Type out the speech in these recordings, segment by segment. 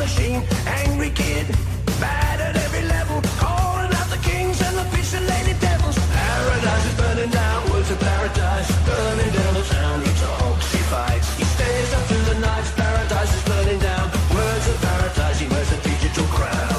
machine. Angry kid, bad at every level, calling out the kings and the fish and lady devils. Paradise is burning down, words of paradise, burning down the town. He talks, he fights, he stays up through the night. Paradise is burning down, words of paradise, he wears a digital crown.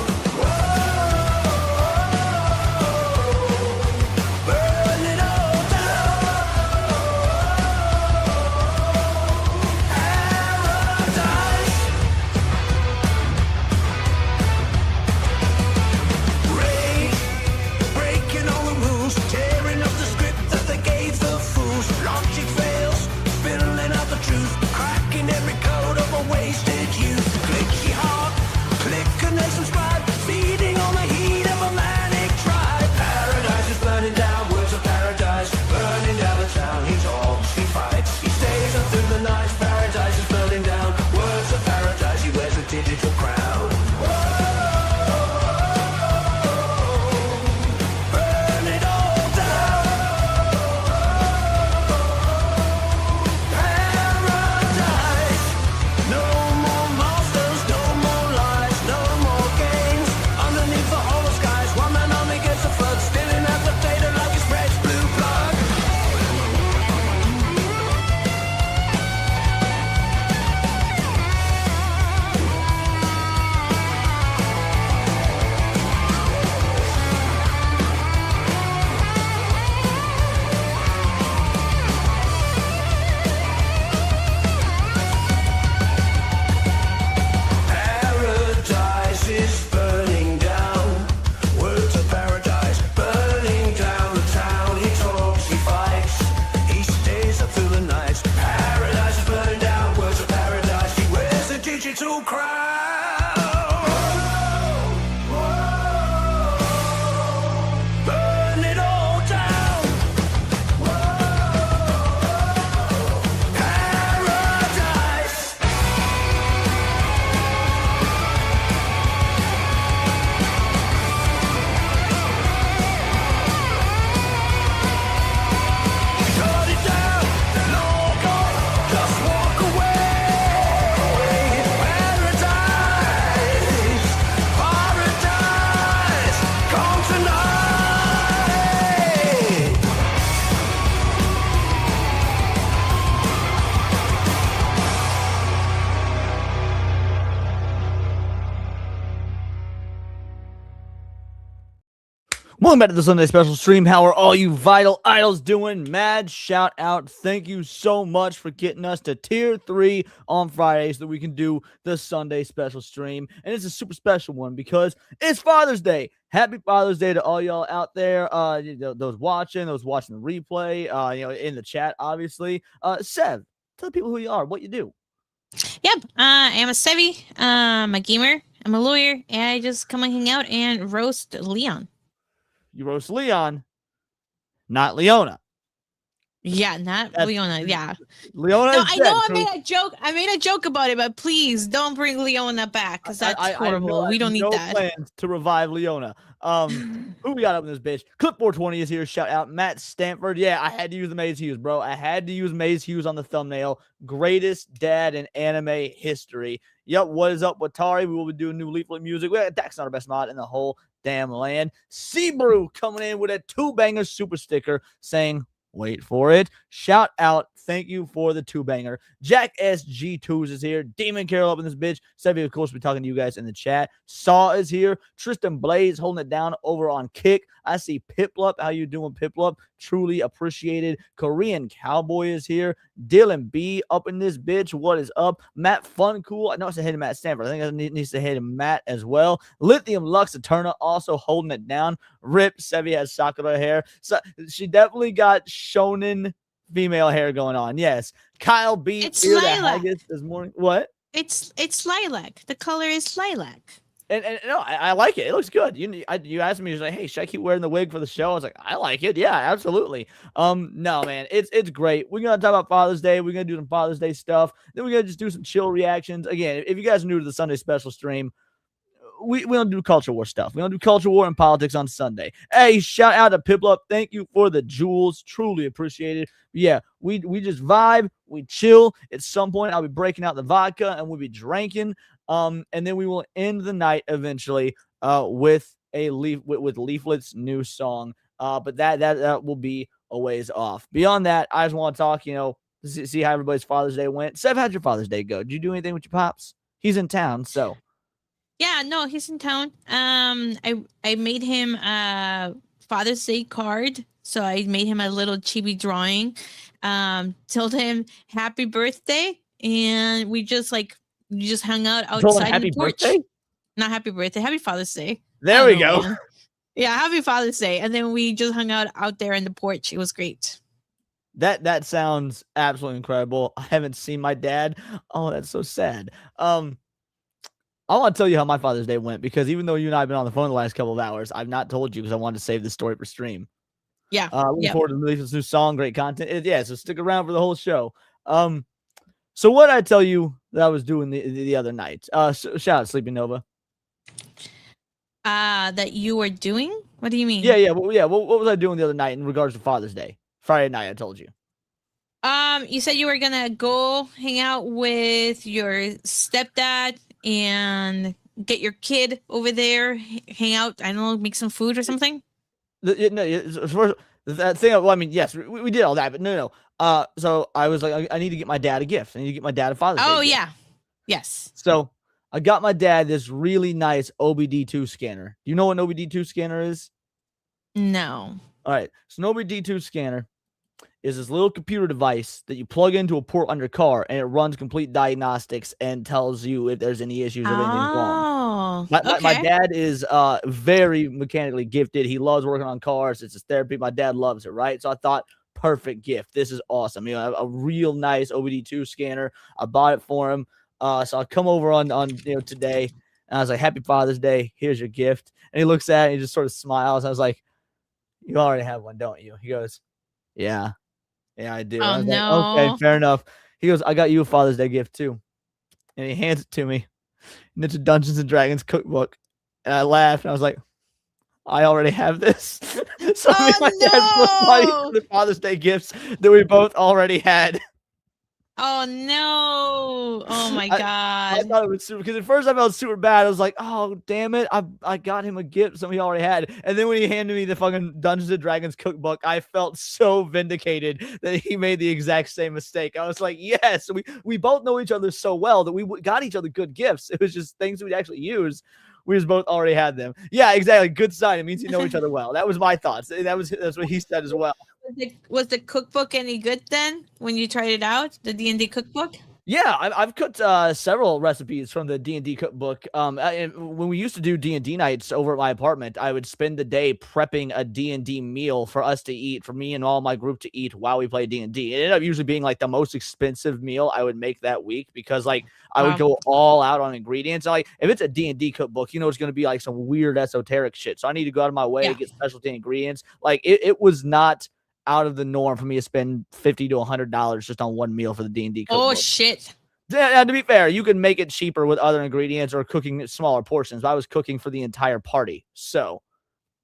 Welcome back to the Sunday special stream. How are all you vital idols doing? Mad shout out. Thank you so much for getting us to tier 3 on Friday so that we can do the Sunday special stream. And it's a super special one because it's Father's Day. Happy Father's Day to all y'all out there. Those watching the replay, in the chat, obviously. Sev, tell the people who you are, what you do. Yep. I'm a Sevi. I'm a gamer. I'm a lawyer. And I just come and hang out and roast Leon. You roast Leon, not Leona. Yeah, not Leona. Yeah. Leona. No, I know I made a joke. I made a joke about it, but please don't bring Leona back because that's horrible. We don't need that. Plans to revive Leona. Who we got up in this bitch? Clip420 is here. Shout out Matt Stanford. Yeah, I had to use the Maze Hughes, bro. I had to use Maze Hughes on the thumbnail. Greatest dad in anime history. Yep. What is up with Tari? We will be doing new Leaflit music. That's not our best mod in the whole damn land. Seabrew coming in with a 2-banger super sticker saying, wait for it. Shout out. Thank you for the 2-banger. Jack SG2s is here. Demon Carol up in this bitch. Sevi, of course, we're talking to you guys in the chat. Saw is here. Tristan Blaze holding it down over on Kick. I see Piplup. How you doing, Piplup? Truly appreciated. Korean Cowboy is here. Dylan B up in this bitch. What is up? Matt Funcool. I know it's ahead of Matt Stanford. I think it needs to hit Matt as well. Lithium Lux Eterna also holding it down. Rip. Sevi has Sakura hair. So she definitely got shonen female hair going on. Yes. Kyle B. It's lilac. This morning. What? It's lilac. The color is lilac. And no, I like it. It looks good. You asked me, you're like, hey, should I keep wearing the wig for the show? I was like, I like it. Yeah, absolutely. No, man, it's great. We're gonna talk about Father's Day. We're gonna do some Father's Day stuff. Then we're gonna just do some chill reactions. Again, if you guys are new to the Sunday special stream, we don't do culture war stuff. We don't do culture war and politics on Sunday. Hey, shout out to Piplup. Thank you for the jewels. Truly appreciate it. Yeah, we just vibe. We chill. At some point, I'll be breaking out the vodka and we'll be drinking. And then we will end the night eventually with with Leaflit's new song. But that will be a ways off. Beyond that, I just want to talk, see how everybody's Father's Day went. Sev, how'd your Father's Day go? Did you do anything with your pops? He's in town, so. Yeah, no, he's in town. I made him a Father's Day card. So I made him a little chibi drawing. Told him happy birthday, and we just hung out Told him outside happy the porch. birthday? Not happy birthday, happy Father's Day. There we go. Man. Yeah, happy Father's Day. And then we just hung out there in the porch. It was great. That sounds absolutely incredible. I haven't seen my dad. Oh, that's so sad. I want to tell you how my Father's Day went, because even though you and I have been on the phone the last couple of hours, I've not told you because I wanted to save this story for stream. Yeah. Looking forward to releasing this new song, great content. So stick around for the whole show. So what did I tell you that I was doing the other night? Shout out Sleeping Nova. That you were doing? What do you mean? Yeah. What was I doing the other night in regards to Father's Day? Friday night, I told you. You said you were gonna go hang out with your stepdad and get your kid over there, hang out. I don't know, make some food or something. That thing. Well, I mean, yes, we did all that, but no. So I was like, I need to get my dad a gift. I need to get my dad a Father's Day. Oh gift. yeah, yes. So I got my dad this really nice OBD2 scanner. Do you know what an OBD2 scanner is? No. All right. So an OBD2 scanner is this little computer device that you plug into a port on your car, and it runs complete diagnostics and tells you if there's any issues or anything's wrong. My dad is very mechanically gifted. He loves working on cars. It's his therapy. My dad loves it, right? So I thought, perfect gift. This is awesome. A real nice OBD2 scanner. I bought it for him. So I come over on today, and I was like, happy Father's Day. Here's your gift. And he looks at it and he just sort of smiles. I was like, you already have one, don't you? He goes, yeah. Yeah, I do. Oh, I was no. like, okay, fair enough. He goes, I got you a Father's Day gift too. And he hands it to me. And it's a Dungeons and Dragons cookbook. And I laughed and I was like, I already have this. So me and my dad both bought each other Father's Day gifts that we both already had. Oh no! Oh my god! I thought it was super, because at first I felt super bad. I was like, "Oh damn it! I got him a gift something he already had." And then when he handed me the fucking Dungeons and Dragons cookbook, I felt so vindicated that he made the exact same mistake. I was like, "Yes, we both know each other so well that we got each other good gifts. It was just things we'd actually use. We just both already had them." Yeah, exactly. Good sign. It means you know each other well. That was my thoughts. That's what he said as well. Was the cookbook any good then when you tried it out? The D&D cookbook? Yeah, I've cooked several recipes from the D&D cookbook. And when we used to do D&D nights over at my apartment, I would spend the day prepping a D&D meal for us to eat, for me and all my group to eat while we play D&D. It ended up usually being like the most expensive meal I would make that week, because like I would go all out on ingredients. Like if it's a D&D cookbook, it's going to be like some weird esoteric shit. So I need to go out of my way to get specialty ingredients. Like it was not out of the norm for me to spend $50 to $100 just on one meal for the D&D cookbook. Oh shit. Yeah, to be fair, you can make it cheaper with other ingredients or cooking smaller portions. But I was cooking for the entire party. So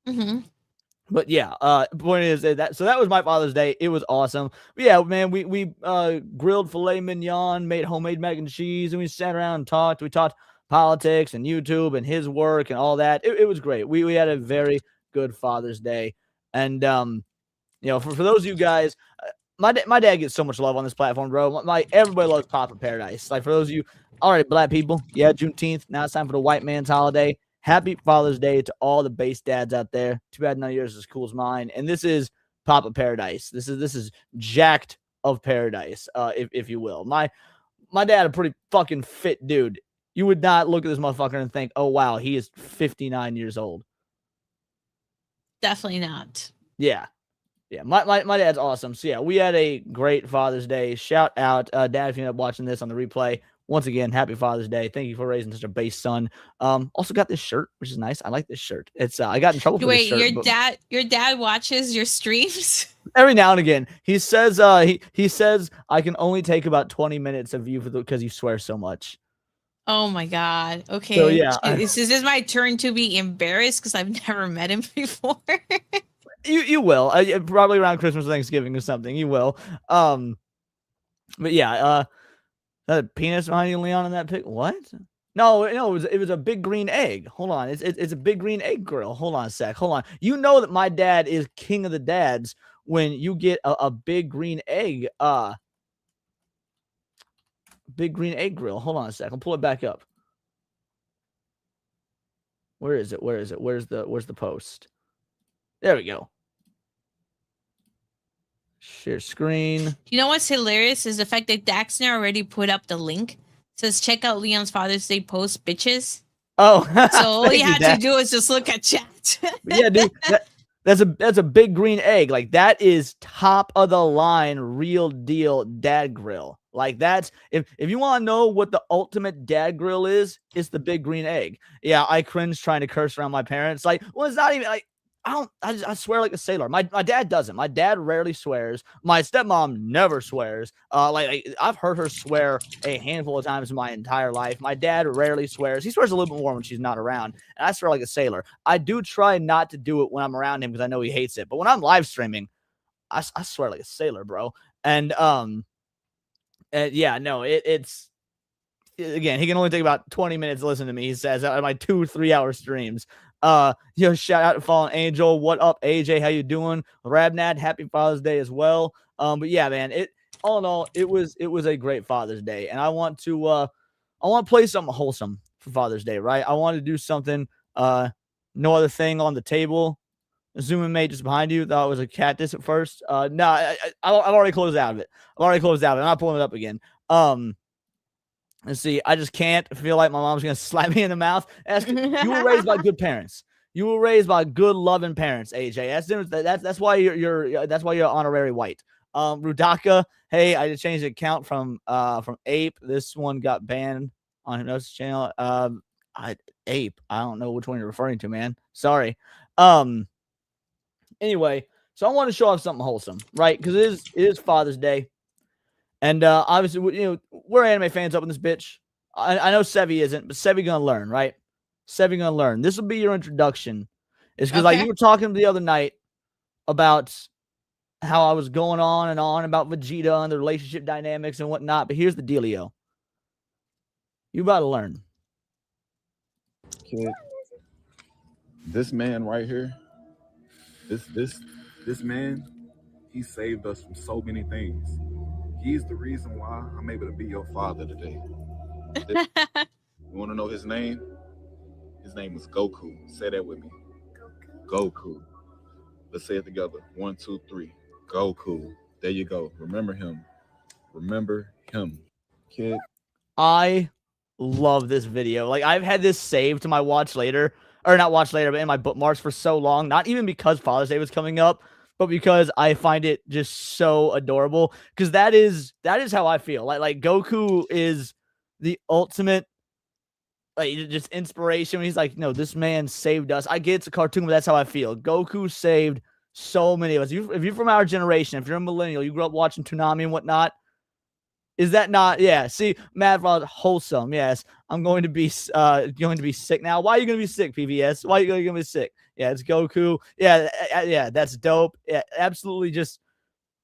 but yeah, point is that that was my Father's Day. It was awesome. But yeah, man, we grilled filet mignon, made homemade mac and cheese, and we sat around and talked. We talked politics and YouTube and his work and all that. It was great. We had a very good Father's Day. And for those of you guys, my dad gets so much love on this platform, bro. Everybody loves Papa Paradise. Like for those of you, all right, black people, yeah, Juneteenth. Now it's time for the white man's holiday. Happy Father's Day to all the base dads out there. Too bad none of yours is as cool as mine. And this is Papa Paradise. This is jacked of paradise, if you will. My dad, a pretty fucking fit dude. You would not look at this motherfucker and think, oh wow, he is 59 years old. Definitely not. Yeah. Yeah, my dad's awesome. So yeah, we had a great Father's Day. Shout out, Dad, if you end up watching this on the replay. Once again, happy Father's Day. Thank you for raising such a base son. Also got this shirt, which is nice. I like this shirt. It's I got in trouble for this shirt. Wait, your dad watches your streams? Every now and again. He says he says I can only take about 20 minutes of you because you swear so much. Oh my god. Okay. So yeah, is this my turn to be embarrassed because I've never met him before? You will. Probably around Christmas or Thanksgiving or something. You will. But yeah, that penis behind you, Leon, in that pic. What? No, it was a big green egg. Hold on, it's a big green egg grill. Hold on a sec. Hold on. You know that my dad is king of the dads when you get a big green egg. Big green egg grill. Hold on a sec. I'll pull it back up. Where is it? Where is it? Where's the post? There we go. Share screen. You know what's hilarious is the fact that Daxner already put up the link. It says check out Leon's Father's Day post, bitches. Oh, So all you thank had Dad. to do is just look at chat. But yeah, dude, that's a big green egg. Like that is top of the line, real deal dad grill. Like that's if you want to know what the ultimate dad grill is, it's the big green egg. Yeah, I cringe trying to curse around my parents. Like, well, it's not even like I swear like a sailor. My dad doesn't. My dad rarely swears. My stepmom never swears. Like I've heard her swear a handful of times in my entire life. My dad rarely swears. He swears a little bit more when she's not around. And I swear like a sailor. I do try not to do it when I'm around him because I know he hates it. But when I'm live streaming, I swear like a sailor, bro. And yeah, no, it's again, he can only take about 20 minutes to listen to me. He says out of my 2-3 hour streams. Shout out to Fallen Angel. What up, AJ? How you doing? Rabnad, happy Father's Day as well. But yeah, man, all in all, it was a great Father's Day, and I want to play something wholesome for Father's Day, right? I want to do something. No other thing on the table. Zoom mate just behind you. Thought it was a cactus at first. No, I've already closed out of it. I'm not pulling it up again. Let's see. I just can't feel like my mom's gonna slap me in the mouth. You were raised by good parents. You were raised by good, loving parents, AJ. That's why you're honorary white. Rudaka. Hey, I just changed the account from Ape. This one got banned on Hypnosis channel. Ape. I don't know which one you're referring to, man. Sorry. Anyway, so I want to show off something wholesome, right? Because it is Father's Day. And obviously, we're anime fans up in this bitch. I know Sevi isn't, but Sevi gonna learn, right? Sevi gonna learn. This will be your introduction. It's because like you were talking the other night about how I was going on and on about Vegeta and the relationship dynamics and whatnot. But here's the dealio. You about to learn. Kid, this man right here, this man, he saved us from so many things. He's the reason why I'm able to be your father today. You want to know his name? His name is Goku. Say that with me. Goku. Let's say it together. 1, 2, 3. Goku. There you go. Remember him. Remember him. Kid. I love this video. Like I've had this saved to my watch later, or not watch later, but in my bookmarks for so long. Not even because Father's Day was coming up, but because I find it just so adorable. Because that is how I feel. Like Goku is the ultimate, like just inspiration. He's like, no, this man saved us. I get it's a cartoon, but that's how I feel. Goku saved so many of us. If you're from our generation, if you're a millennial, you grew up watching Toonami and whatnot. Is that not? Yeah. See, Mad Rod, wholesome. Yes, I'm going to be sick now. Why are you going to be sick, PVS? Why are you going to be sick? Yeah, it's Goku. Yeah, that's dope. Yeah, absolutely. Just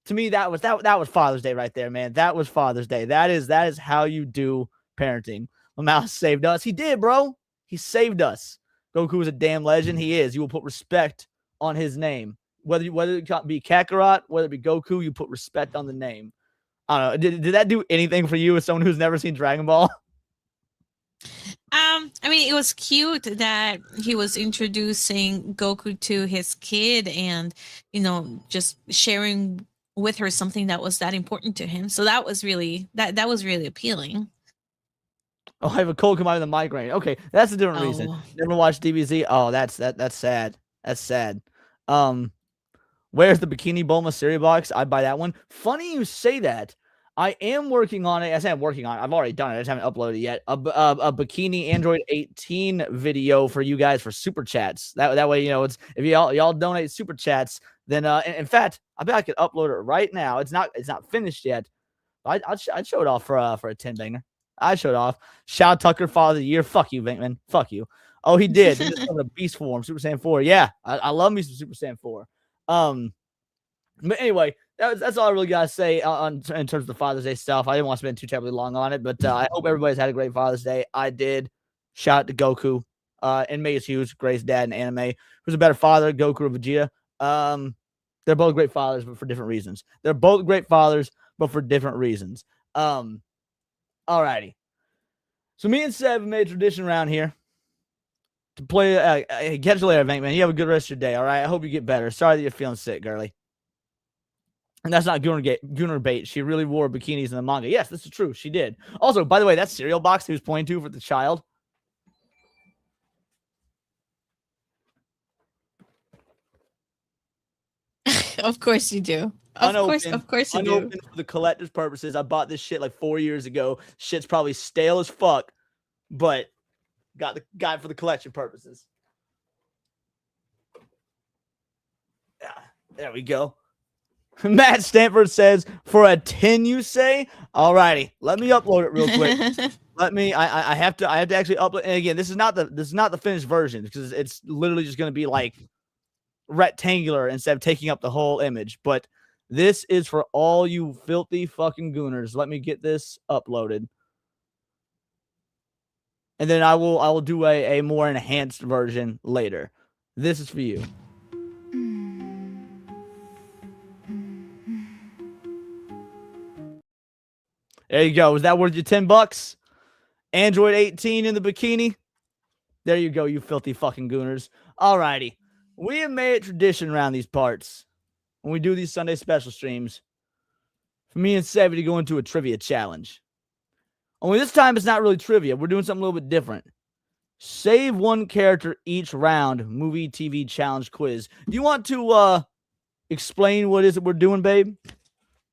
to me, that was Father's Day right there, man. That was Father's Day. That is how you do parenting. Lamau saved us. He did, bro. He saved us. Goku is a damn legend. He is. You will put respect on his name. Whether it be Kakarot, whether it be Goku, you put respect on the name. I don't know. Did that do anything for you as someone who's never seen Dragon Ball? I mean, it was cute that he was introducing Goku to his kid and, just sharing with her something that was that important to him. So that was really that was really appealing. Oh, I have a cold combined with a migraine. Okay, that's a different reason. Never watched DBZ. Oh, that's sad. That's sad. Where's the Bikini Bulma cereal box? I'd buy that one. Funny you say that. I am working on it. I say I'm working on it. I've already done it. I just haven't uploaded it yet. A Bikini Android 18 video for you guys for super chats. That way, it's if y'all donate super chats, then in fact, I bet I could upload it right now. It's not finished yet. I'd show it off for a 10 banger. I showed off. Shout Tucker, Father of the Year. Fuck you, Vinkman. Fuck you. Oh, he did. He just a beast form, Super Saiyan 4. Yeah, I love me some Super Saiyan 4. But anyway, that's all I really gotta say in terms of the Father's Day stuff. I didn't want to spend too terribly long on it, but I hope everybody's had a great Father's Day. I did. Shout out to Goku and Mace Hughes, Gray's dad in anime. Who's a better father, Goku or Vegeta? They're both great fathers, but for different reasons. They're both great fathers, but for different reasons. Alrighty. So me and Seb made a tradition around here to play. Catch you later, man. You have a good rest of your day. All right. I hope you get better. Sorry that you're feeling sick, girly. And that's not Gunnar bait. She really wore bikinis in the manga. Yes, this is true. She did. Also, by the way, that cereal box he was pointing to for the child. Of course you do. Of course you do. Unopened for the collector's purposes. I bought this shit like 4 years ago. Shit's probably stale as fuck, but got for the collection purposes. Yeah, there we go. Matt Stanford says, for a 10, you say? Alrighty, let me upload it real quick. I have to actually upload. And again, this is not the finished version because it's literally just going to be like rectangular instead of taking up the whole image. But this is for all you filthy fucking gooners. Let me get this uploaded. And then I will do a more enhanced version later. This is for you. There you go. Was that worth your $10? Android 18 in the bikini? There you go, you filthy fucking gooners. Alrighty. We have made a tradition around these parts when we do these Sunday special streams for me and Savvy to go into a trivia challenge. Only this time it's not really trivia. We're doing something a little bit different. Save one character each round, movie, TV, challenge, quiz. Do you want to explain what it is that we're doing, babe?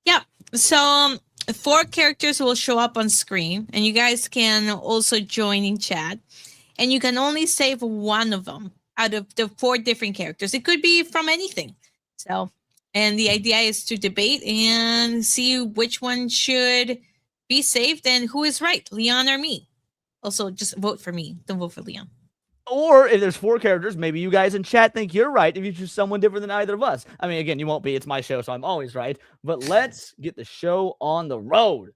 Yeah. So 4 characters will show up on screen, and you guys can also join in chat. And you can only save one of them out of the 4 different characters. It could be from anything. So, and the idea is to debate and see which one should be saved and who is right, Leon or me. Also, just vote for me. Don't vote for Leon. Or if there's 4 characters, maybe you guys in chat think you're right if you choose someone different than either of us. I mean, again, you won't be. It's my show, so I'm always right. But let's get the show on the road.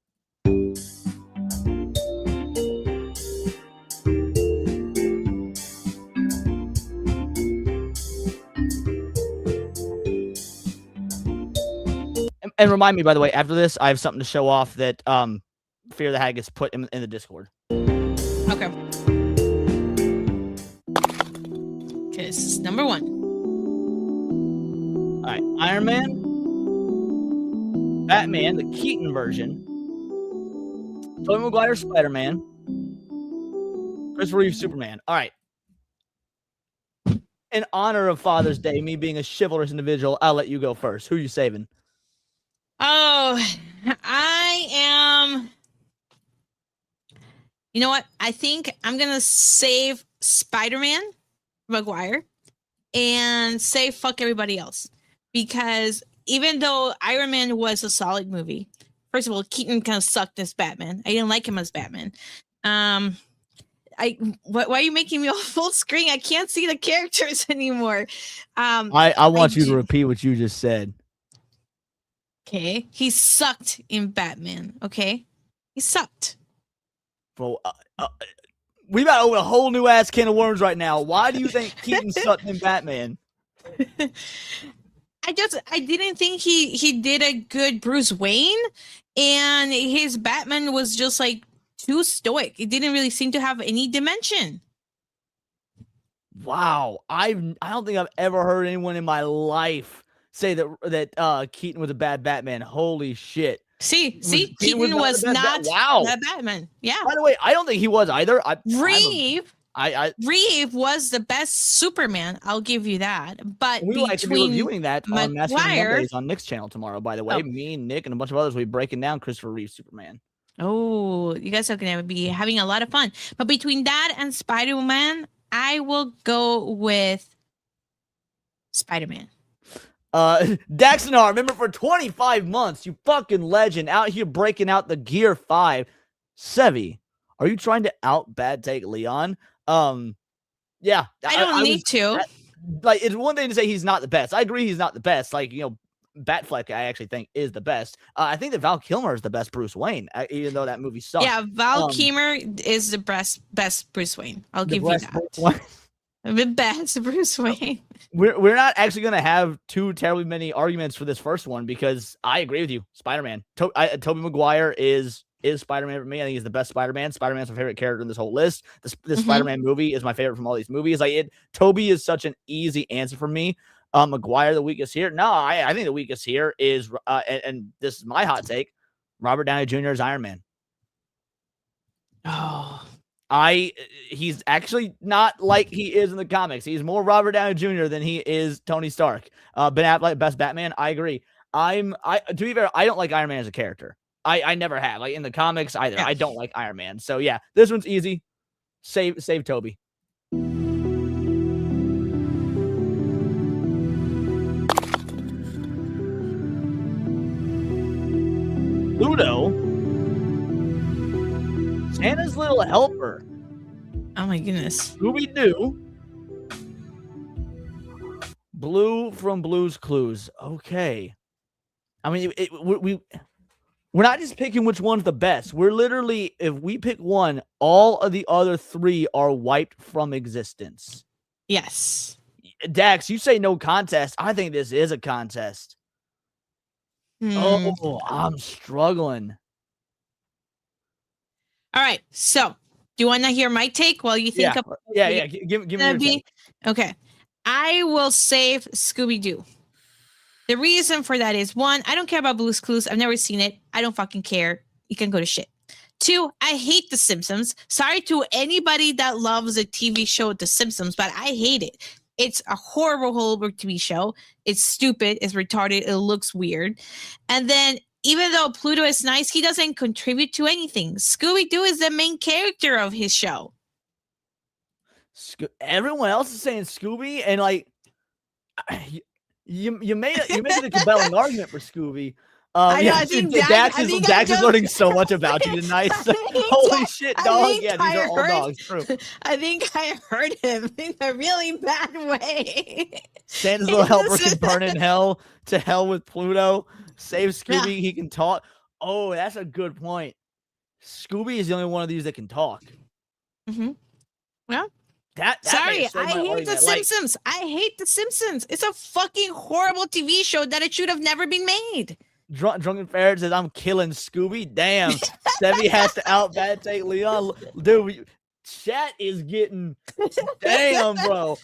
And remind me, by the way, after this, I have something to show off that Fear the Hat gets put in the Discord. Okay. Okay, this is number 1. All right, Iron Man, Batman, the Keaton version, Tobey Maguire, Spider-Man, Christopher Reeve, Superman. All right. In honor of Father's Day, me being a chivalrous individual, I'll let you go first. Who are you saving? Oh, I am. You know what? I think I'm going to save Spider-Man, Maguire, and say fuck everybody else. Because even though Iron Man was a solid movie, first of all, Keaton kind of sucked as Batman. I didn't like him as Batman. Why are you making me all full screen? I can't see the characters anymore. I want you to repeat what you just said. Okay. He sucked in Batman. Okay. He sucked. Bro, we got to open a whole new ass can of worms right now. Why do you think Keaton sucked in Batman? I didn't think he did a good Bruce Wayne, and his Batman was just like too stoic. It didn't really seem to have any dimension. Wow. I don't think I've ever heard anyone in my life say that Keaton was a bad Batman. Holy shit. See, Keaton was not that Batman. Yeah. By the way, I don't think he was either. Reeve was the best Superman. I'll give you that. But we will actually be reviewing that on Master Mondays on Nick's channel tomorrow. By the way, me, Nick, and a bunch of others will be breaking down Christopher Reeve Superman. Oh, you guys are gonna be having a lot of fun. But between that and Spider-Man, I will go with Spider-Man. Daxonar, remember for 25 months, you fucking legend, out here breaking out the Gear 5. Sevi, are you trying to out bad take Leon? Yeah. I don't need to. Like, it's one thing to say he's not the best. I agree he's not the best. Like, you know, Batfleck, I actually think, is the best. I think that Val Kilmer is the best Bruce Wayne, even though that movie sucks. Yeah, Val Kilmer is the best Bruce Wayne. I'll give you that. The best Bruce Wayne. We're not actually going to have too terribly many arguments for this first one because I agree with you. Spider-Man. Tobey Maguire is Spider-Man for me. I think he's the best Spider-Man. Spider-Man's my favorite character in this whole list. This Spider-Man movie is my favorite from all these movies. Tobey is such an easy answer for me. Maguire, the weakest here. No, I think the weakest here is, and this is my hot take, Robert Downey Jr. is Iron Man. Oh. He's actually not like he is in the comics. He's more Robert Downey Jr. than he is Tony Stark. Ben Affleck, best Batman. I agree. To be fair, I don't like Iron Man as a character. I never have. Like in the comics either. Yeah. I don't like Iron Man. So yeah, this one's easy. Save Toby. Pluto, Santa's Little Helper. Oh my goodness. Scooby-Doo. Blue from Blue's Clues. Okay. I mean, we're not just picking which one's the best. We're literally, if we pick one, all of the other three are wiped from existence. Yes. Dax, you say no contest. I think this is a contest. Oh, I'm struggling. All right. So, do you want to hear my take while you think of? Yeah. Give me your take. Okay. I will save Scooby-Doo. The reason for that is, one, I don't care about Blue's Clues. I've never seen it. I don't fucking care. You can go to shit. Two, I hate The Simpsons. Sorry to anybody that loves the TV show The Simpsons, but I hate it. It's a horrible, horrible TV show. It's stupid. It's retarded. It looks weird. And then, even though Pluto is nice, he doesn't contribute to anything. Scooby-Doo is the main character of his show. Everyone else is saying Scooby, and like, you made it a compelling argument for Scooby. I think Dax is learning so much about you tonight. Holy shit, dog! Yeah, these are all dogs. True. I think I hurt him in a really bad way. Santa's Little Helper can burn in hell. To hell with Pluto. Save Scooby. Yeah. He can talk. Oh, that's a good point. Scooby is the only one of these that can talk. Mm-hmm. Well. Sorry, I hate The Simpsons. I hate The Simpsons. It's a fucking horrible TV show that it should have never been made. Drunken Ferret says, I'm killing Scooby. Damn. Stevie has to out-bad take Leon. Dude, chat is getting... Damn, bro.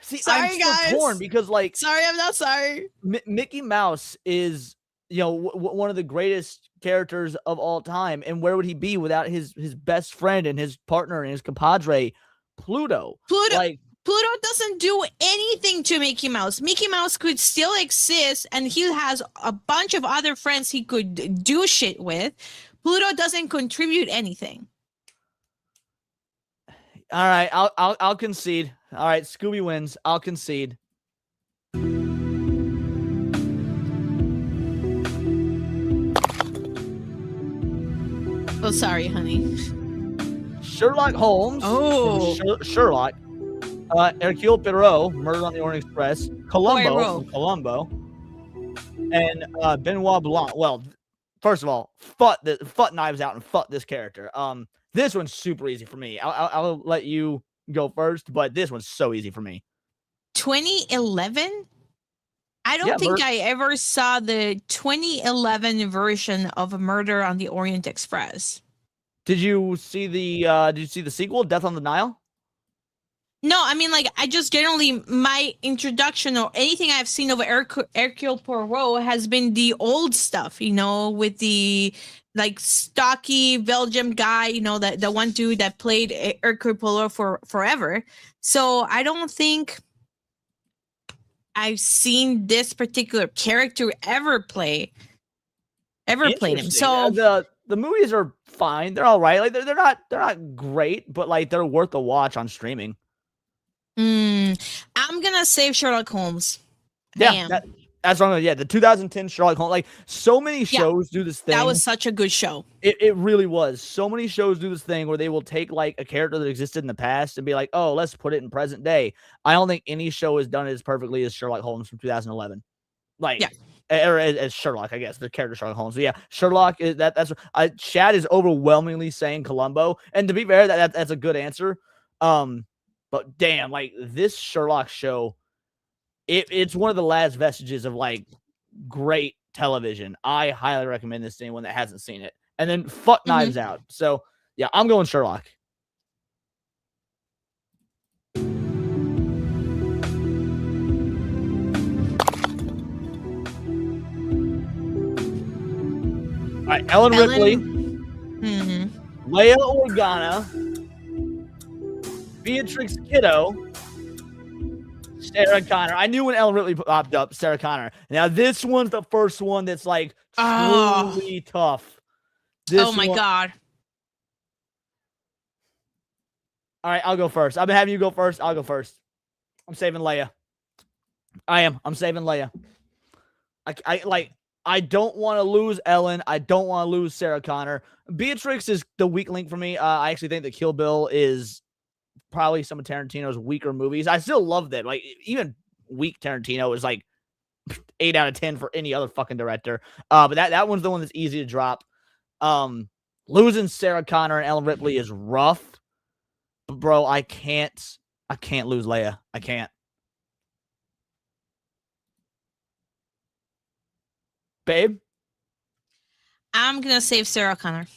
See, sorry, I'm still torn because, like... Sorry, I'm not sorry. Mickey Mouse is, one of the greatest characters of all time, and where would he be without his best friend and his partner and his compadre, Pluto? Pluto doesn't do anything to Mickey Mouse. Mickey Mouse could still exist, and he has a bunch of other friends he could do shit with. Pluto doesn't contribute anything. All right, I'll concede. All right, Scooby wins. I'll concede. Oh, sorry, honey. Sherlock Holmes. Oh. Sherlock. Hercule Poirot, Murder on the Orient Express. Columbo. Columbo. And Benoit Blanc. Well, first of all, fuck Knives Out and fuck this character. This one's super easy for me. I'll let you go first, but this one's so easy for me. 2011? I don't think I ever saw the 2011 version of Murder on the Orient Express. Did you see the sequel, Death on the Nile? No, I mean, like, I just generally, my introduction or anything I've seen of Hercule Poirot has been the old stuff, with the, like, stocky Belgium guy, the one dude that played Hercule Poirot for forever. So I don't think I've seen this particular character ever played him. So the movies are fine. They're all right. Like they're not great, but like they're worth a watch on streaming. I'm gonna save Sherlock Holmes. Yeah, That's wrong. Yeah, the 2010 Sherlock Holmes. Like, so many shows do this thing. That was such a good show. It really was. So many shows do this thing where they will take like a character that existed in the past and be like, oh, let's put it in present day. I don't think any show has done it as perfectly as Sherlock Holmes from 2011. Like, or as Sherlock, I guess the character Sherlock Holmes. So yeah, Sherlock is that's Chad is overwhelmingly saying Columbo, and to be fair, that's a good answer. But damn, like this Sherlock show, it's one of the last vestiges of like great television. I highly recommend this to anyone that hasn't seen it. And then fuck Knives Out. So yeah, I'm going Sherlock. All right, Ellen Ripley, Leia Organa, Beatrix Kiddo, Sarah Connor. I knew when Ellen Ripley popped up, Sarah Connor. Now, this one's the first one that's like truly tough. Oh my God. All right, I'll go first. I've been having you go first. I'll go first. I'm saving Leia. I'm saving Leia. I don't want to lose Ellen. I don't want to lose Sarah Connor. Beatrix is the weak link for me. I actually think that Kill Bill is probably some of Tarantino's weaker movies. I still love them. Like, even weak Tarantino is like 8 out of 10 for any other fucking director. But that one's the one that's easy to drop. Losing Sarah Connor and Ellen Ripley is rough. But bro, I can't lose Leia. I can't. Babe? I'm going to save Sarah Connor.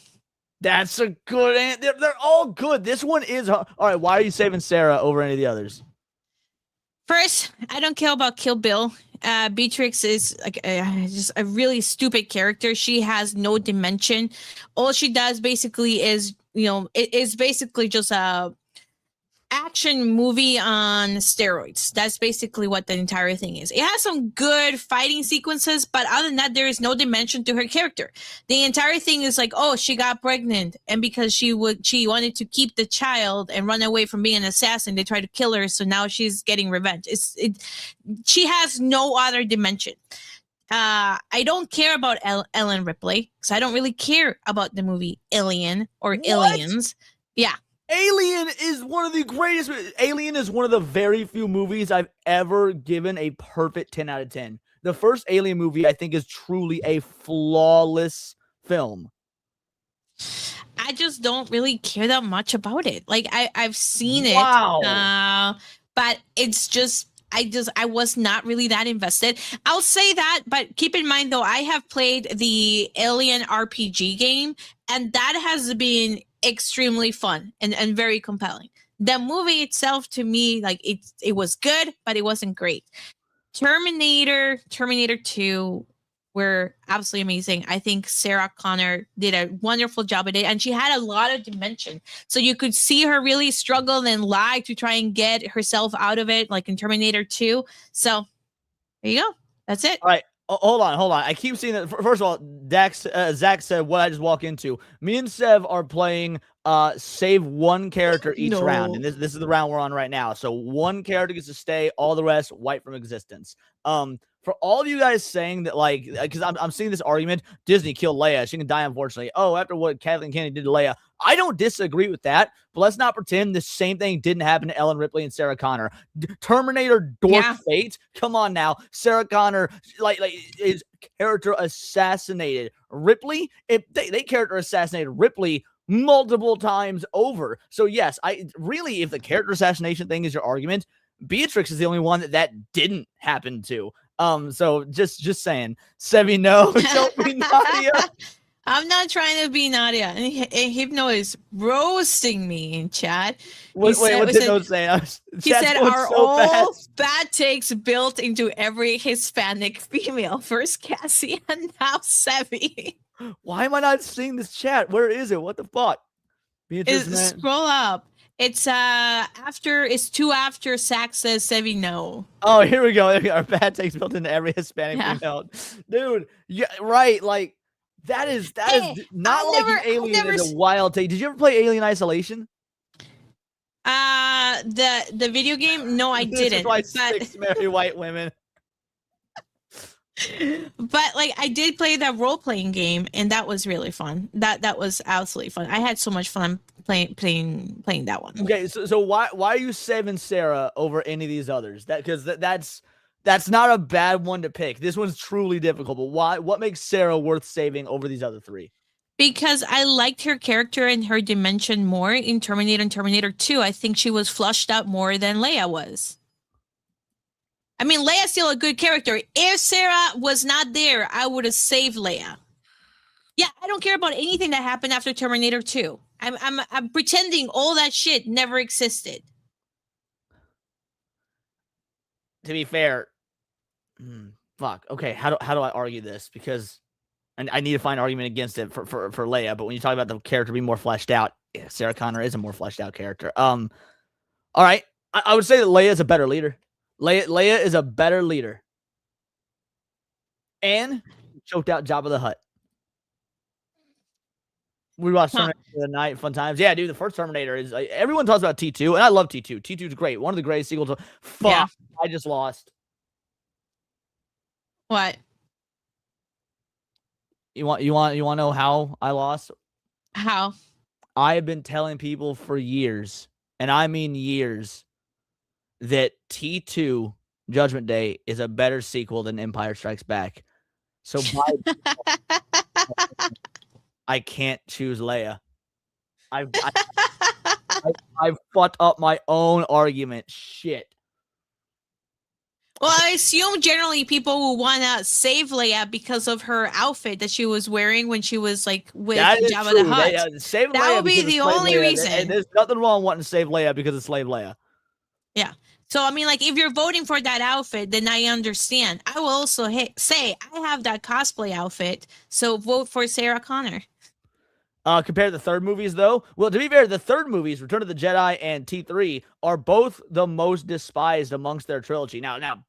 That's a good answer. They're all good. This one is all right. Why are you saving Sarah over any of the others? First, I don't care about Kill Bill. Beatrix is like just a really stupid character. She has no dimension. All she does basically is, it is basically just a action movie on steroids. That's basically what the entire thing is. It has some good fighting sequences, but other than that, there is no dimension to her character. The entire thing is like, oh, she got pregnant, and because she wanted to keep the child and run away from being an assassin, they tried to kill her, so now she's getting revenge. She has no other dimension. I don't care about Ellen Ripley because I don't really care about the movie Alien or Aliens. Yeah. Alien is one of the greatest. Alien is one of the very few movies I've ever given a perfect 10 out of 10. The first Alien movie, I think, is truly a flawless film. I just don't really care that much about it. Like, I've seen it. Wow. But it's just, I was not really that invested. I'll say that, but keep in mind, though, I have played the Alien RPG game, and that has been extremely fun and very compelling. The movie itself, to me, like it was good, but it wasn't great. Terminator 2 were absolutely amazing. I think Sarah Connor did a wonderful job at it, and she had a lot of dimension. So you could see her really struggle and lie to try and get herself out of it, like in Terminator 2. So there you go. That's it. All right. Hold on. I keep seeing that. First of all, Zach said what I just walked into. Me and Sev are playing save one character each round. And this is the round we're on right now. So one character gets to stay, all the rest wipe from existence. For all of you guys saying that, like, because I'm seeing this argument, Disney killed Leia. She can die, unfortunately. Oh, after what Kathleen Kennedy did to Leia. I don't disagree with that, but let's not pretend the same thing didn't happen to Ellen Ripley and Sarah Connor. Terminator Dork Fate. Come on now. Sarah Connor, like is character assassinated. Ripley, they character assassinated Ripley multiple times over. So yes, if the character assassination thing is your argument, Beatrix is the only one that didn't happen to. So just saying, Sevi, no, don't be Nadia. I'm not trying to be Nadia. And Hypno is roasting me in chat. What did Hypno say? He said, are all bad takes built into every Hispanic female? First Cassie and now Sevi. Why am I not seeing this chat? Where is it? What the fuck? Scroll up. It's two after Sack says Sevi no. Oh, here we go. Our bad takes built into every Hispanic female. Dude, yeah, right. Like that is not like Alien is a wild take. Did you ever play Alien Isolation? The video game? No, I didn't. This is why 6 marry white women. But like I did play that role playing game, and that was really fun. That was absolutely fun. I had so much fun playing that one. Okay, so why are you saving Sarah over any of these others? That's not a bad one to pick. This one's truly difficult, but why? What makes Sarah worth saving over these other three? Because I liked her character and her dimension more in Terminator and Terminator 2. I think she was flushed out more than Leia was. I mean, Leia's still a good character. If Sarah was not there, I would have saved Leia. Yeah, I don't care about anything that happened after Terminator 2. I'm pretending all that shit never existed. To be fair, fuck. Okay, how do I argue this? Because I need to find an argument against it for Leia. But when you talk about the character being more fleshed out, yeah, Sarah Connor is a more fleshed out character. All right, I would say that Leia is a better leader. Leia is a better leader, and choked out Jabba the Hutt. We watched Terminator the other night, fun times. Yeah, dude, the first Terminator is everyone talks about T2, and I love T2. T2 is great, one of the greatest sequels. Fuck, yeah. I just lost. What? You want to know how I lost? How? I have been telling people for years, and I mean years, that T2 Judgment Day is a better sequel than Empire Strikes Back. So I can't choose Leia. I've fucked up my own argument. Shit. Well, I assume generally people will want to save Leia because of her outfit that she was wearing when she was like with Jabba the Hutt. Save that Leia would be the only Leia. reason. And there's nothing wrong wanting to save Leia because it's slave Leia. Yeah. So, I mean, like, if you're voting for that outfit, then I understand. I will also say I have that cosplay outfit, so vote for Sarah Connor. Compared to the third movies, though, well, to be fair, the third movies, Return of the Jedi and T3, are both the most despised amongst their trilogy. Now,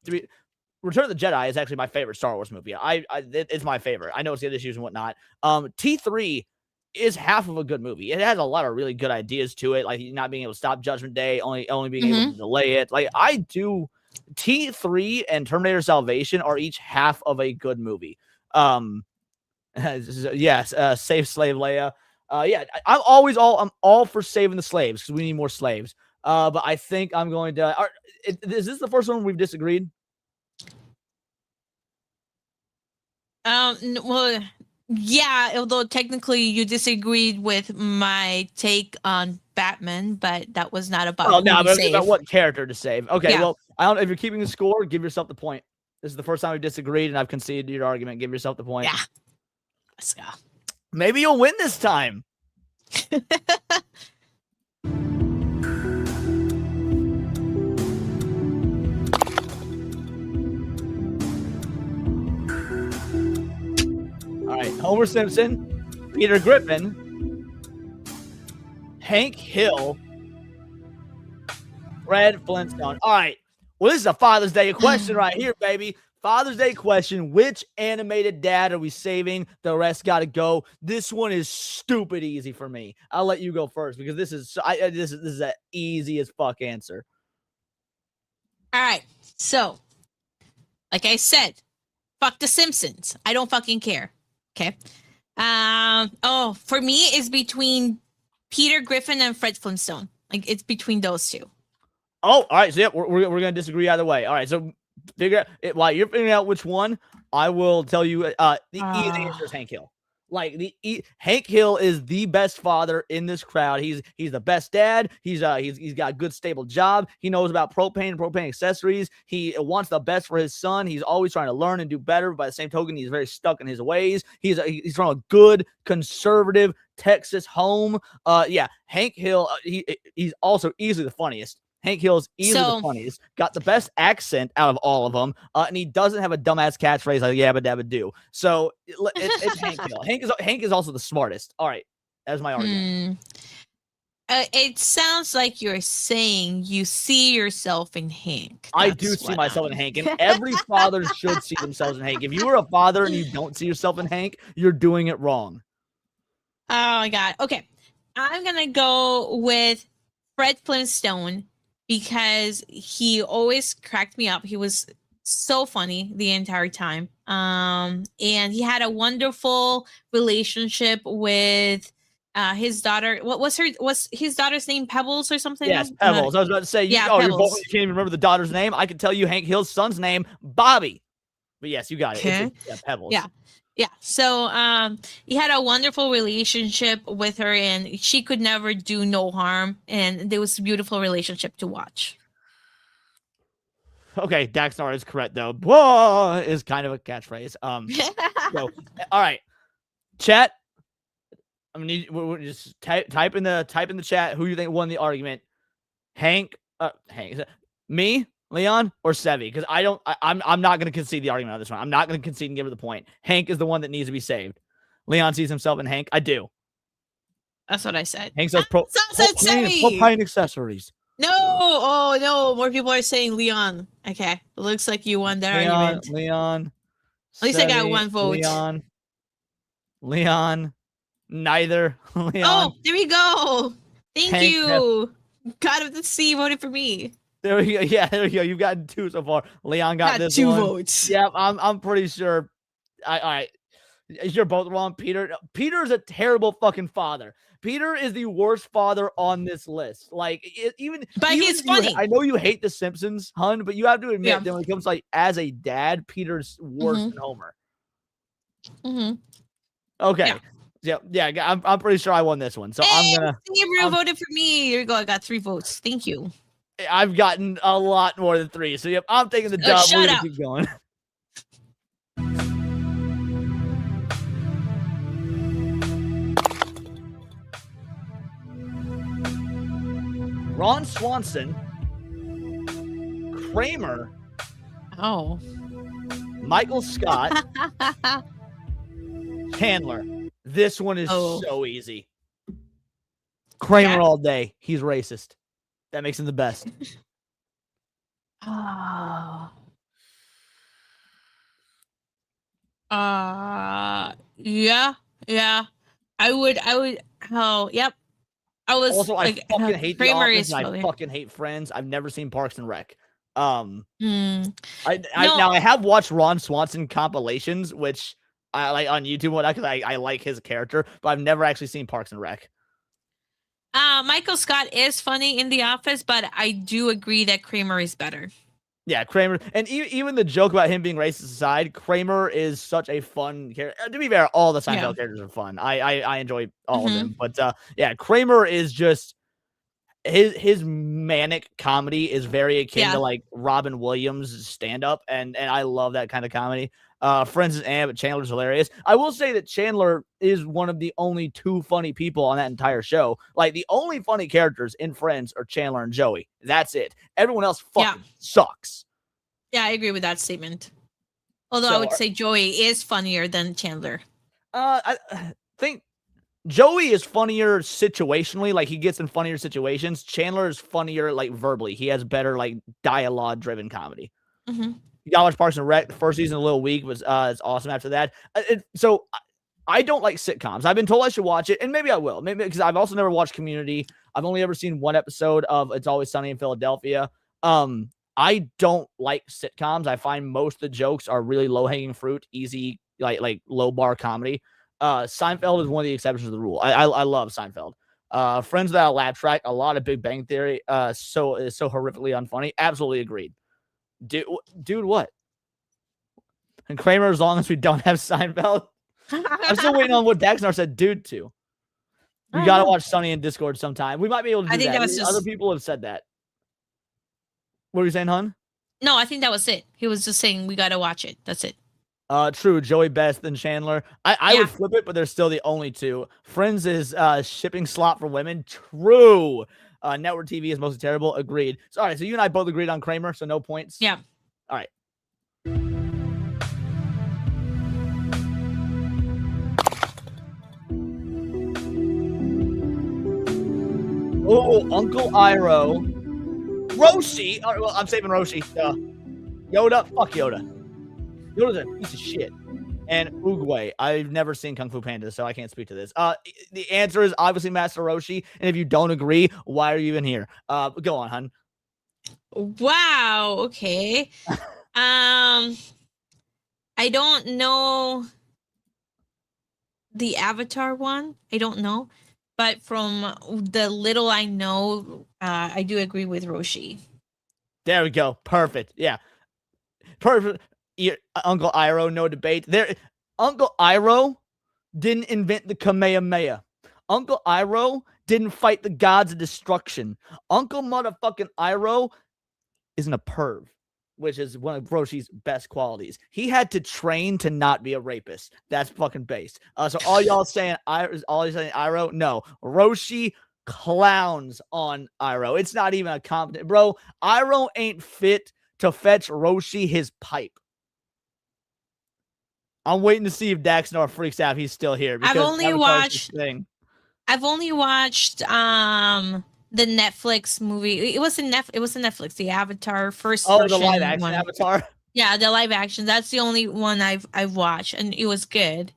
Return of the Jedi is actually my favorite Star Wars movie. It's my favorite. I know it's the other issues and whatnot. T3 is half of a good movie. It has a lot of really good ideas to it, like not being able to stop Judgment Day, only being able to delay it. Like T3 and Terminator Salvation are each half of a good movie. Yes, save slave Leia. Yeah, I'm all for saving the slaves because we need more slaves. But I think I'm going to. Is this the first one we've disagreed? Well, yeah. Although technically you disagreed with my take on Batman, but that was not about. Oh no, but it's about what character to save. Okay, yeah. Well, I don't. If you're keeping the score, give yourself the point. This is the first time we've disagreed, and I've conceded your argument. Give yourself the point. Yeah. Let's go. Maybe you'll win this time. All right, Homer Simpson, Peter Griffin, Hank Hill, Fred Flintstone. All right, well, this is a Father's Day question right here, baby. Father's Day question. Which animated dad are we saving? The rest got to go. This one is stupid easy for me. I'll let you go first because this is an easy as fuck answer. All right. So, like I said, fuck the Simpsons. I don't fucking care. Okay. For me, it's between Peter Griffin and Fred Flintstone. Like, it's between those two. Oh, all right. So, yeah, we're going to disagree either way. All right. So, figure out it while you're figuring out which one. I will tell you the easy answer is Hank Hill. Like Hank Hill is the best father in this crowd. He's the best dad. He's got a good stable job. He knows about propane accessories. He wants the best for his son. He's always trying to learn and do better. By the same token, he's very stuck in his ways. He's from a good conservative Texas home. Hank Hill. He's also easily the funniest. Hank Hill is easily the funniest, got the best accent out of all of them, and he doesn't have a dumbass catchphrase like "yabba dabba do." So it's Hank Hill. Hank is also the smartest. All right, that's my argument. It sounds like you're saying you see yourself in Hank. I do see myself in Hank, and every father should see themselves in Hank. If you are a father and you don't see yourself in Hank, you're doing it wrong. Oh my god. Okay, I'm gonna go with Fred Flintstone. Because he always cracked me up. He was so funny the entire time. And he had a wonderful relationship with his daughter. What was his daughter's name? Pebbles or something? Yes, Not- Pebbles. I was about to say, Yeah, you're both, Pebbles. you can't even remember the daughter's name. I can tell you Hank Hill's son's name, Bobby. But yes, you got it. Okay. It's Pebbles. Yeah. Yeah. So he had a wonderful relationship with her, and she could never do no harm. And there was a beautiful relationship to watch. Okay, Daxnar is correct though. Whoa is kind of a catchphrase. So, all right, chat. I'm gonna need we'll just type in the chat who you think won the argument. Hank, me, Leon, or Sevi? Because I'm not gonna concede the argument on this one. I'm not gonna concede and give her the point. Hank is the one that needs to be saved. Leon sees himself in Hank. I do. That's what I said. Hank says Sevi. propane accessories. No, oh no, more people are saying Leon. Okay, it looks like you won that argument. Leon. At least I got Sevi, one vote. Leon. Neither. Leon. Oh, there we go. Thank Hank, you. God of the Sea voted for me. There we go. Yeah, there we go. You've gotten 2 so far. Leon got this 2 one. votes. Yeah, I'm pretty sure. All right. You're both wrong, Peter. Peter's a terrible fucking father. Peter is the worst father on this list. Like, but he's funny. I know you hate The Simpsons, hun, but you have to admit that when it comes to, like, as a dad, Peter's worse than Homer. Mm-hmm. Okay. Yeah. I'm pretty sure I won this one. So hey, I'm gonna. Everyone voted for me. Here you go. I got 3 votes. Thank you. I've gotten a lot more than 3. So yep, I'm taking the dub. We're gonna keep going. Ron Swanson, Kramer, Oh. Michael Scott, Chandler. This one is so easy. Kramer all day. He's racist. That makes him the best. Oh. Yeah. I would. Oh, yep. I was also, like, I fucking hate Kramer The Office, is and funny. I fucking hate Friends. I've never seen Parks and Rec. No. Now I have watched Ron Swanson compilations, which I like on YouTube, because I like his character, but I've never actually seen Parks and Rec. Michael Scott is funny in The Office, but I do agree that Kramer is better. Yeah, Kramer, and even the joke about him being racist aside, Kramer is such a fun character. To be fair, all the Seinfeld characters are fun. I enjoy all of them, but yeah, Kramer is just his manic comedy is very akin to like Robin Williams stand up, and I love that kind of comedy. Friends is but Chandler's hilarious. I will say that Chandler is one of the only 2 funny people on that entire show. Like, the only funny characters in Friends are Chandler and Joey. That's it. Everyone else fucking sucks. Yeah, I agree with that statement. Although I would say Joey is funnier than Chandler. I think Joey is funnier situationally, like he gets in funnier situations. Chandler is funnier like verbally. He has better like dialogue driven comedy. Mm-hmm. You gotta watch Parks and Rec. The first season a little weak was it's awesome after that. So I don't like sitcoms. I've been told I should watch it, and maybe I will. Maybe because I've also never watched Community. I've only ever seen 1 episode of It's Always Sunny in Philadelphia. I don't like sitcoms. I find most of the jokes are really low hanging fruit, easy, like low bar comedy. Seinfeld is one of the exceptions to the rule. I love Seinfeld. Friends Without a Laugh Track, a lot of Big Bang Theory. So horrifically unfunny. Absolutely agreed. Dude, what? And Kramer, as long as we don't have Seinfeld. I'm still waiting on what Daxnar said dude to. We gotta watch Sunny in Discord sometime. We might be able to do that. That was Other people have said that. What were you saying, hun? No, I think that was it. He was just saying we gotta watch it. That's it. True. Joey Best and Chandler. I would flip it, but they're still the only 2. Friends is shipping slop for women. True. Network TV is mostly terrible. Agreed. So, all right. So you and I both agreed on Kramer. So no points. Yeah. All right. Oh, Uncle Iroh. Roshi. All right, well, I'm saving Roshi. Yoda. Fuck Yoda. Yoda's a piece of shit. And Oogway. I've never seen Kung Fu Panda, so I can't speak to this. The answer is obviously Master Roshi. And if you don't agree, why are you even here? Go on, hun. Wow. Okay. I don't know the Avatar one. I don't know, but from the little I know, I do agree with Roshi. There we go. Perfect. Yeah. Perfect. Uncle Iroh, no debate. There, Uncle Iroh didn't invent the Kamehameha. Uncle Iroh didn't fight the gods of destruction. Uncle motherfucking Iroh isn't a perv, which is one of Roshi's best qualities. He had to train to not be a rapist. That's fucking based. So all y'all saying Iroh? No. Roshi clowns on Iroh. It's not even a competent bro. Iroh ain't fit to fetch Roshi his pipe. I'm waiting to see if Daxnor freaks out. He's still here. I've only watched the Netflix movie. It was in Netflix. The Avatar first version. The live action one. Avatar. Yeah, the live action. That's the only one I've watched, and it was good.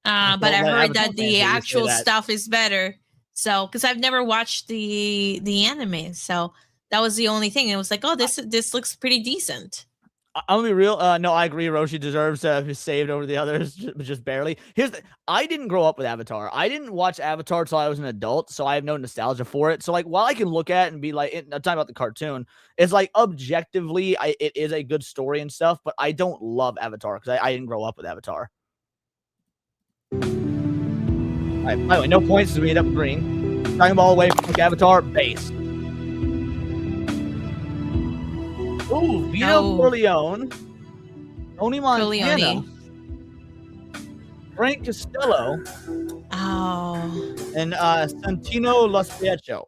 But I heard that the actual stuff is better. So, because I've never watched the anime, so that was the only thing. It was like, oh, this looks pretty decent. I'm gonna be real. No, I agree. Roshi deserves to be saved over the others, just barely. I didn't grow up with Avatar. I didn't watch Avatar till I was an adult, so I have no nostalgia for it. So, like, while I can look at it and be like, I'm talking about the cartoon, it's like objectively, it is a good story and stuff, but I don't love Avatar because I didn't grow up with Avatar. All right, by the way, no points as we end up green. Dragon Ball away from Avatar base. Ooh, Vito Corleone, Tony Montana, Frank Costello, and Santino Laspietro.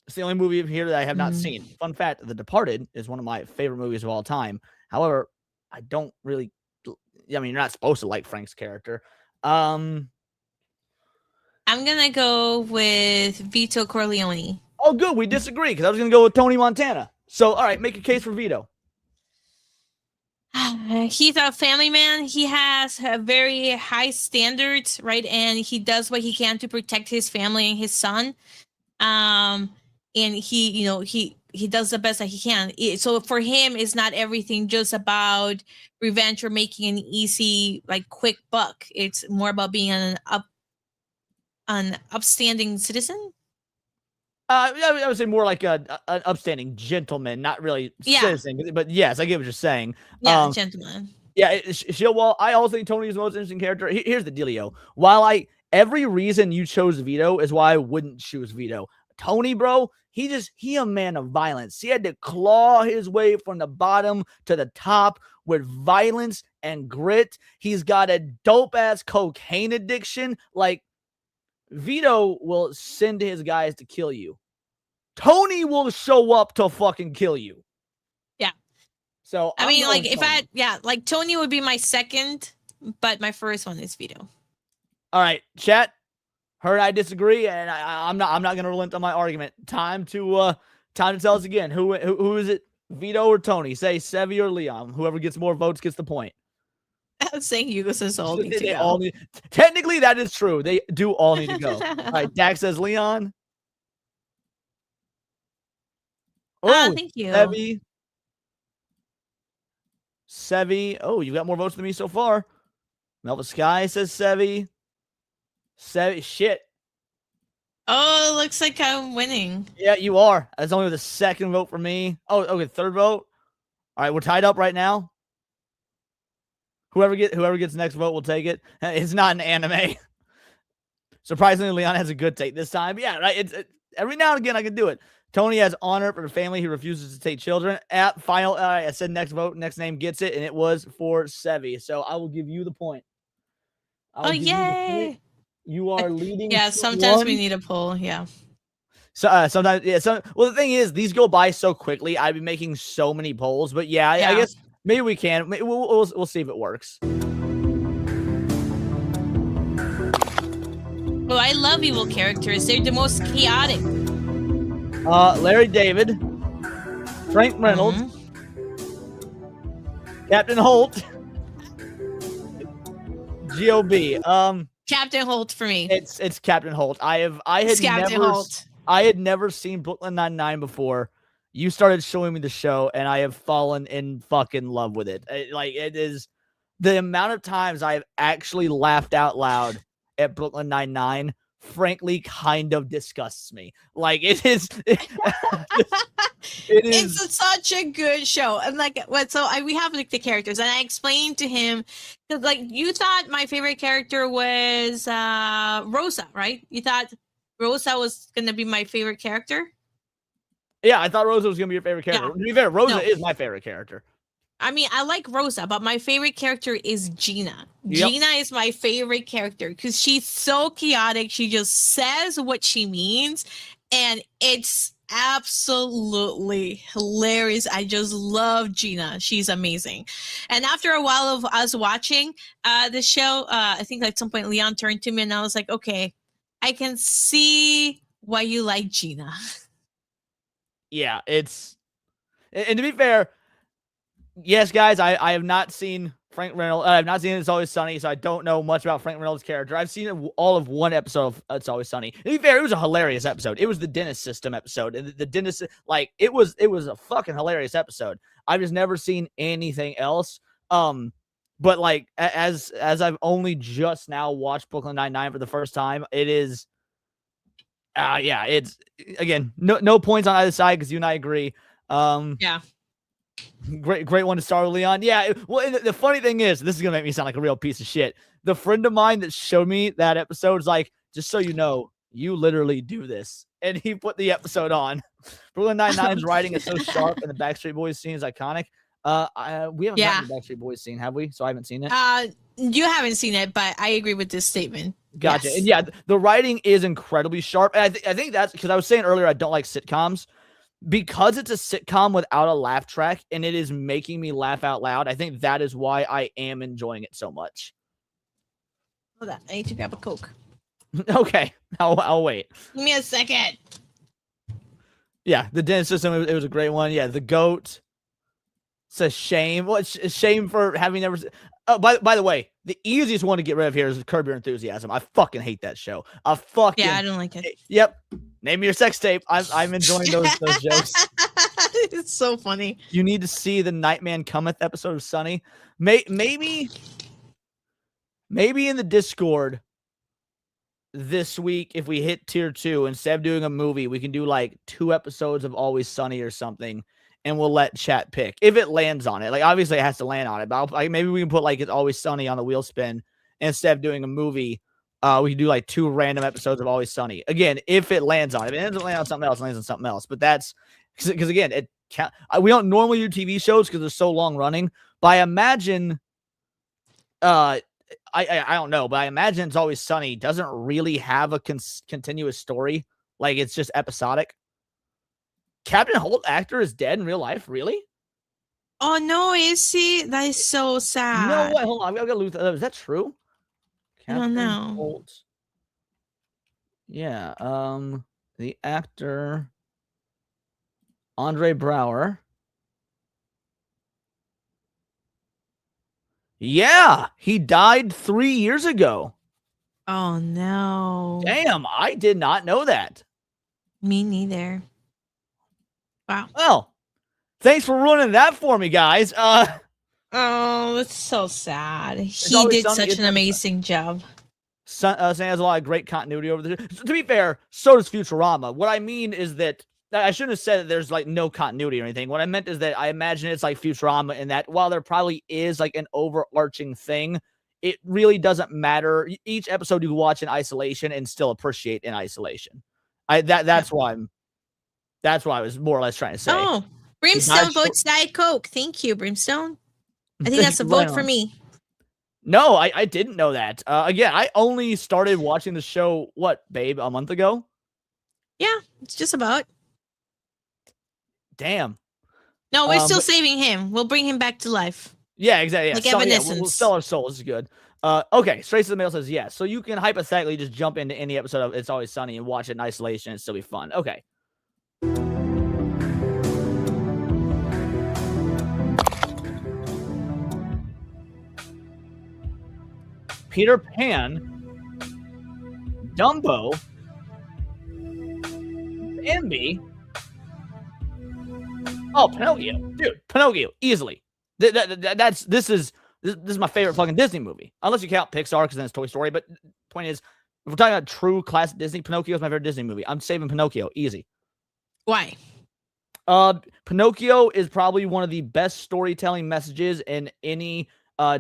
It's the only movie here that I have not seen. Fun fact, The Departed is one of my favorite movies of all time. However, I don't really, I mean, you're not supposed to like Frank's character. I'm going to go with Vito Corleone. Oh, good. We disagree because I was going to go with Tony Montana. So, all right, make a case for Vito. He's a family man. He has a very high standards, right? And he does what he can to protect his family and his son. And he does the best that he can. So for him, it's not everything just about revenge or making an easy, like, quick buck. It's more about being an upstanding citizen. I would say more like an upstanding gentleman, not really citizen. But yes, I get what you're saying. Yeah, gentleman. Yeah, Shieldwall. I also think Tony is the most interesting character. Here's the dealio. While every reason you chose Vito is why I wouldn't choose Vito. Tony, bro, he a man of violence. He had to claw his way from the bottom to the top with violence and grit. He's got a dope ass cocaine addiction. Like, Vito will send his guys to kill you. Tony will show up to fucking kill you. Yeah. So I mean, like, Tony. Tony would be my second, but my first one is Vito. All right, chat. Her and I disagree, and I'm not going to relent on my argument. Time to tell us again. Who is it? Vito or Tony? Say Sevi or Leon. Whoever gets more votes gets the point. I was saying Hugo says all need to go. All need, technically, that is true. They do all need to go. All right, Dax says Leon. Oh, thank you. Sevi. Oh, you got more votes than me so far. Melva Sky says Sevi. Shit. Oh, it looks like I'm winning. Yeah, you are. That's only the second vote for me. Oh, okay, third vote. All right, we're tied up right now. Whoever gets next vote will take it. It's not an anime. Surprisingly, Leon has a good take this time. But yeah, right. It's every now and again I can do it. Tony has honor for the family. He refuses to take children. At final, I said next vote. Next name gets it, and it was for Sevi. So I will give you the point. Oh, yay! You are leading. Yeah, sometimes we need a poll. Yeah. So sometimes, yeah. Well, the thing is, these go by so quickly. I'd be making so many polls, but yeah, I guess maybe we can. We'll see if it works. Oh, I love evil characters. They're the most chaotic. Larry David, Frank Reynolds, Captain Holt, G.O.B. Captain Holt for me. It's Captain Holt. I had never seen Brooklyn Nine-Nine before, you started showing me the show, and I have fallen in fucking love with it. It is the amount of times I've actually laughed out loud at Brooklyn Nine-Nine. Frankly, kind of disgusts me. Like it is. It is. It's such a good show, and like what? So we have like the characters, and I explained to him because like you thought my favorite character was Rosa, right? You thought Rosa was gonna be my favorite character. Yeah, I thought Rosa was gonna be your favorite character. Yeah. To be fair, Rosa No. is my favorite character. I mean, I like Rosa, but my favorite character is Gina. Yep. Gina is my favorite character because she's so chaotic. She just says what she means, and it's absolutely hilarious. I just love Gina. She's amazing. And after a while of us watching the show, I think at some point Leon turned to me and I was like, okay, I can see why you like Gina. Yeah, it's. And to be fair, yes, guys, I have not seen Frank Reynolds. I have not seen It's Always Sunny, so I don't know much about Frank Reynolds' character. I've seen all of one episode of It's Always Sunny. To be fair, it was a hilarious episode. It was the dentist system episode, and the dentist, like, it was a fucking hilarious episode. I've just never seen anything else. But like as I've only just now watched Brooklyn Nine-Nine for the first time, it is. Yeah, it's again no points on either side because you and I agree. Yeah. Great one to start with, Leon. Yeah, well, the funny thing is, this is gonna make me sound like a real piece of shit. The friend of mine that showed me that episode is like, just so you know, you literally do this, and he put the episode on. Brooklyn Nine-Nine's writing is so sharp, and the Backstreet Boys scene is iconic. We haven't gotten the Backstreet Boys scene, have we? So I haven't seen it. You haven't seen it, but I agree with this statement. Gotcha. Yes. And yeah, the writing is incredibly sharp. And I think that's because I was saying earlier I don't like sitcoms. Because it's a sitcom without a laugh track and it is making me laugh out loud, I think that is why I am enjoying it so much. Hold on. I need to grab a Coke. Okay. I'll wait. Give me a second. Yeah, the dentist system, it was a great one. Yeah, the goat. It's a shame. Well, it's a shame for having never... Oh, by the way, the easiest one to get rid of here is Curb Your Enthusiasm. I fucking hate that show. Yeah, I don't like it. Yep. Name me your sex tape. I'm enjoying those jokes. It's so funny. You need to see the Nightman Cometh episode of Sunny. Maybe in the Discord this week, if we hit tier 2, instead of doing a movie, we can do like 2 episodes of Always Sunny or something. And we'll let chat pick if it lands on it. Like, obviously, it has to land on it. But maybe we can put like It's Always Sunny on the wheel spin instead of doing a movie. We can do like 2 random episodes of Always Sunny. Again, if it lands on it. If it doesn't land on something else, it lands on something else. But that's because again, we don't normally do TV shows because they're so long running. But I imagine, I don't know, but I imagine It's Always Sunny doesn't really have a continuous story. Like, it's just episodic. Captain Holt actor is dead in real life, really? Oh no, is he? That is so sad. No way. Hold on, I've got to look. Is that true? I don't know. Holt. Yeah. The actor Andre Braugher. Yeah, he died 3 years ago. Oh no. Damn, I did not know that. Me neither. Wow. Well, thanks for ruining that for me, guys. Oh, it's so sad. He always did something- such an amazing job. Sam has a lot of great continuity over there. To be fair, so does Futurama. What I mean is that I shouldn't have said that there's like no continuity or anything. What I meant is that I imagine it's like Futurama in that while there probably is like an overarching thing, it really doesn't matter. Each episode you watch in isolation and still appreciate in isolation. That's why I was more or less trying to say. Oh, Brimstone votes Diet Coke. Thank you, Brimstone. I think that's a vote for me. No, I didn't know that. Again, I only started watching the show, babe, a month ago? Yeah, it's just about. Damn. No, we're still saving him. We'll bring him back to life. Yeah, exactly. Yeah. Like We'll Evanescence. sell our souls. This is good. Okay, Straight to the Mail says yes. So you can hypothetically just jump into any episode of It's Always Sunny and watch it in isolation and still be fun. Okay. Peter Pan, Dumbo, Bambi, Oh, Pinocchio, dude, Pinocchio, easily. This is my favorite fucking Disney movie, unless you count Pixar, because then it's Toy Story. But point is, if we're talking about true classic Disney, Pinocchio is my favorite Disney movie. I'm saving Pinocchio, easy. Why? Pinocchio is probably one of the best storytelling messages in any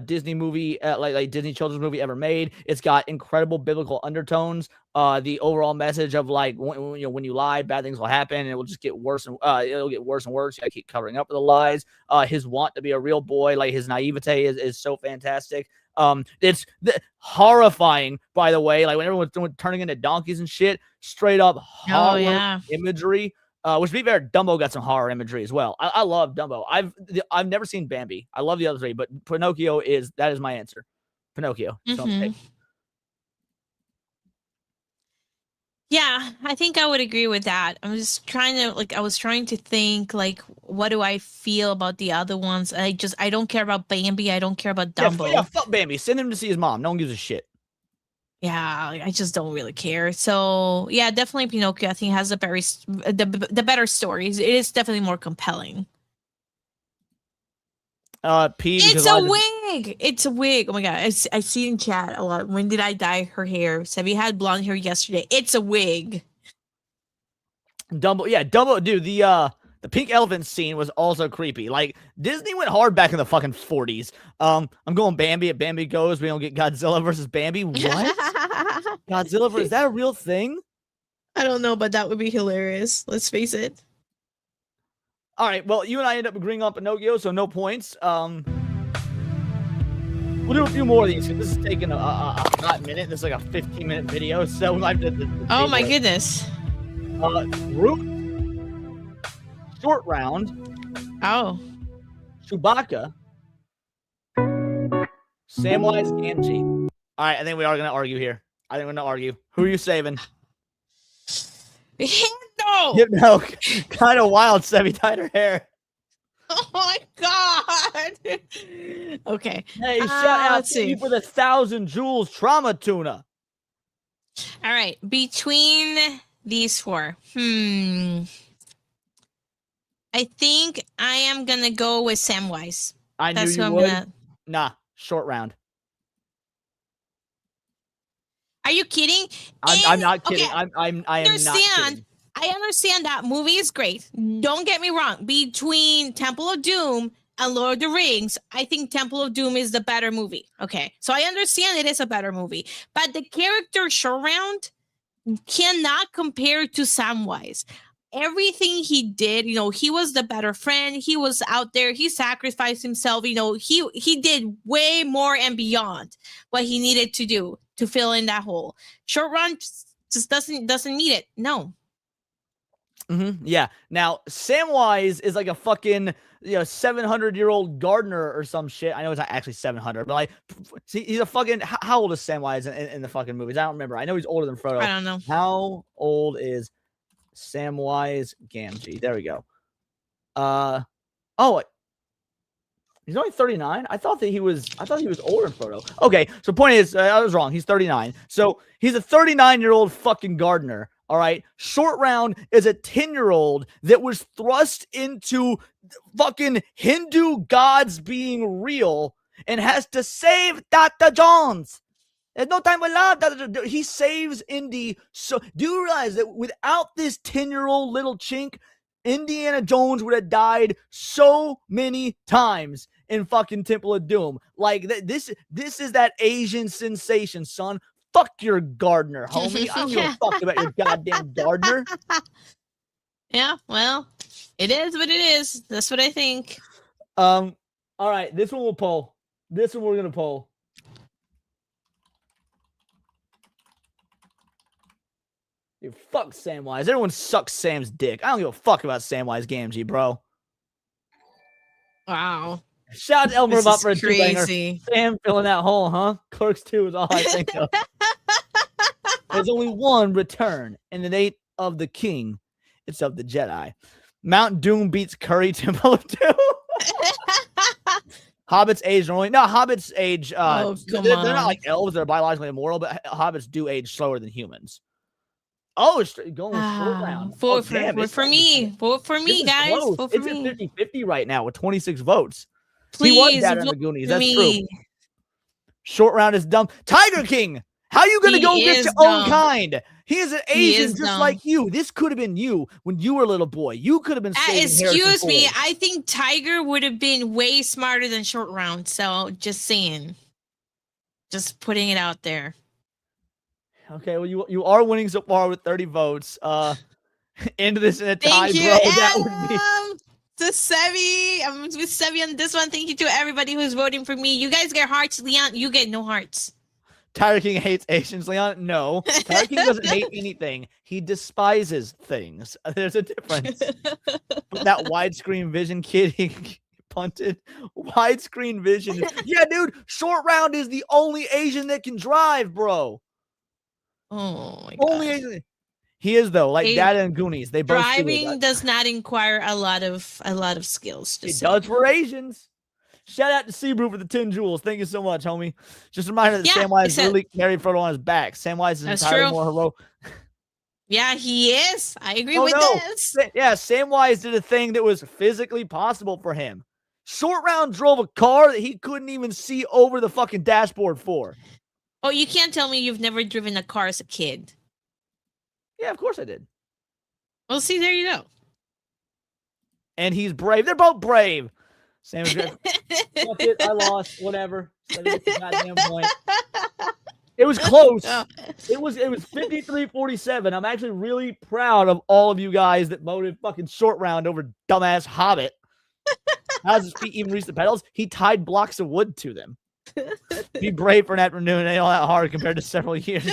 Disney movie, like Disney children's movie ever made. It's got incredible biblical undertones. The overall message of like when you lie, bad things will happen, and it will just get worse and it'll get worse and worse. You gotta keep covering up for the lies. His want to be a real boy, like his naivete, is so fantastic. It's horrifying, by the way. Like when everyone's turning into donkeys and shit, straight up horror imagery. Which, to be fair, Dumbo got some horror imagery as well. I love Dumbo. I've never seen Bambi. I love the other three, but Pinocchio is my answer. Pinocchio. Mm-hmm. Yeah, I think I would agree with that. I was trying to think, like, what do I feel about the other ones? I don't care about Bambi. I don't care about Dumbo. Yeah, fuck Bambi. Send him to see his mom. No one gives a shit. Yeah, I just don't really care. So yeah, definitely Pinocchio. I think has the better stories. It is definitely more compelling. It's a wig. It's a wig. Oh my god, I see in chat a lot. When did I dye her hair? Sevi had blonde hair yesterday. It's a wig. Dumbo, yeah, Dumbo, dude. The pink elephant scene was also creepy. Like, Disney went hard back in the fucking 40s. I'm going Bambi. If Bambi goes, we don't get Godzilla versus Bambi. What? Godzilla versus, is that a real thing? I don't know, but that would be hilarious. Let's face it. All right, well, you and I end up agreeing on Pinocchio, so no points. We'll do a few more of these. This is taking a hot minute. This is like a 15-minute video, so we might have to. Oh my goodness. Root. Short Round. Oh. Chewbacca. Samwise Gamgee. All right, I think we are going to argue here. I think we're going to argue. Who are you saving? No. Hypno. Kind of wild, Sevi tied her hair. Oh my god. Okay. Hey, shout out to you for the 1,000 Joules Trauma Tuna. All right. Between these four. I think I am going to go with Samwise. I knew you would. Nah, Short Round. Are you kidding? I'm not kidding. Okay, I am not kidding. I understand that movie is great. Don't get me wrong. Between Temple of Doom and Lord of the Rings, I think Temple of Doom is the better movie. Okay, so I understand it is a better movie. But the character Short Round cannot compare to Samwise. Everything he did, he was the better friend. He was out there. He sacrificed himself. He did way more and beyond what he needed to do to fill in that hole. Short Round just doesn't need it. No. Yeah. Now, Samwise is like a fucking 700-year-old gardener or some shit. I know it's not actually 700, but like, see, he's a fucking. How old is Samwise in the fucking movies? I don't remember. I know he's older than Frodo. I don't know. How old is Samwise Gamgee? There we go. Oh, he's only 39. I thought he was older than Frodo. Okay, so point is, I was wrong. He's 39. So he's a 39-year-old fucking gardener. All right. Short Round is a 10-year-old that was thrust into fucking Hindu gods being real and has to save Dr. Jones. There's no time for love. He saves Indy. So do you realize that without this 10-year-old little chink, Indiana Jones would have died so many times in fucking Temple of Doom? Like, this is that Asian sensation, son. Fuck your gardener, homie. I don't give a fuck about your goddamn gardener. Yeah, well, it is what it is. That's what I think. All right, this one we'll poll. This one we're gonna poll. Dude, fuck Samwise. Everyone sucks Sam's dick. I don't give a fuck about Samwise Gamgee, bro. Wow. Shout out to Elmer Butt for a crazy. Sam filling that hole, huh? Clerks 2 is all I think of. There's only one return, and it ain't of the king. It's of the Jedi. Mount Doom beats Curry Temple of Doom. Hobbits age normally. No, hobbits age. They're not like elves. They're biologically immortal, but hobbits do age slower than humans. Oh, going with short round. Vote Damn, for me. Vote for me, guys. close. Vote for It's me. at 50-50 right now with 26 votes. Please He was Dad in vote the Goonies. for That's me. true. Short round is dumb. Tiger King. How you gonna He go get is your own dumb. kind? He is an He Asian is just dumb. like you. This could have been you when you were a little boy. You could have been saving Harrison Excuse me. Ford. I think Tiger would have been way smarter than Short Round. So just saying. Just putting it out there. Okay, well you are winning so far with 30 votes. Into this in a tie, Thank you. bro. That would be To Sevi. I'm with Sevi on this one. Thank you to everybody who's voting for me. You guys get hearts. Leon, you get no hearts. Tiger King hates Asians, Leon. No, Tiger King doesn't hate anything. He despises things. There's a difference. But that widescreen vision kid, he punted. Widescreen vision. Yeah, dude. Short round is the only Asian that can drive, bro. Oh my god. Only Asian. He is though, like Hey, Dad and Goonies. They both do Driving that. does not require a lot of skills. It does for Asians. Shout out to Seabrew for the 10 jewels. Thank you so much, homie. Just a reminder that Yeah, Samwise really carried Frodo on his back. Samwise is That's entirely true. more heroic. Yeah, he is. I agree Oh, with no. this. Yeah, Samwise did a thing that was physically possible for him. Short round drove a car that he couldn't even see over the fucking dashboard for. Oh, you can't tell me you've never driven a car as a kid. Yeah, of course I did. Well, see, there you go. And he's brave. They're both brave. Sam was fuck it, I lost. Whatever. Goddamn point. It was close. Oh. It was 53-47. I'm actually really proud of all of you guys that voted fucking short round over dumbass Hobbit. How does his feet even reach the pedals? He tied blocks of wood to them. Be brave for an afternoon. It ain't all that hard compared to several years.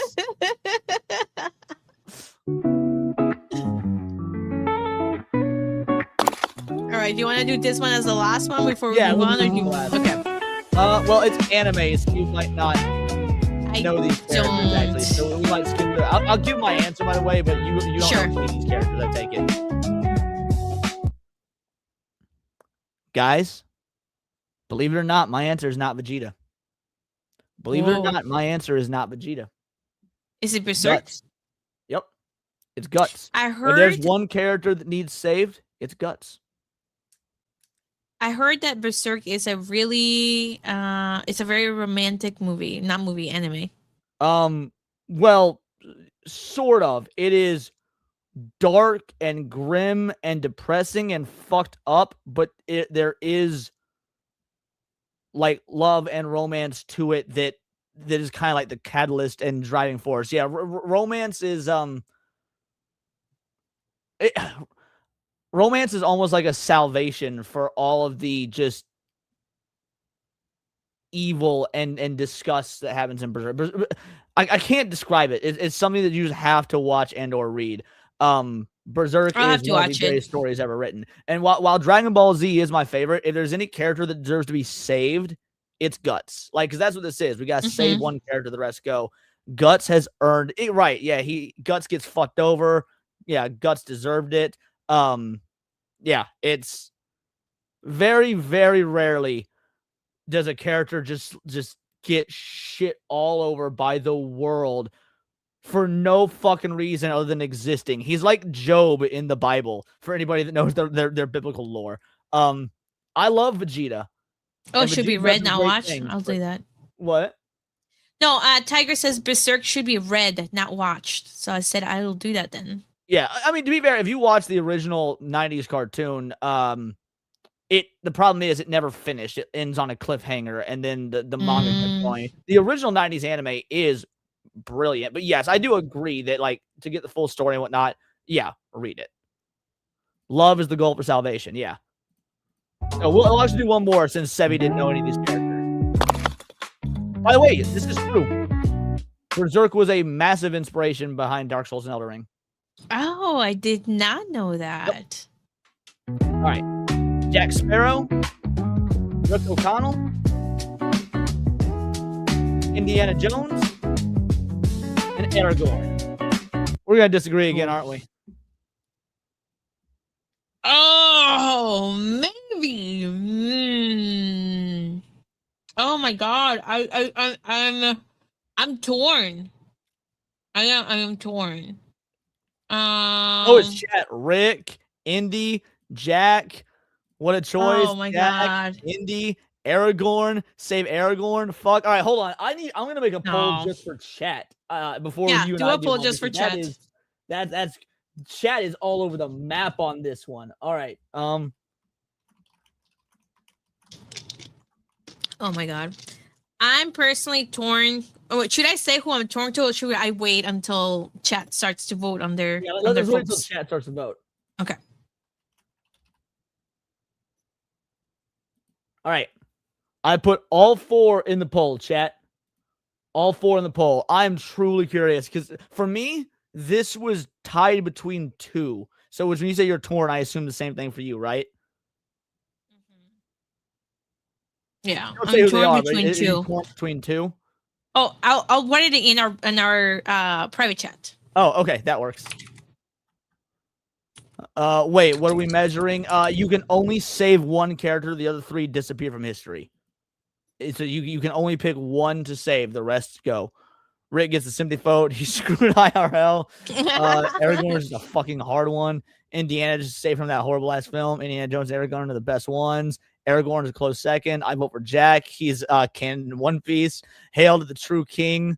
All right, do you want to do this one as the last one before we Yeah, move we'll on? do Or this do you... one last. Okay. Well, it's anime, so you might not I know these characters actually. So we might skip through. I'll give my answer by the way, but you don't Sure. know these characters. I take it. Guys, believe it or not, my answer is not Vegeta. Believe it or Whoa. not, my answer is not Vegeta. Is it Berserk? Guts. Yep. It's Guts. I If there's heard. one character that needs saved, it's Guts. I heard that Berserk is a really, it's a very romantic movie, not movie, anime. Well, sort of. It is dark and grim and depressing and fucked up, but there is like love and romance to it that is kind of like the catalyst and driving force. Yeah, romance is romance is almost like a salvation for all of the just evil and disgust that happens in Berserk. I can't describe it. It's something that you just have to watch and or read. Berserk I'll have is to one of watch the it. greatest stories ever written. And while Dragon Ball Z is my favorite, if there's any character that deserves to be saved, it's Guts. Like, because that's what this is. We got to save one character, the rest go. Guts has earned it. Right. Yeah, Guts gets fucked over. Yeah, Guts deserved it. Yeah, it's very, very rarely does a character just get shit all over by the world for no fucking reason other than existing. He's like Job in the Bible, for anybody that knows their biblical lore. I love Vegeta. Oh, And it should be Vegeta read, does not great watched. things, I'll but- do that. What? No, Tiger says Berserk should be read, not watched. So I said I will do that then. Yeah, I mean, to be fair, if you watch the original 90s cartoon, the problem is it never finished. It ends on a cliffhanger, and then the manga kept going. The original 90s anime is brilliant, but yes, I do agree that, like, to get the full story and whatnot, yeah, read it. Love is the goal for salvation, yeah. So we'll actually do one more since Sebi didn't know any of these characters. By the way, this is true. Berserk was a massive inspiration behind Dark Souls and Elden Ring. Oh, I did not know that. All right. Jack Sparrow, Rick O'Connell, Indiana Jones, and Aragorn. We're going to disagree again, aren't we? Oh, maybe. Oh my god, I'm torn. I am torn. Oh, it's chat. Rick, Indy, Jack. What a choice. Oh my Jack, god. Indy, Aragorn. Save Aragorn. Fuck. All right, hold on. I'm gonna make a poll No. just for chat. Before Yeah, you and do I a do poll one, just for because chat. that's chat is all over the map on this one. All right. Oh my god. I'm personally torn. Oh, should I say who I'm torn to, or should I wait until chat starts to vote on their Yeah, on let's their wait until votes? chat starts to vote. Okay. All right. I put all 4 in the poll, chat. All 4 in the poll. I'm truly curious because for me, this was tied between 2. So when you say you're torn, I assume the same thing for you, right? Yeah, Don't say I'm who they torn are, but between is you 2. torn between 2? Oh, I'll write it in our private chat. Oh, okay, that works. Wait, what are we measuring? You can only save 1 character. The other 3 disappear from history. So you can only pick 1 to save. The rest go. Rick gets a sympathy vote. He's screwed IRL. Aragorn is just a fucking hard one. Indiana just saved from that horrible ass film. Indiana Jones and Aragorn are the best ones. Aragorn is a close second. I vote for Jack. He's canon in One Piece. Hail to the true king.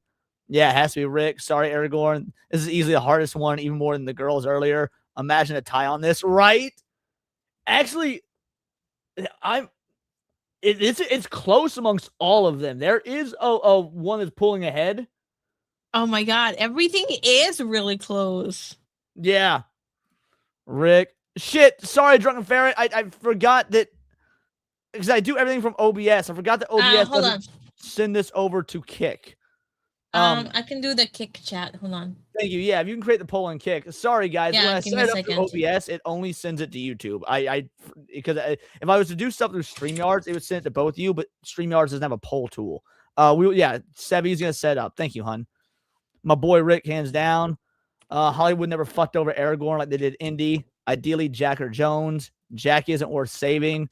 Yeah, it has to be Rick. Sorry, Aragorn. This is easily the hardest one, even more than the girls earlier. Imagine a tie on this, right? Actually, it's close amongst all of them. There is a one that's pulling ahead. Oh my god, everything is really close. Yeah. Rick. Shit. Sorry, Drunken Ferret. I forgot that because I do everything from OBS. I forgot that OBS Hold doesn't send this over to Kick. I can do the Kick chat. Hold on. Thank you. Yeah, if you can create the poll and Kick. Sorry, guys. Yeah, when I give set me a it up through second. OBS, it only sends it to YouTube. Because if I was to do stuff through StreamYards, it would send it to both of you, but StreamYards doesn't have a poll tool. Sevy's gonna set it up. Thank you, hun. My boy Rick, hands down. Hollywood never fucked over Aragorn like they did Indy. Ideally, Jack or Jones. Jack isn't worth saving.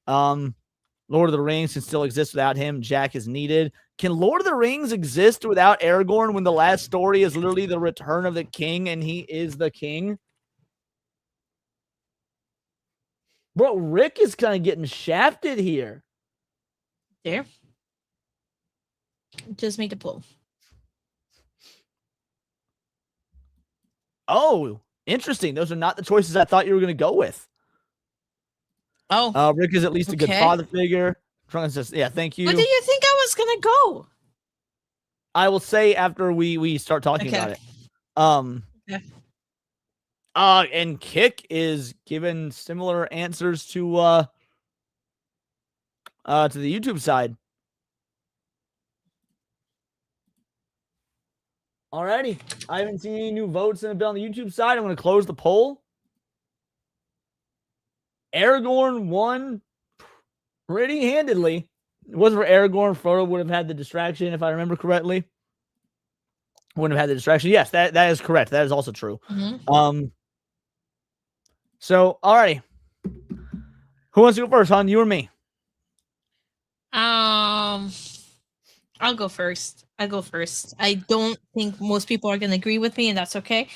Lord of the Rings can still exist without him. Jack is needed. Can Lord of the Rings exist without Aragorn when the last story is literally the return of the king and he is the king? Bro, Rick is kind of getting shafted here. There. Just made the poll. Oh, interesting. Those are not the choices I thought you were going to go with. Oh. Rick is at least a good Okay. father figure. Trunks says, yeah, thank you. Where did you think I was gonna go? I will say after we start talking about it. Okay. And Kick is given similar answers to the YouTube side. Alrighty. I haven't seen any new votes in a bit on the YouTube side. I'm going to close the poll. Aragorn won pretty handedly. It wasn't for Aragorn, Frodo would have had the distraction, if I remember correctly. Wouldn't have had the distraction. Yes, that is correct. That is also true. Mm-hmm. So, alrighty. Who wants to go first, hon? You or me? I'll go first. I go first. I don't think most people are gonna agree with me, and that's okay.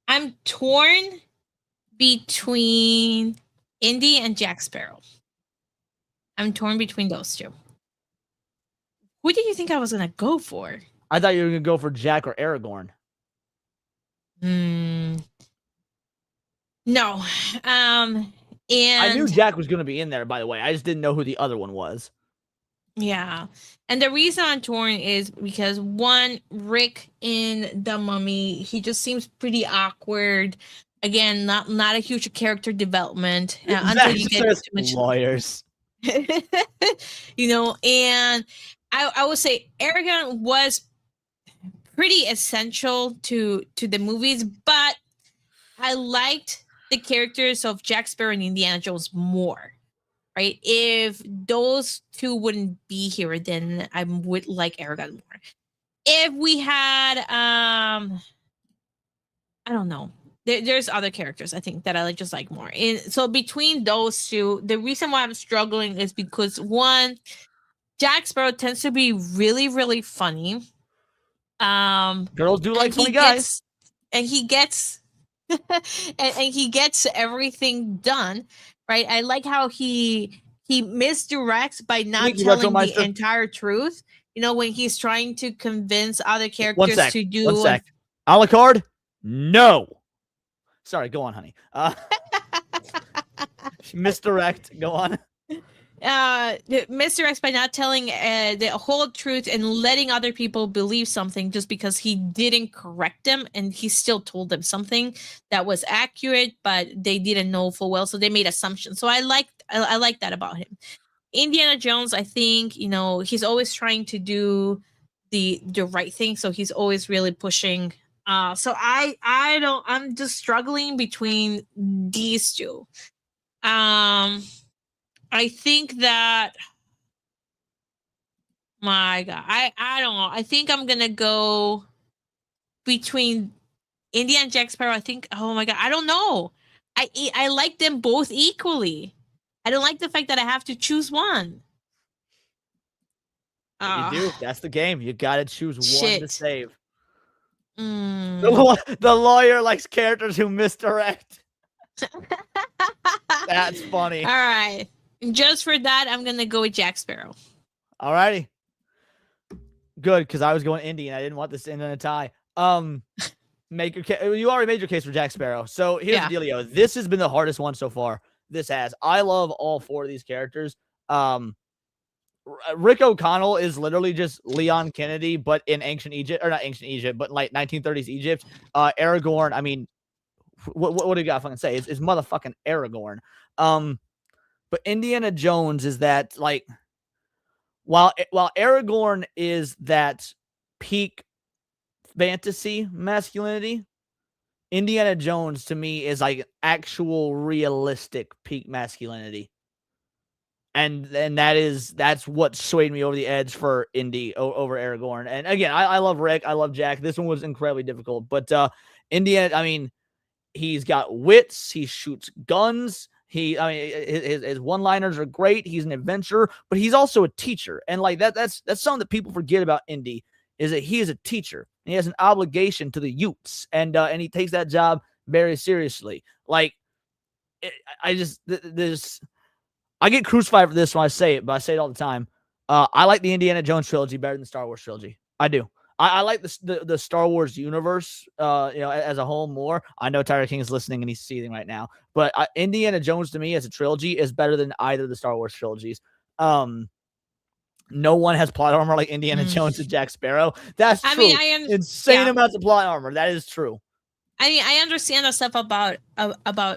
I'm torn between Indy and Jack Sparrow. I'm torn between those two. Who did you think I was gonna go for? I thought you were going to go for Jack or Aragorn. No. And I knew Jack was going to be in there, by the way. I just didn't know who the other one was. Yeah. And the reason I'm torn is because one, Rick in The Mummy, he just seems pretty awkward. Again, not a huge character development until you get too much lawyers. You know, and I would say Aragorn was pretty essential to the movies, but I liked the characters of Jack Sparrow and Indiana Jones more. Right? If those two wouldn't be here, then I would like Aragorn more. If we had I don't know. There's other characters I think that I just like more. And so between those two, the reason why I'm struggling is because one, Jack Sparrow tends to be really, really funny. Girls do like funny guys. And he gets and he gets everything done, right? I like how he misdirects by not Thank you, telling the Retromeister. entire truth. You know, when he's trying to convince other One characters sec. to do One sec. Alucard? No. Sorry, go on, honey. Misdirect. Go on. misdirects by not telling the whole truth and letting other people believe something just because he didn't correct them, and he still told them something that was accurate, but they didn't know full well, so they made assumptions. So I like that about him. Indiana Jones, I think, you know, he's always trying to do the right thing, so he's always really pushing. So I'm just struggling between these two. I think that, my God, I don't know. I think I'm gonna go between India and Jack Sparrow. I think, oh my God, I don't know. I like them both equally. I don't like the fact that I have to choose one. You do. That's the game. You gotta choose one to Shit. save. Mm. The lawyer likes characters who misdirect. That's funny. All right. Just for that, I'm gonna go with Jack Sparrow. Alrighty. Good, because I was going Indy and I didn't want this to end in a tie. Make your you already made your case for Jack Sparrow. So here's the dealio. This has been the hardest one so far. This has. I love all four of these characters. Rick O'Connell is literally just Leon Kennedy, but in ancient Egypt, or not ancient Egypt, but like 1930s Egypt. Aragorn, I mean, what do you got fucking say? It's motherfucking Aragorn. But Indiana Jones is that, like, while Aragorn is that peak fantasy masculinity, Indiana Jones to me is like actual realistic peak masculinity. And that's what swayed me over the edge for Indy over Aragorn. And again, I love Rick. I love Jack. This one was incredibly difficult. But Indiana, I mean, he's got wits. He shoots guns. His one-liners are great. He's an adventurer, but he's also a teacher. And like that's something that people forget about Indy, is that he is a teacher. And he has an obligation to the youths, and he takes that job very seriously. Like, I get crucified for this when I say it, but I say it all the time. I like the Indiana Jones trilogy better than the Star Wars trilogy. I do. I like the Star Wars universe, as a whole more. I know Tyler King is listening and he's seething right now, but Indiana Jones to me as a trilogy is better than either of the Star Wars trilogies. No one has plot armor like Indiana Jones and Jack Sparrow. That's true. I mean, insane amounts of plot armor. That is true. I mean, I understand the stuff about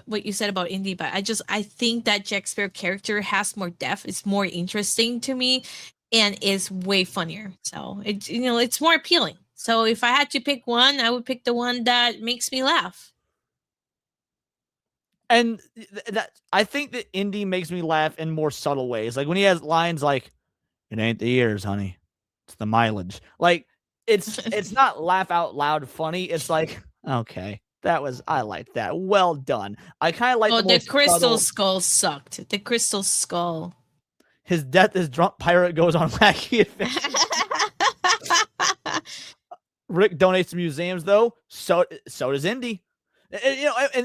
what you said about Indy, but I think that Jack Sparrow character has more depth. It's more interesting to me, and is way funnier. So it's more appealing. So if I had to pick one, I would pick the one that makes me laugh. And that I think that Indy makes me laugh in more subtle ways. Like when he has lines like, "It ain't the years, honey. It's the mileage." Like it's not laugh out loud funny. It's like, okay, I liked that. Well done. I kind of like the Crystal Skull sucked. The Crystal Skull. His death as drunk pirate goes on wacky adventures. Rick donates to museums though. So does Indy. And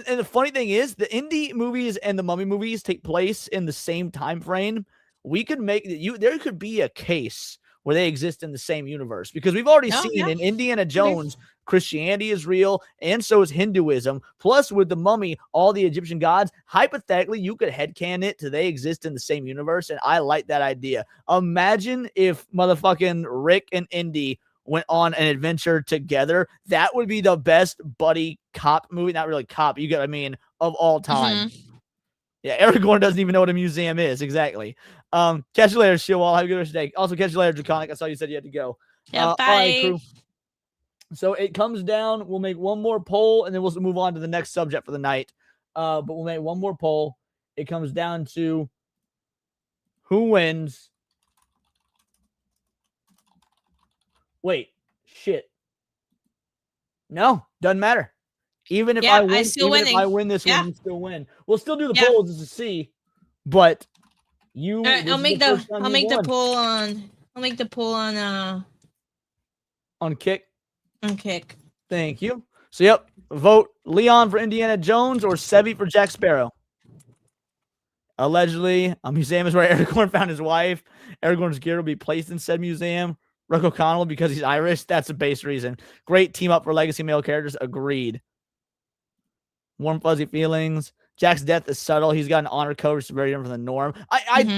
the funny thing is, the Indy movies and the Mummy movies take place in the same time frame. We could make there could be a case where they exist in the same universe, because we've already seen in Indiana Jones, Christianity is real, and so is Hinduism. Plus, with the Mummy, all the Egyptian gods, hypothetically, you could headcanon it to they exist in the same universe, and I like that idea. Imagine if motherfucking Rick and Indy went on an adventure together. That would be the best buddy cop movie. Not really cop, you get what I mean, of all time. Mm-hmm. Yeah, Aragorn doesn't even know what a museum is. Exactly. Catch you later, Shieldwall. Have a good rest of the day. Also, catch you later, Draconic. I saw you said you had to go. Yeah, bye. All right, crew. So it comes down. We'll make one more poll, and then we'll move on to the next subject for the night. But we'll make one more poll. It comes down to who wins. Wait, shit. No, doesn't matter. Even if I win, if I win this one, you still win. We'll still do the polls just to see, but you. I'll make the poll on Kick. On Kick. Thank you. So yep, vote Leon for Indiana Jones or Sevi for Jack Sparrow. Allegedly, a museum is where Aragorn found his wife. Aragorn's gear will be placed in said museum. Rook O'Connell because he's Irish. That's a base reason. Great team up for legacy male characters. Agreed. Warm fuzzy feelings. Jack's death is subtle. He's got an honor code, which is very different from the norm.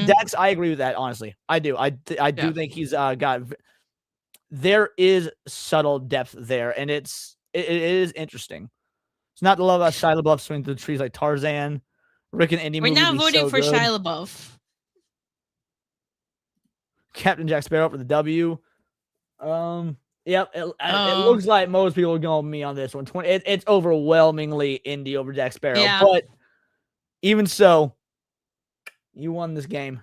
Dex, I agree with that. Honestly, I do. I do think he's got. There is subtle depth there, and it is interesting. It's not the love of Shia LaBeouf swinging through the trees like Tarzan. Rick and Indy. We're movie not would be voting so for good. Shia LaBeouf. Captain Jack Sparrow for the W. Yep. It looks like most people are going with me on this one. It's overwhelmingly Indy over Jack Sparrow. Yeah. But even so, you won this game.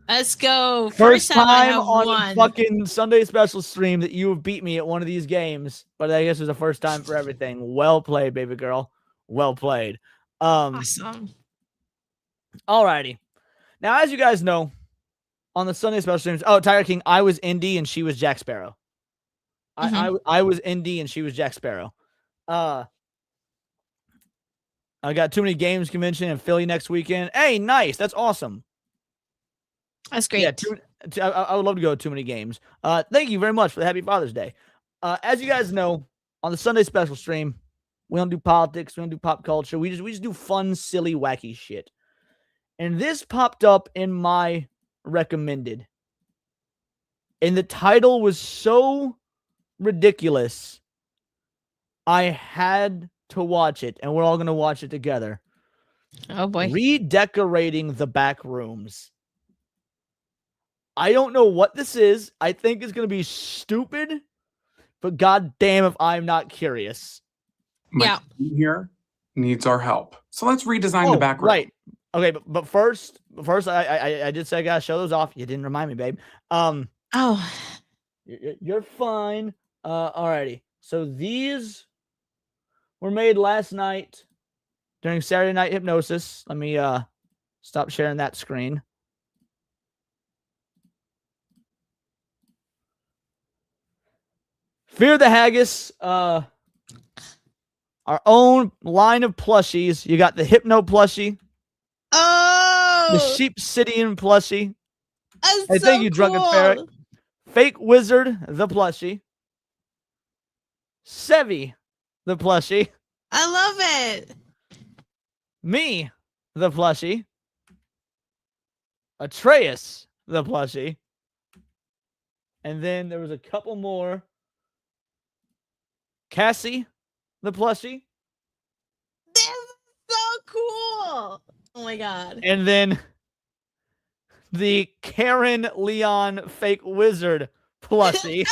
Let's go. First time I have on won. a fucking Sunday special stream that you have beat me at one of these games. But I guess it was the first time for everything. Well played, baby girl. Well played. Awesome. Alrighty. Now, as you guys know, on the Sunday special streams, Tiger King, I was Indy and she was Jack Sparrow. I was Indy and she was Jack Sparrow. I got Too Many Games convention in Philly next weekend. Hey, nice. That's awesome. That's great. Yeah, I would love to go to Too Many Games. Thank you very much for the Happy Father's Day. As you guys know, on the Sunday special stream, we don't do politics. We don't do pop culture. We just do fun, silly, wacky shit. And this popped up in my recommended. And the title was so ridiculous. I had to watch it, and we're all going to watch it together. Oh, boy. Redecorating the back rooms. I don't know what this is. I think it's going to be stupid, but goddamn if I'm not curious. My team here needs our help. So let's redesign the back room. Right. Okay, but first, I did say I gotta show those off. You didn't remind me, babe. You're fine. Alrighty. So these were made last night during Saturday Night Hypnosis. Let me stop sharing that screen. Fear the Haggis. Our own line of plushies. You got the Hypno plushie. Oh! The Sheepsidian plushie. That's Hey, thank you, Drunken Ferret. Fake Wizard, the plushie. Sevi, the plushie. I love it. Me, the plushie. Atreus, the plushie. And then there was a couple more. Cassie, the plushie. This is so cool. Oh my god. And then the Karen Leon fake wizard plushie.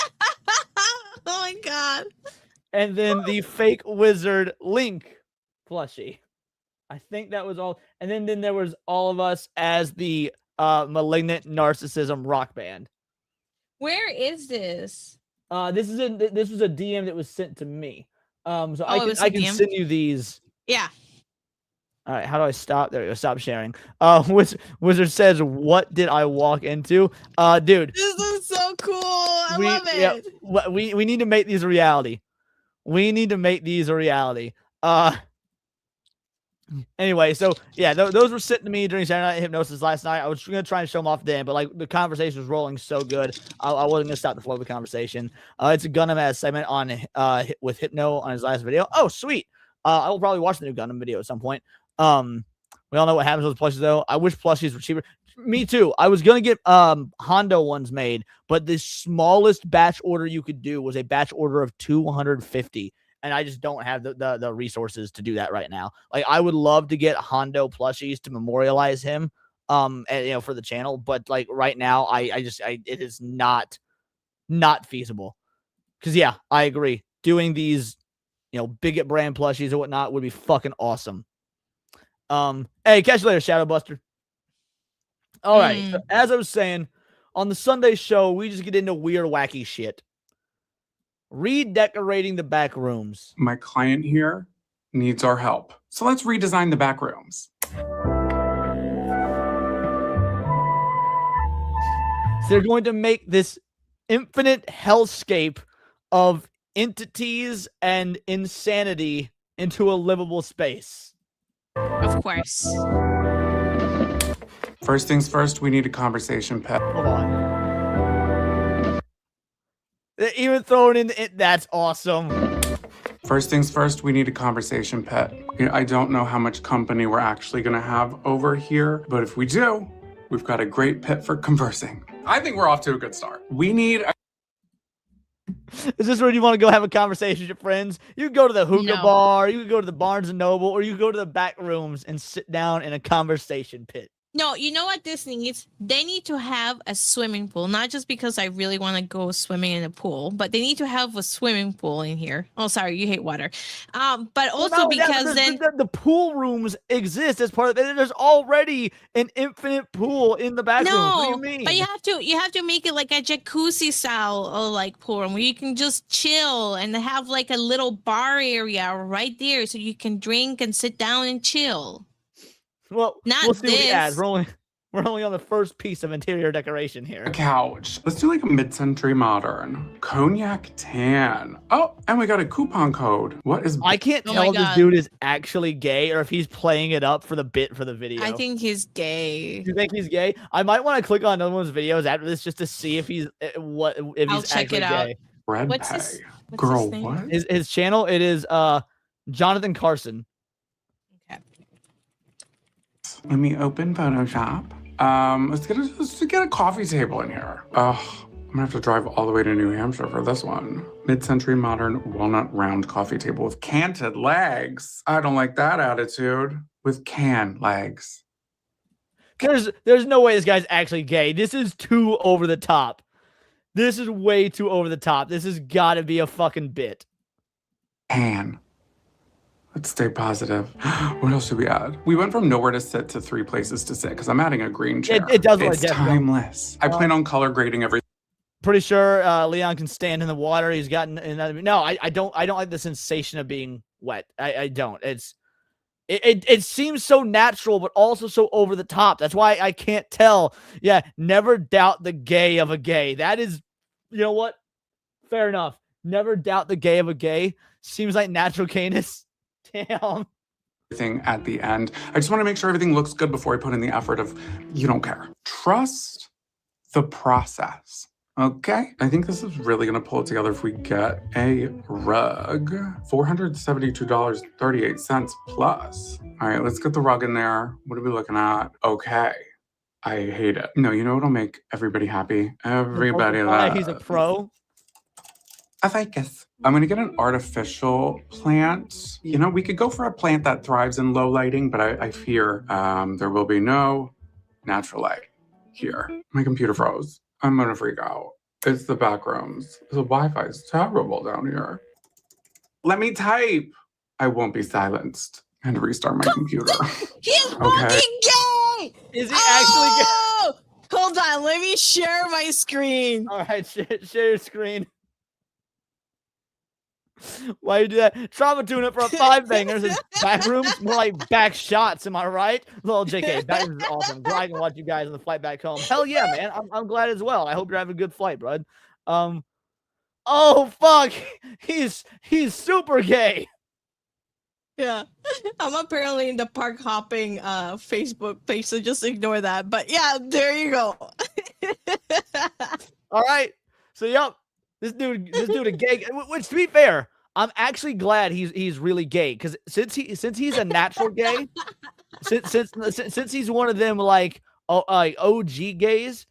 Oh my god. And then the fake wizard Link plushie. I think that was all. And then there was all of us as the Malignant Narcissism rock band. Where is this? This was a DM that was sent to me. So I can DM? send you these. Yeah. All right, how do I stop? There we go. Stop sharing. Wizard says, "What did I walk into?" Dude, This is so cool. I love it. Yeah, we need to make these a reality. We need to make these a reality. Anyway, so yeah, those were sent to me during Saturday Night Hypnosis last night. I was gonna try and show them off then, but like the conversation was rolling so good, I wasn't gonna stop the flow of the conversation. It's a Gundam Ass segment on with Hypno on his last video. Oh, sweet. I will probably watch the new Gundam video at some point. We all know what happens with plushies though. I wish plushies were cheaper. Me too. I was gonna get Hondo ones made, but the smallest batch order you could do was a batch order of 250. And I just don't have the resources to do that right now. Like I would love to get Hondo plushies to memorialize him, and, for the channel. But like right now, it is not feasible. Because yeah, I agree. Doing these, bigot brand plushies or whatnot would be fucking awesome. Hey, catch you later, Shadow Buster. All right. So as I was saying, on the Sunday show, we just get into weird, wacky shit. Redecorating the back rooms. My client here needs our help. So let's redesign the back rooms. So they're going to make this infinite hellscape of entities and insanity into a livable space? Of course. First things first, we need a conversation pet. Hold on. Even throwing in that's awesome. First things first, we need a conversation pet. I don't know how much company we're actually gonna have over here, but if we do, we've got a great pet for conversing. I think we're off to a good start. We need a Is this where you want to go have a conversation with your friends? You can go to the hookah No. bar, you can go to the Barnes and Noble, or you can go to the back rooms and sit down in a conversation pit. No, you know what this needs? They need to have a swimming pool, not just because I really want to go swimming in a pool, but they need to have a swimming pool in here. Oh, sorry, you hate water. But also Well, no, because then the pool rooms exist as part of it. There's already an infinite pool in the back rooms. What do you no, mean? but you have to make it like a jacuzzi style like pool room where you can just chill and have like a little bar area right there so you can drink and sit down and chill. Well, Not we'll see what he adds. this. We're only on the first piece of interior decoration here. couch. Let's do like a mid-century modern. Cognac tan. Oh, and we got a coupon code. What is I can't Oh my tell if this God. dude is actually gay or if he's playing it up for the bit for the video. I think he's gay. You think he's gay? I might want to click on another one's videos after this just to see if he's if I'll he's check actually it out. gay. Red What's pay? his- what's Girl, his name? what? His channel it is Jonathan Carson. Okay. Let me open Photoshop. Let's get a coffee table in here. Oh, I'm gonna have to drive all the way to New Hampshire for this one. Mid-century modern walnut round coffee table with canted legs. I don't like that attitude. With can legs. There's no way this guy's actually gay. This is too over the top. This is way too over the top. This has got to be a fucking bit. Can. Let's stay positive. What else should we add? We went from nowhere to sit to 3 places to sit because I'm adding a green chair. It does look It's like that, though. timeless. I plan on color grading everything. Pretty sure Leon can stand in the water. He's gotten no. I don't like the sensation of being wet. I don't. It seems so natural, but also so over the top. That's why I can't tell. Yeah, never doubt the gay of a gay. That is, you know what? Fair enough. Never doubt the gay of a gay. Seems like natural gayness. Damn. At the end. I just want to make sure everything looks good before I put in the effort of you don't care. Trust the process. Okay, I think this is really gonna pull it together if we get a rug. $472.38 plus. All right, let's get the rug in there. What are we looking at? Okay, I hate it. No, you know what'll make everybody happy? Everybody loves. He's a pro. A ficus. I'm gonna get an artificial plant. You know, we could go for a plant that thrives in low lighting, but I fear there will be no natural light here. My computer froze. I'm gonna freak out. It's the back rooms. The Wi-Fi is terrible down here. Let me type. I won't be silenced. And restart my computer. He's fucking gay! Is he actually gay? Oh! Hold on, let me share my screen. All right, share your screen. Why you do that? Trauma tune it for a 5 bangers. His back rooms more like back shots. Am I right? Little JK, back rooms is awesome. Glad I can watch you guys on the flight back home. Hell yeah, man. I'm glad as well. I hope you're having a good flight, bud. Oh fuck, he's super gay. Yeah, I'm apparently in the park hopping Facebook page, so just ignore that. But yeah, there you go. All right, so yep, this dude a gay. Which to be fair, I'm actually glad he's really gay because since he's a natural gay, since he's one of them like OG gays,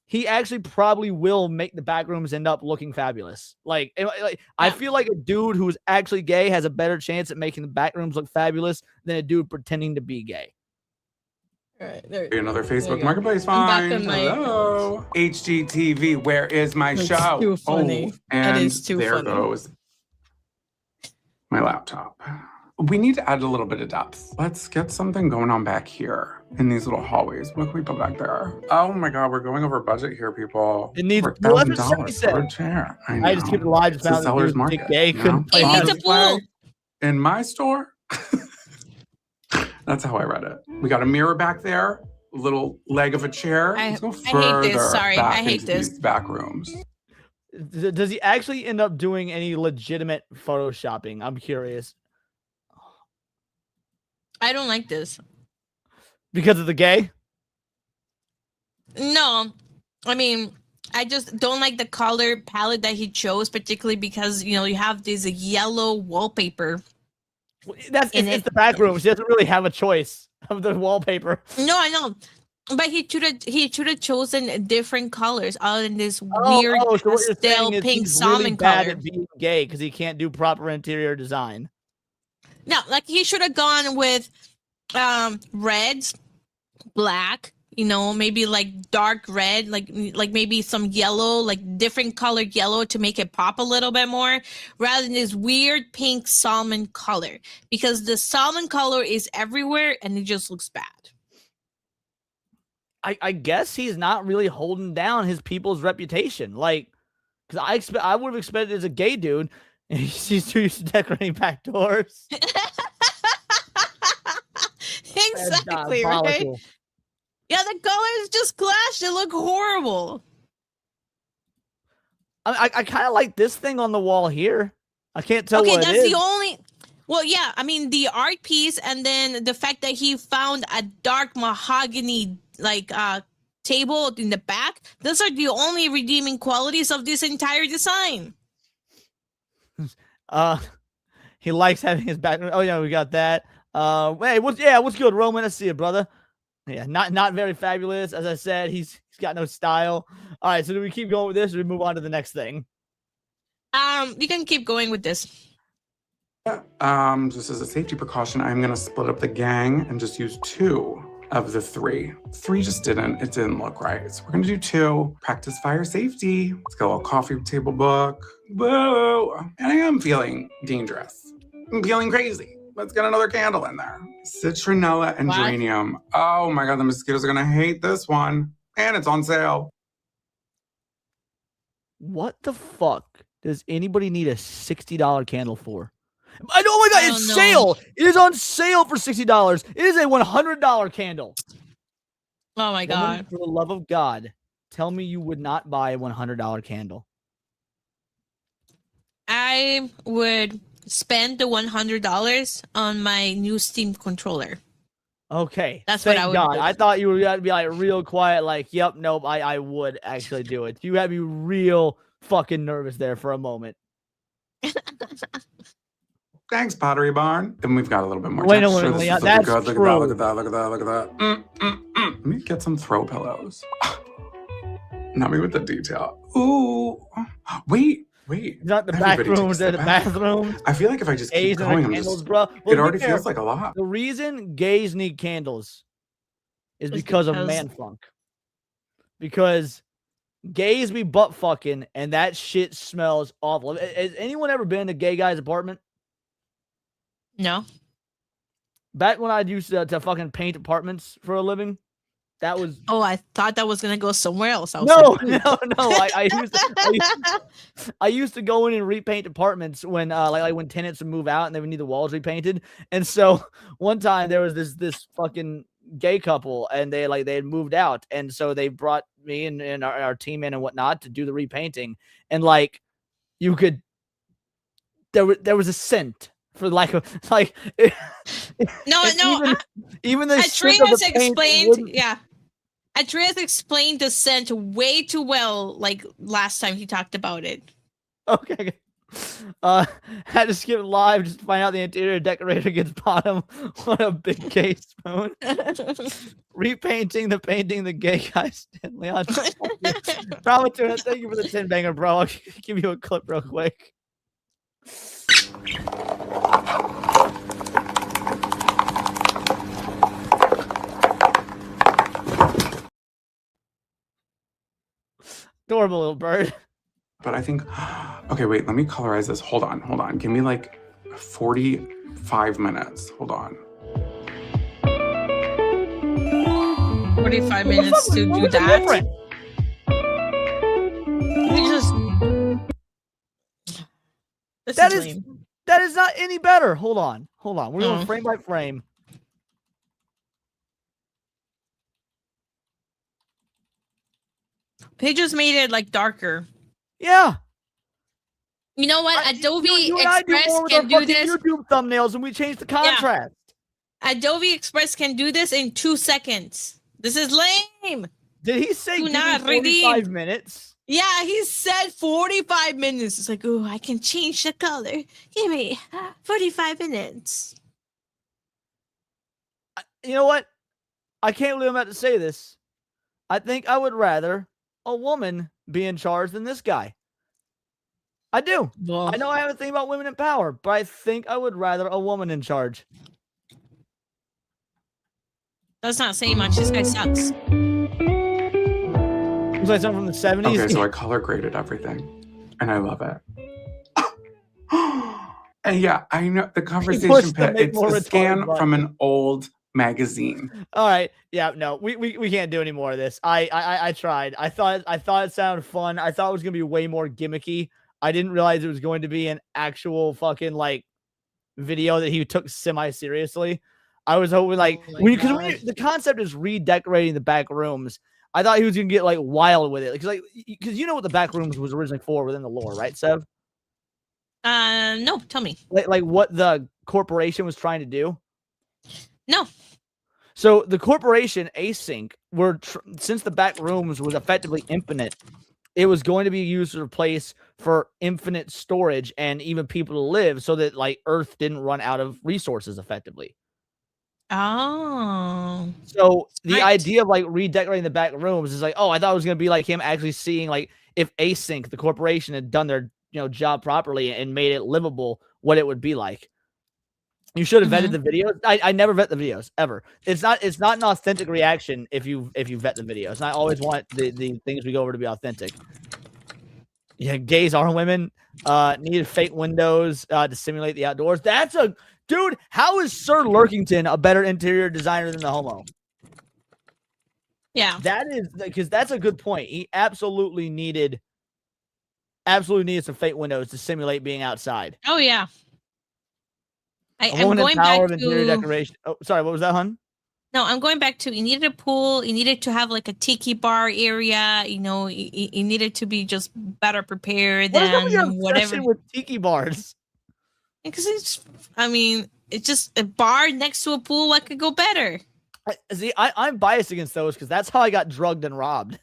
he actually probably will make the back rooms end up looking fabulous. I feel like a dude who's actually gay has a better chance at making the back rooms look fabulous than a dude pretending to be gay. All right, there. Another There you Facebook go. Marketplace I'm back find. on my- Hello. HGTV, where is my That's show? too funny. Oh, That and is too there funny. goes my laptop. We need to add a little bit of depth. Let's get something going on back here in these little hallways. What can we put back there? Oh my God, we're going over budget here, people. It needs- over well, that's what $1,000 Sophie for a said. chair. I just know. keep it alive. It's Just a found seller's that dude was market. gay. you know? Couldn't play It needs Honestly. a pool. In my store. That's how I read it. We got a mirror back there, a little leg of a chair. I- Let's go I hate further this. Sorry, back I hate into this. these back rooms. Does he actually end up doing any legitimate photoshopping? I'm curious. I don't like this. Because of the gay? No, I mean, I just don't like the color palette that he chose, particularly because you have this yellow wallpaper. It's the back room. She doesn't really have a choice of the wallpaper. No, I know, but he should have chosen different colors other than this weird So what you're pastel saying is pink he's salmon really bad color. at being gay because he can't do proper interior design. No, like he should have gone with reds, black, maybe like dark red, like maybe some yellow, like different colored yellow to make it pop a little bit more, rather than this weird pink salmon color, because the salmon color is everywhere and it just looks bad. I guess he's not really holding down his people's reputation. Like, because I would have expected as a gay dude, and he's too used to decorating back doors. Exactly, right? Yeah, the colors just clashed. They look horrible. I kind of like this thing on the wall here. I can't tell what it is. Okay, that's the only... Well, yeah, I mean, the art piece and then the fact that he found a dark mahogany, table in the back, those are the only redeeming qualities of this entire design. He likes having his back. Oh, yeah, we got that. Hey, what's good, Roman? I see you, brother. Yeah, not very fabulous. As I said, he's got no style. All right, so do we keep going with this or do we move on to the next thing? You can keep going with this. Just as a safety precaution, I'm gonna split up the gang and just use 2 of the 3. 3 just didn't look right. So we're gonna do 2. Practice fire safety. Let's get a little coffee table book. Whoa! And I am feeling dangerous. I'm feeling crazy. Let's get another candle in there. Citronella and geranium. Oh my God, the mosquitoes are gonna hate this one. And it's on sale. What the fuck does anybody need a $60 candle for? I know, oh my God, it's sale. It is on sale for $60. It is a $100 candle. Oh my God. Woman, for the love of God, tell me you would not buy a $100 candle. I would spend the $100 on my new Steam controller. Okay. That's what I would do. I thought you were going to be like real quiet, like, yep, nope, I would actually do it. You had me real fucking nervous there for a moment. Thanks, Pottery Barn. And we've got a little bit more Wait, texture. no, This yeah, is that's good. Look at true. that, look at that, look at that, look at that, look at that. Let me get some throw pillows. Not me with the detail. Ooh. Wait. Not the back rooms, the bathroom. I feel like if I just keep Gays going, and candles, bro. Well, it already feels like a lot. The reason gays need candles is because of man funk. Because gays be butt fucking and that shit smells awful. Has anyone ever been to a gay guy's apartment? No. Back when I used to fucking paint apartments for a living, that was... Oh, I thought that was going to go somewhere else. No. I used to go in and repaint apartments when when tenants would move out and they would need the walls repainted. And so one time there was this fucking gay couple and they had moved out. And so they brought me and our team in and whatnot to do the repainting. And you could... There was a scent. For even the Atreus explained. Yeah, Atreus explained the scent way too well. Like last time he talked about it. Okay. Had to skip live just to find out the interior decorator gets bottom. What a big gay spoon. Repainting the painting the gay guy Stanley on. Prometuna, thank you for the 10 banger, bro. I'll give you a clip real quick. Adorable little bird. But I think, okay, wait, let me colorize this. Hold on. Give me 45 minutes. Hold on. 45 minutes to do that. That is not any better. Hold on. We're going frame by frame. They just made it darker. Yeah. You know what? Adobe you Express can do this. YouTube thumbnails and we change the contrast. Adobe Express can do this in 2 seconds. This is lame. Did he say Do give me not 45 redeem. minutes? Yeah, he said 45 minutes. It's like, oh, I can change the color. Give me 45 minutes. You know what? I can't believe I'm about to say this. I think I would rather a woman be in charge than this guy. I do. Well, I know I have a thing about women in power, but I think I would rather a woman in charge. that's not saying much. This guy sucks. Looks like something from the 70s. Okay, so I color graded everything, and I love it. And yeah, I know the conversation pushed the pet. make It's more a scan retarded from an old magazine. All right. Yeah, no, we can't do any more of this. I tried. I thought it sounded fun. I thought it was gonna be way more gimmicky. I didn't realize it was going to be an actual fucking like video that he took semi-seriously. I was hoping like Oh my God. the concept is redecorating the back rooms. I thought he was gonna get like wild with it. Because you know what the back rooms was originally for within the lore, right, Sev? No, tell me. Like what the corporation was trying to do. No. So the corporation Async since the back rooms was effectively infinite, it was going to be used as a place for infinite storage and even people to live, so that like Earth didn't run out of resources effectively. Oh. So the Smart. idea of like redecorating the back rooms is like, oh, I thought it was gonna be like him actually seeing like if Async, the corporation, had done their job properly and made it livable, what it would be like. You should have vetted the videos. I never vet the videos ever. It's not an authentic reaction if you vet the videos. And I always want the things we go over to be authentic. Yeah, gays are women. Needed fake windows to simulate the outdoors. That's a dude. How is Sir Lurkington a better interior designer than the homo? Yeah. That is because that's a good point. He absolutely needed some fake windows to simulate being outside. Oh yeah. A I'm woman in going power back of interior to. decoration. Oh, sorry, what was that, hun? No, I'm going back to. You needed a pool. You needed to have like a tiki bar area. You needed to be just better prepared What is up with your than whatever. obsession with tiki bars? Because it's just a bar next to a pool. What could go better? I'm biased against those because that's how I got drugged and robbed.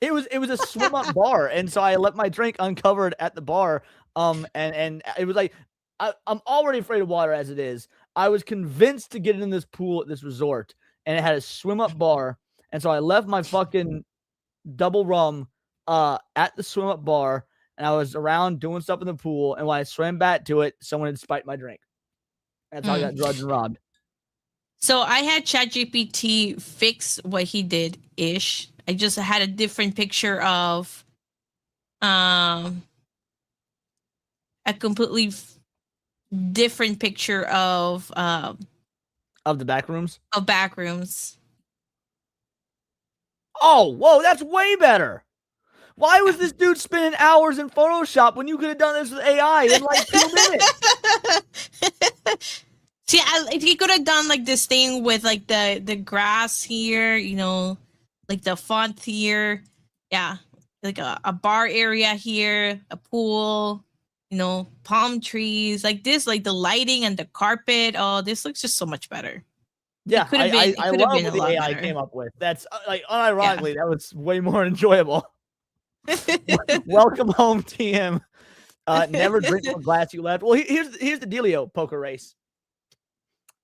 It was a swim up bar, and so I left my drink uncovered at the bar. And it was like I'm already afraid of water as it is. I was convinced to get in this pool at this resort, and it had a swim up bar, and so I left my fucking double rum at the swim up bar, and I was around doing stuff in the pool, and when I swam back to it, someone had spiked my drink. That's how I got drugged and robbed. So I had ChatGPT fix what he did ish. I just had a different picture of a completely different picture of the back rooms. back rooms. Oh, whoa, that's way better. Why was this dude spending hours in Photoshop when you could have done this with AI in like 2 minutes? See, he could have done like this thing with like the grass here, like the font here. Yeah, like a bar area here, a pool, palm trees, like this, like the lighting and the carpet. Oh, this looks just so much better. Yeah, I love what the AI better. came up with. That's like unironically, that was way more enjoyable. Welcome home, TM. Never drink from a glass you left. Well, here's the dealio, Poker Race.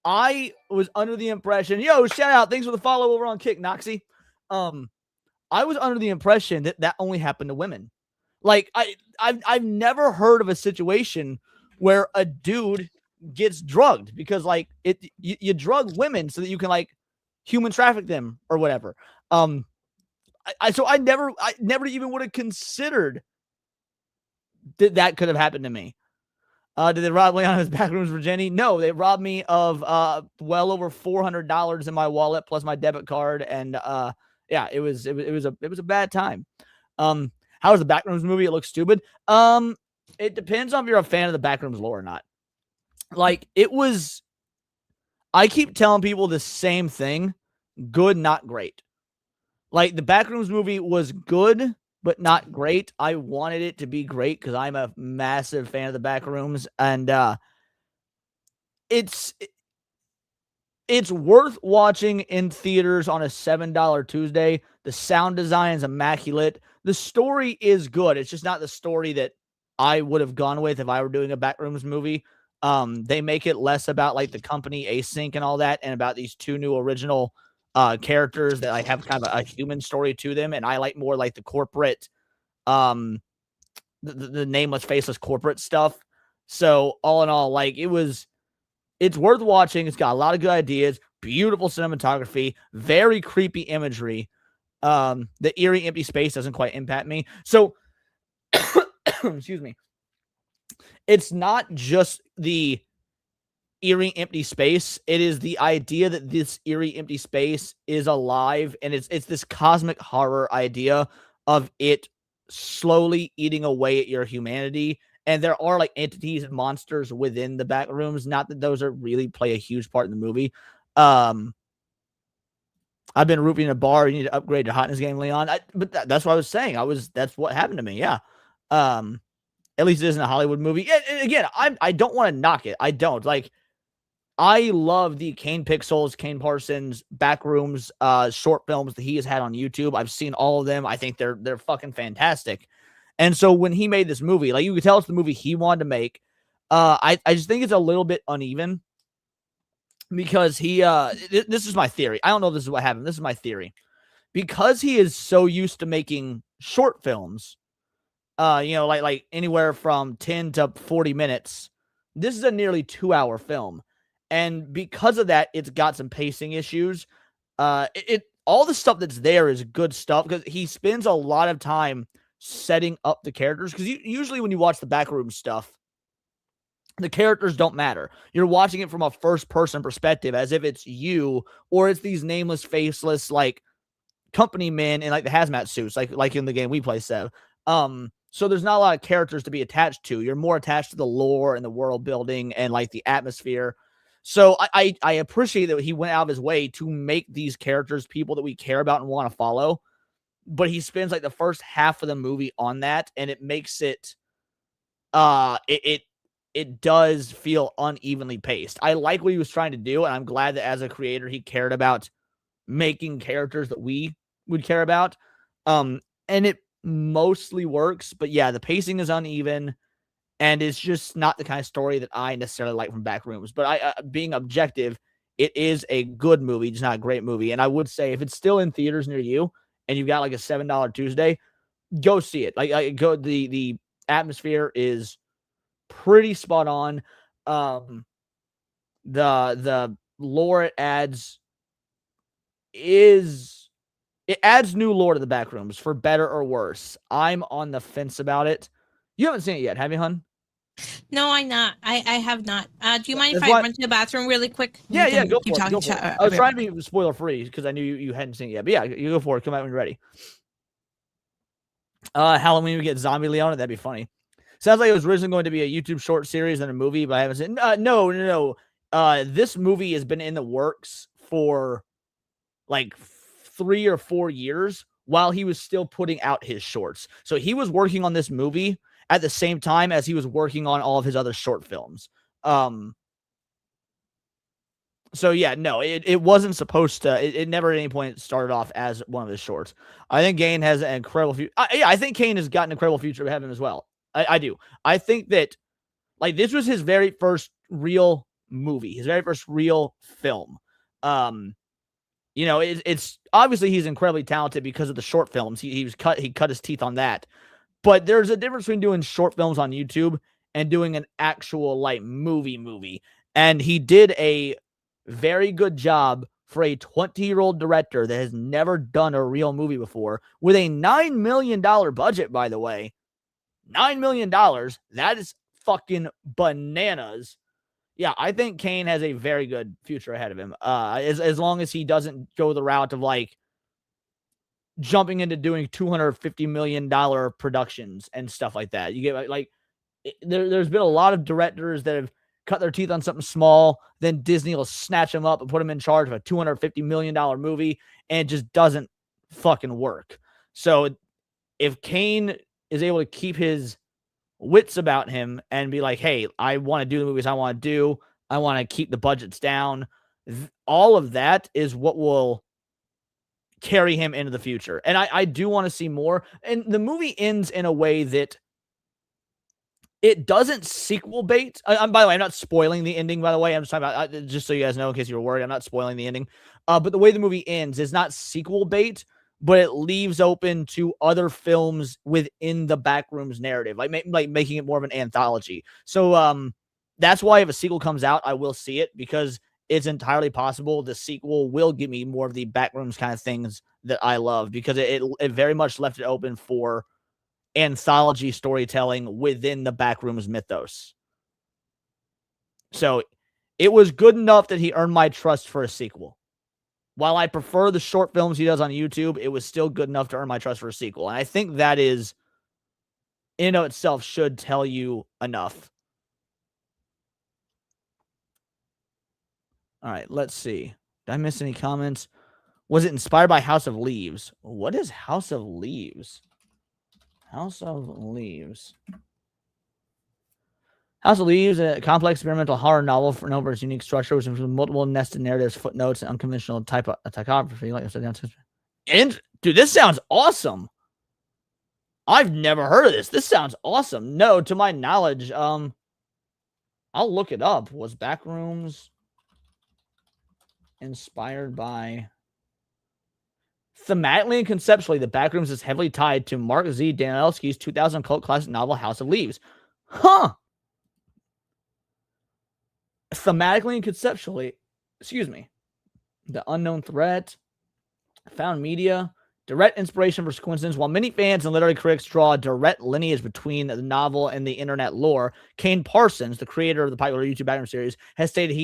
I was under the impression, shout out, thanks for the follow over on Kick, Noxie. I was under the impression that only happened to women. Like I've never heard of a situation where a dude gets drugged because like you drug women so that you can like human traffic them or whatever. I never even would have considered that could have happened to me. Did they rob me on his back rooms for Jenny? No, they robbed me of well over $400 in my wallet plus my debit card, and yeah, it was a bad time. How was the Backrooms movie? It looks stupid. It depends on if you're a fan of the Backrooms lore or not. Like it was, I keep telling people the same thing: good, not great. Like the Backrooms movie was good, but not great. I wanted it to be great because I'm a massive fan of the Backrooms, and it's worth watching in theaters on a $7 Tuesday. The sound design is immaculate. The story is good. It's just not the story that I would have gone with if I were doing a Backrooms movie. They make it less about like the company async and all that, and about these two new original characters that like have kind of a human story to them. And I like more like the corporate, the nameless, faceless corporate stuff. So all in all, like it's worth watching. It's got a lot of good ideas, beautiful cinematography, very creepy imagery. The eerie empty space doesn't quite impact me. So, excuse me. It's not just the eerie empty space. It is the idea that this eerie empty space is alive, and it's this cosmic horror idea of it slowly eating away at your humanity. And there are like entities and monsters within the back rooms. Not that those are really play a huge part in the movie. I've been roofing a bar. You need to upgrade your hotness game, Leon. But that's what I was saying. That's what happened to me. Yeah. At least it isn't a Hollywood movie. And again, I don't want to knock it. I don't like. I love the Kane Pixels, Kane Parsons Backrooms short films that he has had on YouTube. I've seen all of them. I think they're fucking fantastic. And so when he made this movie, like you could tell it's the movie he wanted to make. I just think it's a little bit uneven because he this is my theory. I don't know if this is what happened. This is my theory. Because he is so used to making short films, like anywhere from 10 to 40 minutes. This is a nearly 2-hour film. And because of that, it's got some pacing issues. All the stuff that's there is good stuff because he spends a lot of time setting up the characters. Because usually when you watch the backroom stuff, the characters don't matter. You're watching it from a first-person perspective as if it's you or it's these nameless, faceless, like, company men in, like, the hazmat suits, like in the game we play, Sev. So there's not a lot of characters to be attached to. You're more attached to the lore and the world building and, like, the atmosphere. So I appreciate that he went out of his way to make these characters people that we care about and want to follow. But he spends like the first half of the movie on that, and it makes it it does feel unevenly paced. I like what he was trying to do, and I'm glad that as a creator he cared about making characters that we would care about. And it mostly works, but yeah, the pacing is uneven. And it's just not the kind of story that I necessarily like from Backrooms. But I, being objective, it is a good movie, just not a great movie. And I would say if it's still in theaters near you and you've got like a $7 Tuesday, go see it. Like go. The atmosphere is pretty spot on. The lore it adds adds new lore to the Backrooms for better or worse. I'm on the fence about it. You haven't seen it yet, have you, hun? No, I have not. Do you mind if That's I why- run to the bathroom really quick? Yeah, We can go keep for it. talking. Go for it. I was trying to be spoiler free because I knew you hadn't seen it yet. But yeah, you go for it. Come out when you're ready. Halloween, we get Zombie Leona. That'd be funny. Sounds like it was originally going to be a YouTube short series and a movie, but I haven't seen. No. This movie has been in the works for like 3 or 4 years while he was still putting out his shorts. So he was working on this movie at the same time as he was working on all of his other short films. So yeah, no, it wasn't supposed to. It never at any point started off as one of his shorts. I think Kane has an incredible future. I think Kane has got an incredible future ahead of him as well. I do. I think that like this was his very first real movie, his very first real film. It's obviously he's incredibly talented because of the short films. He cut his teeth on that. But there's a difference between doing short films on YouTube and doing an actual like movie. And he did a very good job for a 20-year-old director that has never done a real movie before with a $9 million budget, by the way. $9 million. That is fucking bananas. Yeah, I think Kane has a very good future ahead of him. As long as he doesn't go the route of like jumping into doing $250 million productions and stuff like that. You get like there's been a lot of directors that have cut their teeth on something small, then Disney will snatch them up and put them in charge of a $250 million movie, and it just doesn't fucking work. So if Kane is able to keep his wits about him and be like, hey, I want to do the movies I want to do, I want to keep the budgets down. All of that is what will carry him into the future. And I do want to see more. And the movie ends in a way that it doesn't sequel bait. By the way, I'm not spoiling the ending, by the way. I'm just talking about, just so you guys know, in case you were worried, I'm not spoiling the ending. But the way the movie ends is not sequel bait, but it leaves open to other films within the Backrooms narrative, like making it more of an anthology. So that's why if a sequel comes out, I will see it, because it's entirely possible the sequel will give me more of the Backrooms kind of things that I love, because it very much left it open for anthology storytelling within the Backrooms mythos. So it was good enough that he earned my trust for a sequel. While I prefer the short films he does on YouTube, it was still good enough to earn my trust for a sequel. And I think that is, in and of itself, should tell you enough. All right, let's see. Did I miss any comments? Was it inspired by House of Leaves? What is House of Leaves? House of Leaves. House of Leaves, a complex experimental horror novel for over its unique structure, which includes multiple nested narratives, footnotes, and unconventional typography. Like I said, and dude, this sounds awesome. I've never heard of this. This sounds awesome. No, to my knowledge, I'll look it up. Was Backrooms inspired by? Thematically and conceptually, the Backrooms is heavily tied to Mark Z. Danielewski's 2000 cult classic novel, House of Leaves. Huh. Thematically and conceptually, The Unknown Threat, Found Media, direct inspiration versus coincidence. While many fans and literary critics draw a direct lineage between the novel and the internet lore, Kane Parsons, the creator of the popular YouTube Backrooms series, has stated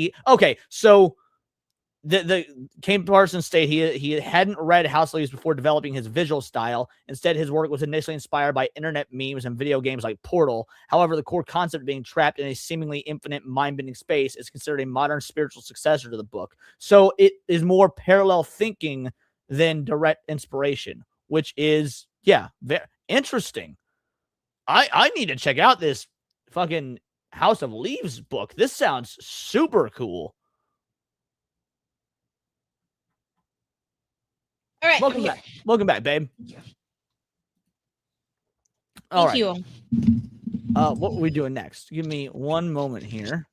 the Kane Parsons stated he hadn't read House of Leaves before developing his visual style. Instead, his work was initially inspired by internet memes and video games like Portal. However, the core concept of being trapped in a seemingly infinite mind-bending space is considered a modern spiritual successor to the book. So it is more parallel thinking than direct inspiration, which is, very interesting. I need to check out this fucking House of Leaves book. This sounds super cool. All right. Welcome back. Welcome back, babe. All Thank right. you. What are we doing next? Give me one moment here.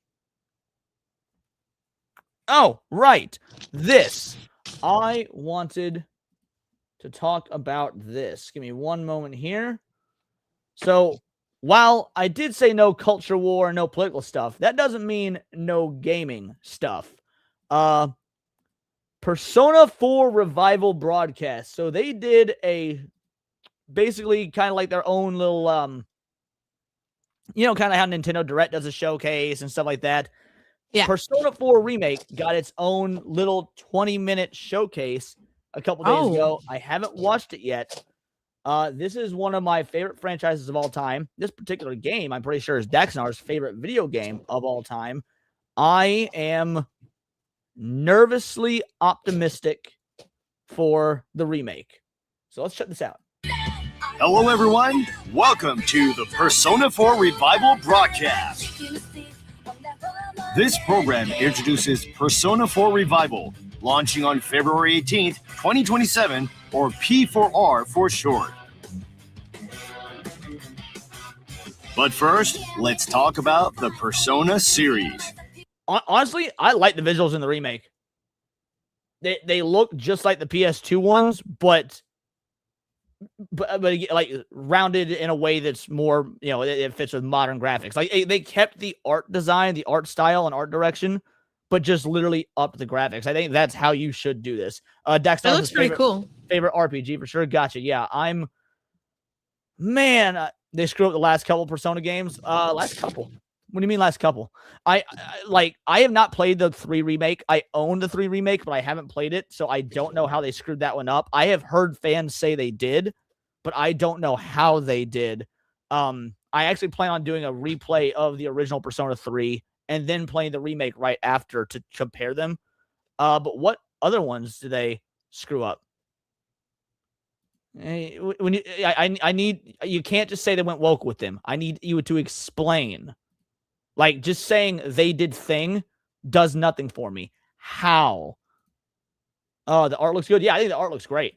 Oh, right. This. I wanted to talk about this. Give me one moment here. So, while I did say no culture war, no political stuff, that doesn't mean no gaming stuff. Persona 4 Revival broadcast. So they did basically kind of like their own little, kind of how Nintendo Direct does a showcase and stuff like that. Yeah. Persona 4 Remake got its own little 20-minute showcase a couple days ago. I haven't watched it yet. This is one of my favorite franchises of all time. This particular game, I'm pretty sure, is Daxnar's favorite video game of all time. I am nervously optimistic for the remake. So let's check this out. Hello, everyone. Welcome to the Persona 4 Revival broadcast. This program introduces Persona 4 Revival, launching on February 18th, 2027, or P4R for short. But first, let's talk about the Persona series. Honestly, I like the visuals in the remake. They look just like the PS2 ones, but like rounded in a way that's more, it fits with modern graphics. Like they kept the art design, the art style, and art direction, but just literally upped the graphics. I think that's how you should do this. Dex, that looks pretty cool. Favorite RPG for sure. Gotcha. Yeah, they screwed up the last couple Persona games. Last couple. What do you mean last couple? I have not played the 3 remake. I own the 3 remake, but I haven't played it, so I don't know how they screwed that one up. I have heard fans say they did, but I don't know how they did. I actually plan on doing a replay of the original Persona 3 and then playing the remake right after to compare them. But what other ones do they screw up? When I need, you can't just say they went woke with them. I need you to explain. Like, just saying they did thing does nothing for me. How? Oh, the art looks good. Yeah, I think the art looks great.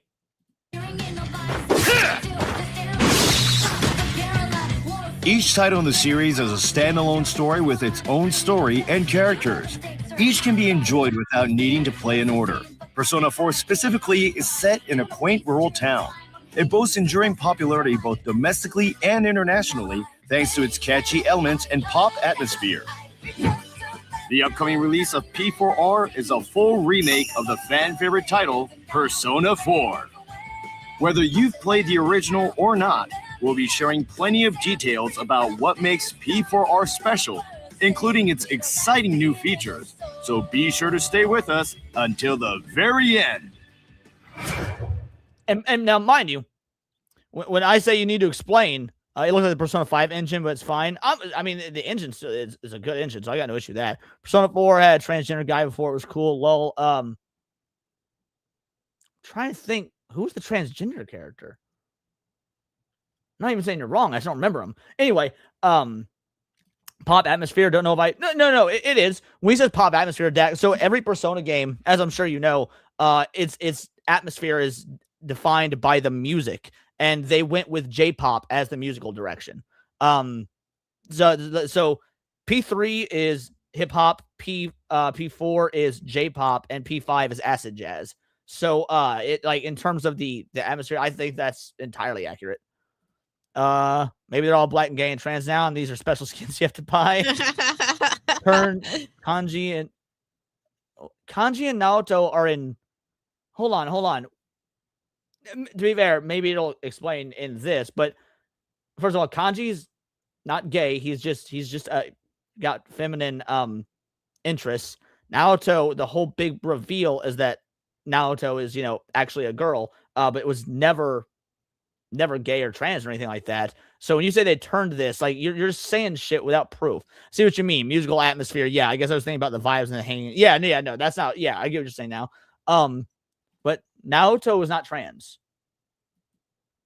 Each title in the series is a standalone story with its own story and characters. Each can be enjoyed without needing to play in order. Persona 4 specifically is set in a quaint rural town. It boasts enduring popularity both domestically and internationally thanks to its catchy elements and pop atmosphere. The upcoming release of P4R is a full remake of the fan-favorite title, Persona 4. Whether you've played the original or not, we'll be sharing plenty of details about what makes P4R special, including its exciting new features. So be sure to stay with us until the very end. And now, mind you, when I say you need to explain, it looks like the Persona 5 engine, but it's fine. I mean, the engine is a good engine, so I got no issue with that. Persona 4 had a transgender guy before. It was cool. Lol. Trying to think, who's the transgender character? I'm not even saying you're wrong. I just don't remember him. Anyway, pop atmosphere. Don't know if I. No. It is. When he says pop atmosphere, so every Persona game, as I'm sure you know, its atmosphere is defined by the music, and they went with J-pop as the musical direction. So P3 is hip hop, P4 is J-pop, and P5 is acid jazz. So it like in terms of the atmosphere, I think that's entirely accurate. Maybe they're all black and gay and trans now, and these are special skins you have to buy. Kanji and Naoto are in. Hold on. To be fair, maybe it'll explain in this, but first of all, Kanji's not gay. He's just got feminine interests. Naoto, the whole big reveal is that Naoto is, actually a girl, but it was never gay or trans or anything like that. So when you say they turned this, like you're just saying shit without proof. See what you mean? Musical atmosphere. Yeah, I guess I was thinking about the vibes and the hanging. Yeah, no, that's not. Yeah, I get what you're saying now. But Naoto was not trans.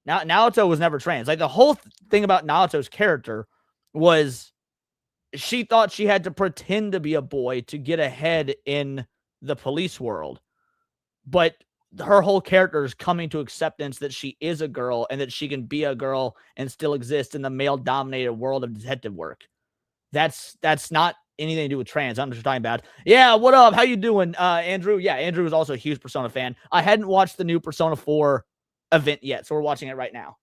Naoto was never trans. Like the whole thing about Naoto's character was she thought she had to pretend to be a boy to get ahead in the police world. But her whole character is coming to acceptance that she is a girl and that she can be a girl and still exist in the male-dominated world of detective work. That's not anything to do with trans. I'm just talking about. Yeah, what up? How you doing, Andrew? Yeah, Andrew is also a huge Persona fan. I hadn't watched the new Persona 4 event yet, so we're watching it right now.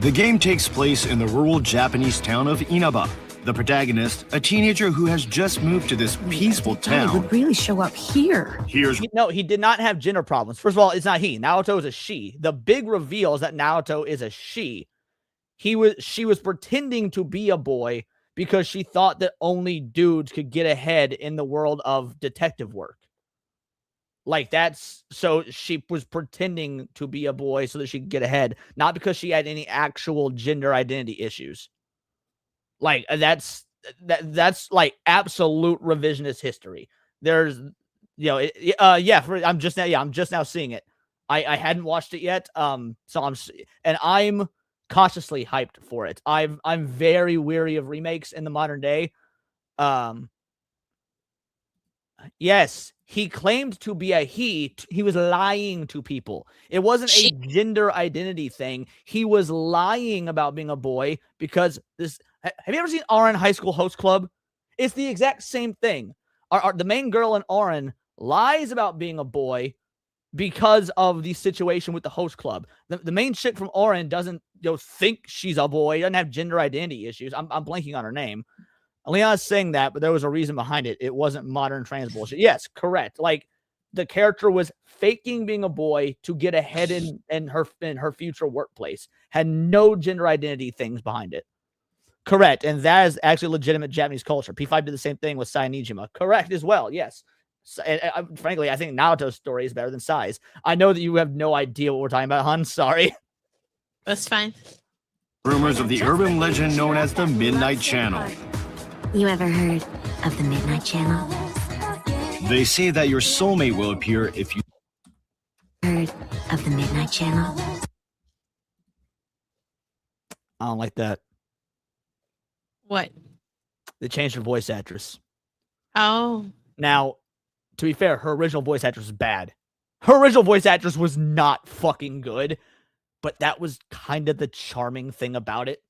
The game takes place in the rural Japanese town of Inaba. The protagonist, a teenager who has just moved to this peaceful town, would really show up here. He did not have gender problems. First of all, it's not he. Naoto is a she. The big reveal is that Naoto is a she. She was pretending to be a boy because she thought that only dudes could get ahead in the world of detective work. Like so she was pretending to be a boy so that she could get ahead, not because she had any actual gender identity issues. Like that's like absolute revisionist history. There's, I'm just now seeing it. I hadn't watched it yet. So I'm cautiously hyped for it. I'm very weary of remakes in the modern day. Yes, he claimed to be a he. He was lying to people. It wasn't a gender identity thing. He was lying about being a boy because this. Have you ever seen Oran High School Host Club? It's the exact same thing. The main girl in Oran lies about being a boy because of the situation with the host club. The main chick from Oran doesn't think she's a boy, doesn't have gender identity issues. I'm blanking on her name. Leon's saying that, but there was a reason behind it. It wasn't modern trans bullshit. Yes, correct. Like the character was faking being a boy to get ahead in her future workplace. Had no gender identity things behind it. Correct. And that is actually legitimate Japanese culture. P5 did the same thing with Sai Nijima. Correct as well. Yes. Frankly, I think Naoto's story is better than Sai's. I know that you have no idea what we're talking about, hon. Sorry. That's fine. Rumors of the urban legend known as the Midnight Channel. You ever heard of the Midnight Channel? They say that your soulmate will appear if you Heard of the Midnight Channel? I don't like that. What? They changed her voice actress. Oh. Now, to be fair, her original voice actress was bad. Her original voice actress was not fucking good, but that was kind of the charming thing about it.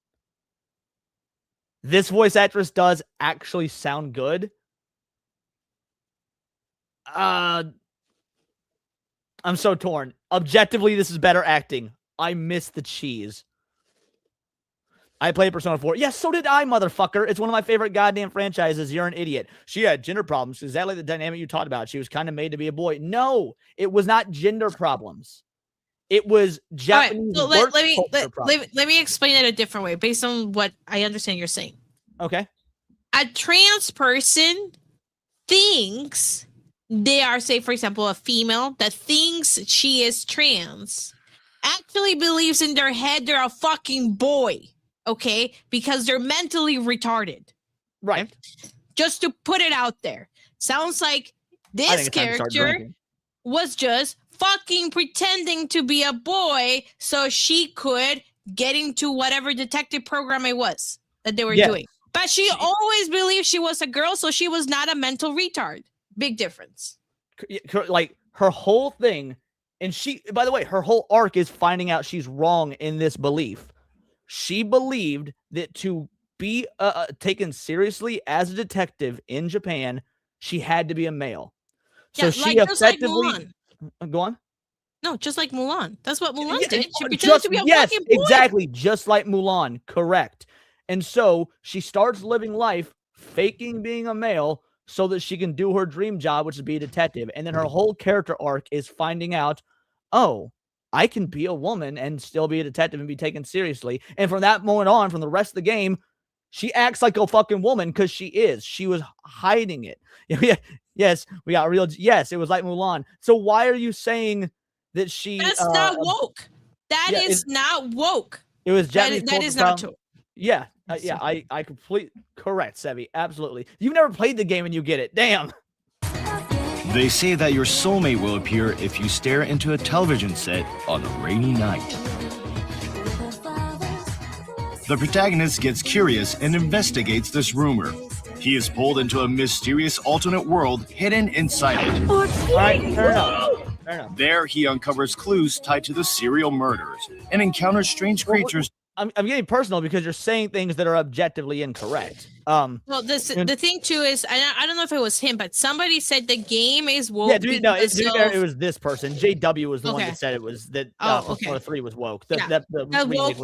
This voice actress does actually sound good. I'm so torn. Objectively, this is better acting. I miss the cheese. I played Persona 4. Yes, so did I, motherfucker. It's one of my favorite goddamn franchises. You're an idiot. She had gender problems. Exactly the dynamic you talked about. She was kind of made to be a boy. No, it was not gender problems. It was Japanese. All right, so let me explain it a different way based on what I understand you're saying. Okay. A trans person thinks they are, say, for example, a female that thinks she is trans, actually believes in their head they're a fucking boy. Okay, because they're mentally retarded. Right. Just to put it out there. Sounds like this character was just fucking pretending to be a boy so she could get into whatever detective program it was that they were doing. But she always believed she was a girl, so she was not a mental retard. Big difference. Like, her whole thing, and she, by the way, her whole arc is finding out she's wrong in this belief. She believed that to be taken seriously as a detective in Japan, she had to be a male. So she effectively... Like go on. No, just like Mulan. That's what Mulan did. She pretended to be a fucking boy. Exactly. Just like Mulan. Correct. And so she starts living life faking being a male so that she can do her dream job, which is be a detective. And then her whole character arc is finding out, oh, I can be a woman and still be a detective and be taken seriously. And from that moment on, from the rest of the game, she acts like a fucking woman because she is. She was hiding it. Yes, we got real. Yes, it was like Mulan. So why are you saying that she... That's not woke. That is not woke. It was Japanese. That is not true. Yeah, I completely correct, Sevi. Absolutely. You've never played the game and you get it. Damn. They say that your soulmate will appear if you stare into a television set on a rainy night. The protagonist gets curious and investigates this rumor. He is pulled into a mysterious alternate world hidden inside it. All right, fair enough. There, he uncovers clues tied to the serial murders and encounters strange creatures. I'm getting personal because you're saying things that are objectively incorrect. Well, the thing too is, I don't know if it was him, but somebody said the game is woke. Yeah, it was this person. JW was the one that said it was that. Persona 3 was woke. Woke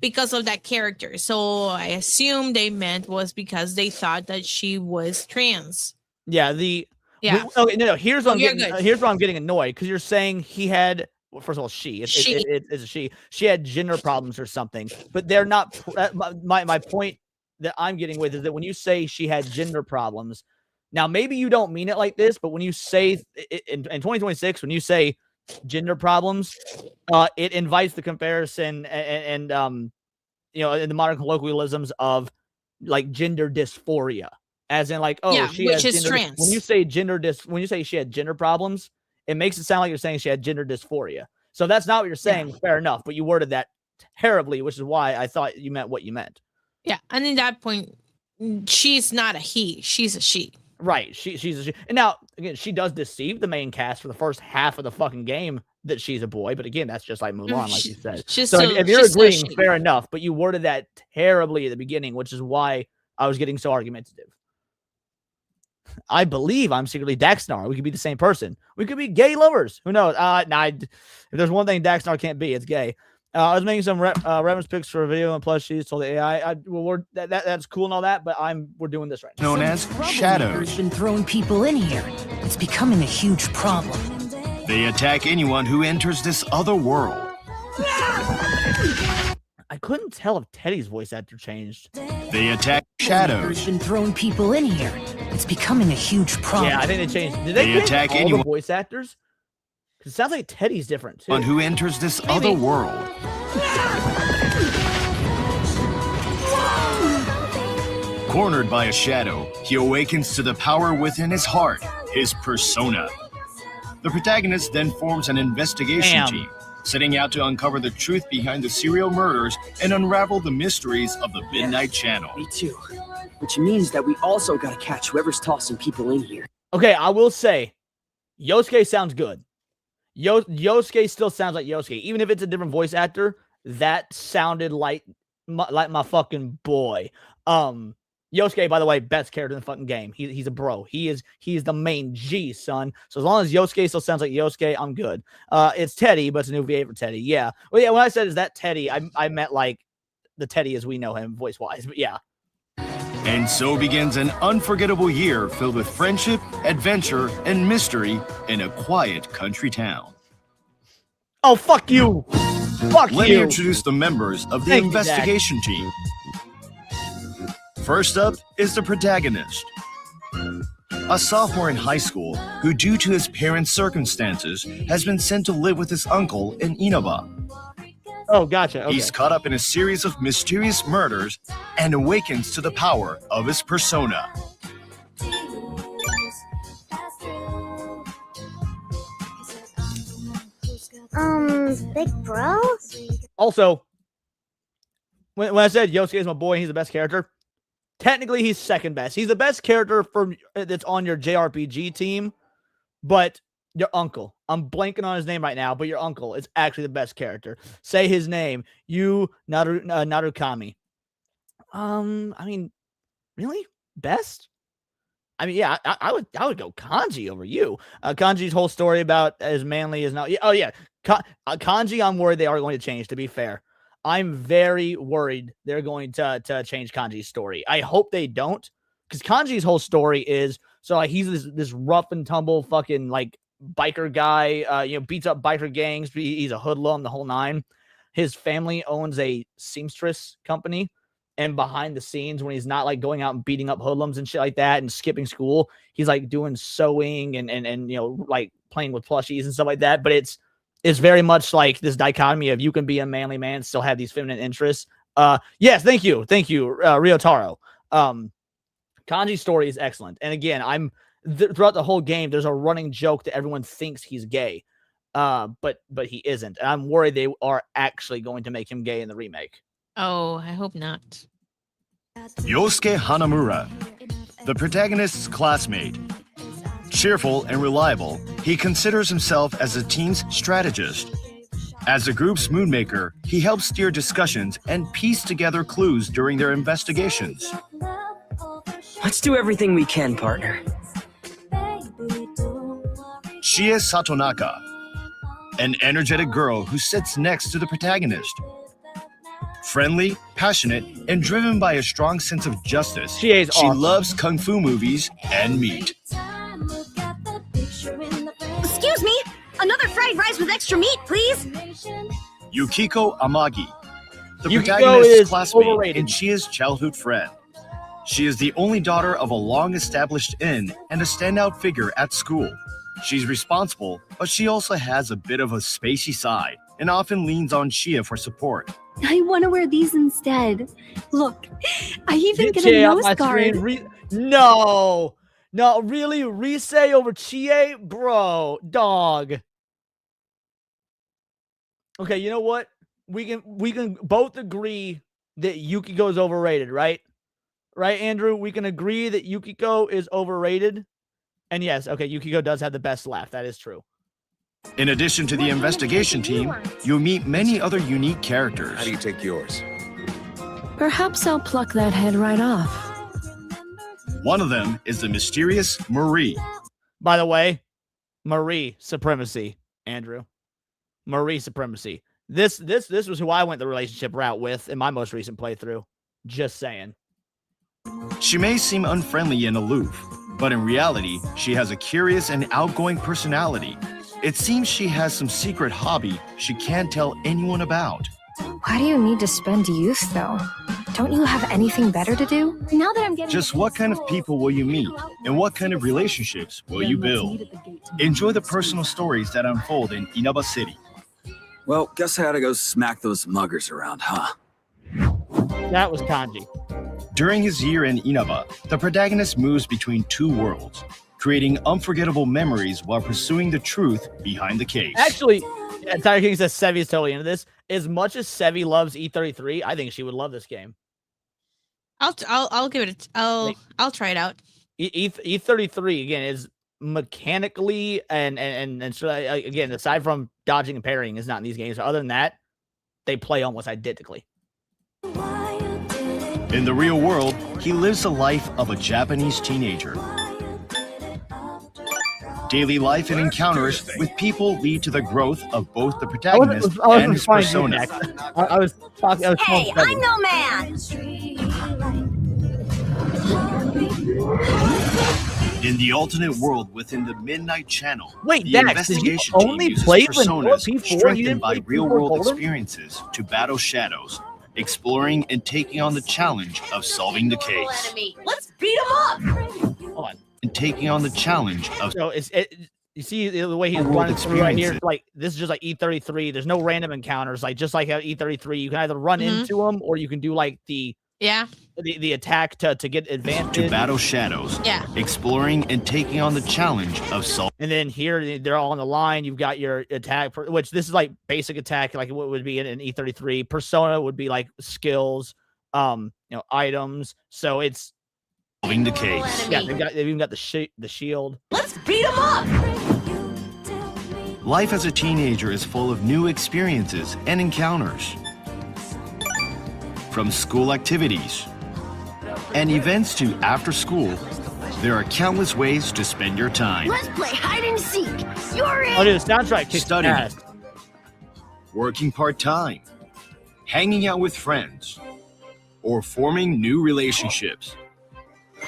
because of that character. So I assume they meant was because they thought that she was trans. Yeah. No. Here's what I'm getting annoyed because you're saying he had. Well, first of all, it's a she. She had gender problems or something, but they're not. My point that I'm getting with is that when you say she had gender problems, now maybe you don't mean it like this, but when you say in 2026, when you say gender problems, it invites the comparison and in the modern colloquialisms of like gender dysphoria, as in like she which has is gender, trans. When you say she had gender problems, it makes it sound like you're saying she had gender dysphoria. So that's not what you're saying. Yeah. Fair enough. But you worded that terribly, which is why I thought you meant what you meant. Yeah. And in that point, she's not a he. She's a she. Right. She's a she. And now, again, she does deceive the main cast for the first half of the fucking game that she's a boy. But again, that's just like Mulan, like you said. So if you're agreeing, fair enough. But you worded that terribly at the beginning, which is why I was getting so argumentative. I believe I'm secretly Daxnar. We could be the same person. We could be gay lovers. Who knows? If there's one thing Daxnar can't be, it's gay. I was making some reference pics for a video and plushies. Told the AI, that's cool and all that, but we're doing this right now. Known as shadows. Been throwing people in here. It's becoming a huge problem. They attack anyone who enters this other world. I couldn't tell if Teddy's voice actor changed. They attack shadows. Been throwing people in here. It's becoming a huge problem. Yeah, I think they changed. Did they attack all anyone? The voice actors? Because it sounds like Teddy's different too. One who enters this other world. Cornered by a shadow, he awakens to the power within his heart, his persona. The protagonist then forms an investigation team setting out to uncover the truth behind the serial murders and unravel the mysteries of the Midnight Channel. Me too. Which means that we also gotta catch whoever's tossing people in here. Okay, I will say, Yosuke sounds good. Yosuke still sounds like Yosuke. Even if it's a different voice actor, that sounded like my fucking boy. Yosuke, by the way, best character in the fucking game. He's a bro. He's the main G, son. So as long as Yosuke still sounds like Yosuke, I'm good. It's Teddy, but it's a new VA for Teddy. Yeah. Well, yeah, when I said is that Teddy, I meant like the Teddy as we know him voice-wise. But yeah. And so begins an unforgettable year filled with friendship, adventure, and mystery in a quiet country town. Oh, fuck you. Fuck Let you. me introduce the members of the Thank you, investigation team. First up is the protagonist. A sophomore in high school who, due to his parents' circumstances, has been sent to live with his uncle in Inaba. Oh, gotcha. Okay. He's caught up in a series of mysterious murders and awakens to the power of his persona. Big bro? Also, when I said Yosuke is my boy and he's the best character, technically he's second best. He's the best character that's on your JRPG team, but your uncle, I'm blanking on his name right now, but your uncle is actually the best character. Say his name, Narukami. I mean, really? Best? I mean, yeah, I would go Kanji over you. Kanji's whole story about as manly as now. Oh yeah, Kanji. I'm worried they are going to change. To be fair, I'm very worried they're going to change Kanji's story. I hope they don't, because Kanji's whole story is so like he's this rough and tumble fucking like biker guy. Beats up biker gangs. He's a hoodlum, the whole nine. His family owns a seamstress company. And behind the scenes, when he's not like going out and beating up hoodlums and shit like that and skipping school, he's like doing sewing and like playing with plushies and stuff like that. But it's very much like this dichotomy of you can be a manly man and still have these feminine interests. Yes, thank you, Ryotaro. Kanji's story is excellent, and again, throughout the whole game, there's a running joke that everyone thinks he's gay, but he isn't, and I'm worried they are actually going to make him gay in the remake. Oh, I hope not. Yosuke Hanamura, the protagonist's classmate. Cheerful and reliable, he considers himself as the team's strategist. As the group's moonmaker, he helps steer discussions and piece together clues during their investigations. Let's do everything we can, partner. Chie Satonaka, an energetic girl who sits next to the protagonist. Friendly, passionate, and driven by a strong sense of justice, She awesome. loves kung fu movies and meat. Excuse me? Another fried rice with extra meat, please? Yukiko Amagi, the Yukiko protagonist's is classmate overrated. and Chia's childhood friend. She is the only daughter of a long-established inn and a standout figure at school. She's responsible, but she also has a bit of a spacey side and often leans on Chia for support. I want to wear these instead. Look, I even get a Chie off nose my guard. screen. No, really, Rise over Chie, bro, dog. Okay, you know what? We can both agree that Yukiko is overrated, right? Right, Andrew? We can agree that Yukiko is overrated. And yes, okay, Yukiko does have the best laugh. That is true. In addition to the investigation team, you'll meet many other unique characters. How do you take yours? Perhaps I'll pluck that head right off. One of them is the mysterious Marie. By the way, Marie supremacy, Andrew. Marie supremacy. This was who I went the relationship route with in my most recent playthrough. Just saying. She may seem unfriendly and aloof, but in reality, she has a curious and outgoing personality. It seems she has some secret hobby she can't tell anyone about. Why do you need to spend youth, though? Don't you have anything better to do? Now that I'm getting Just what kind of people will you meet, and what kind of relationships will you build? Enjoy the personal stories that unfold in Inaba City. Well, guess I gotta go smack those muggers around, huh? That was Kanji. During his year in Inaba, the protagonist moves between two worlds, creating unforgettable memories while pursuing the truth behind the case. Actually, Tiger King says Sevi is totally into this. As much as Sevi loves E33, I think she would love this game. I'll give it. I'll try it out. E33 again is mechanically and so again, aside from dodging and parrying, is not in these games. Other than that, they play almost identically. In the real world, he lives the life of a Japanese teenager. Daily life and encounters with people lead to the growth of both the protagonist and his persona. I was talking. Hey, I'm no man. In the alternate world within the Midnight Channel, Wait, the Dax, did you investigation only team uses play personas P4? You strengthened didn't by play real-world P4 Golden? experiences to battle shadows, exploring and taking on the challenge of solving the case. Let's beat him up. Hold on. And taking on the challenge of So you see the way he's Real-world running through right here. experiences. Like this is just like E33. There's no random encounters. Like just like E33, you can either run Mhm. into them or you can do like the attack to get advantage. to battle shadows, Yeah. exploring and taking on the challenge of solving. And then here they're all on the line. You've got your attack, which this is like basic attack, like what would be in E33. Persona would be like skills, items. So it's the case. yeah. They've even got the shield. Let's beat him up. Life as a teenager is full of new experiences and encounters. From school activities and events to after school, there are countless ways to spend your time. Let's play hide and seek. You're in. Oh, dude, the soundtrack kicks Studying, ass. working part-time, hanging out with friends, or forming new relationships.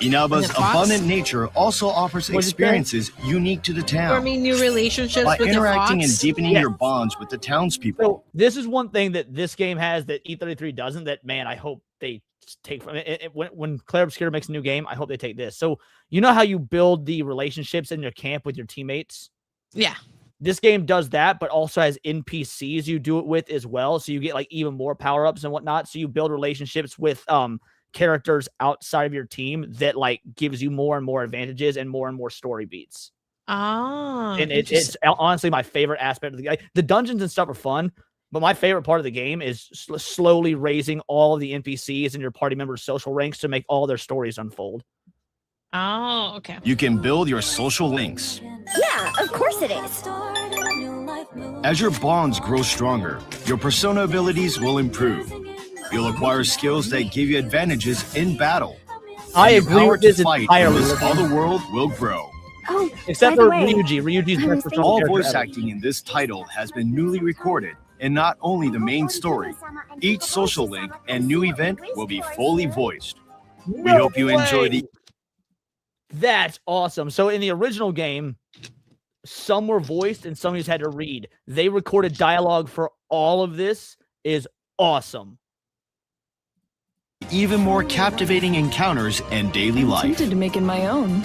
Inaba's Is it Fox? abundant nature also offers What'd you say? experiences unique to the town. Forming new relationships By with interacting the and fox. deepening Yes. your bonds with the townspeople. So this is one thing that this game has that E33 doesn't. That man, I hope they take from it. When Claire Obscura makes a new game, I hope they take this. So you know how you build the relationships in your camp with your teammates. Yeah. This game does that, but also has NPCs you do it with as well. So you get like even more power ups and whatnot. So you build relationships with characters outside of your team that like gives you more and more advantages and more story beats. Oh. And it's honestly my favorite aspect of the game. The dungeons and stuff are fun, but my favorite part of the game is slowly raising all of the NPCs and your party members' social ranks to make all their stories unfold. Oh, okay. You can build your social links. Yeah, of course it is. As your bonds grow stronger, your persona abilities will improve. You'll acquire skills that give you advantages in battle. I And your agree power with this to fight entirely. in this other world will grow. Oh, Except by for the way, Ryuji. Ryuji's I best was persona All character voice ever. acting in this title has been newly recorded, and not only the main story. Each social link and new event will be fully voiced. We hope you enjoy the That's awesome. So in the original game, some were voiced and some you just had to read. They recorded dialogue for all of this. Is awesome. even more captivating encounters and daily life. Tempted to make it my own.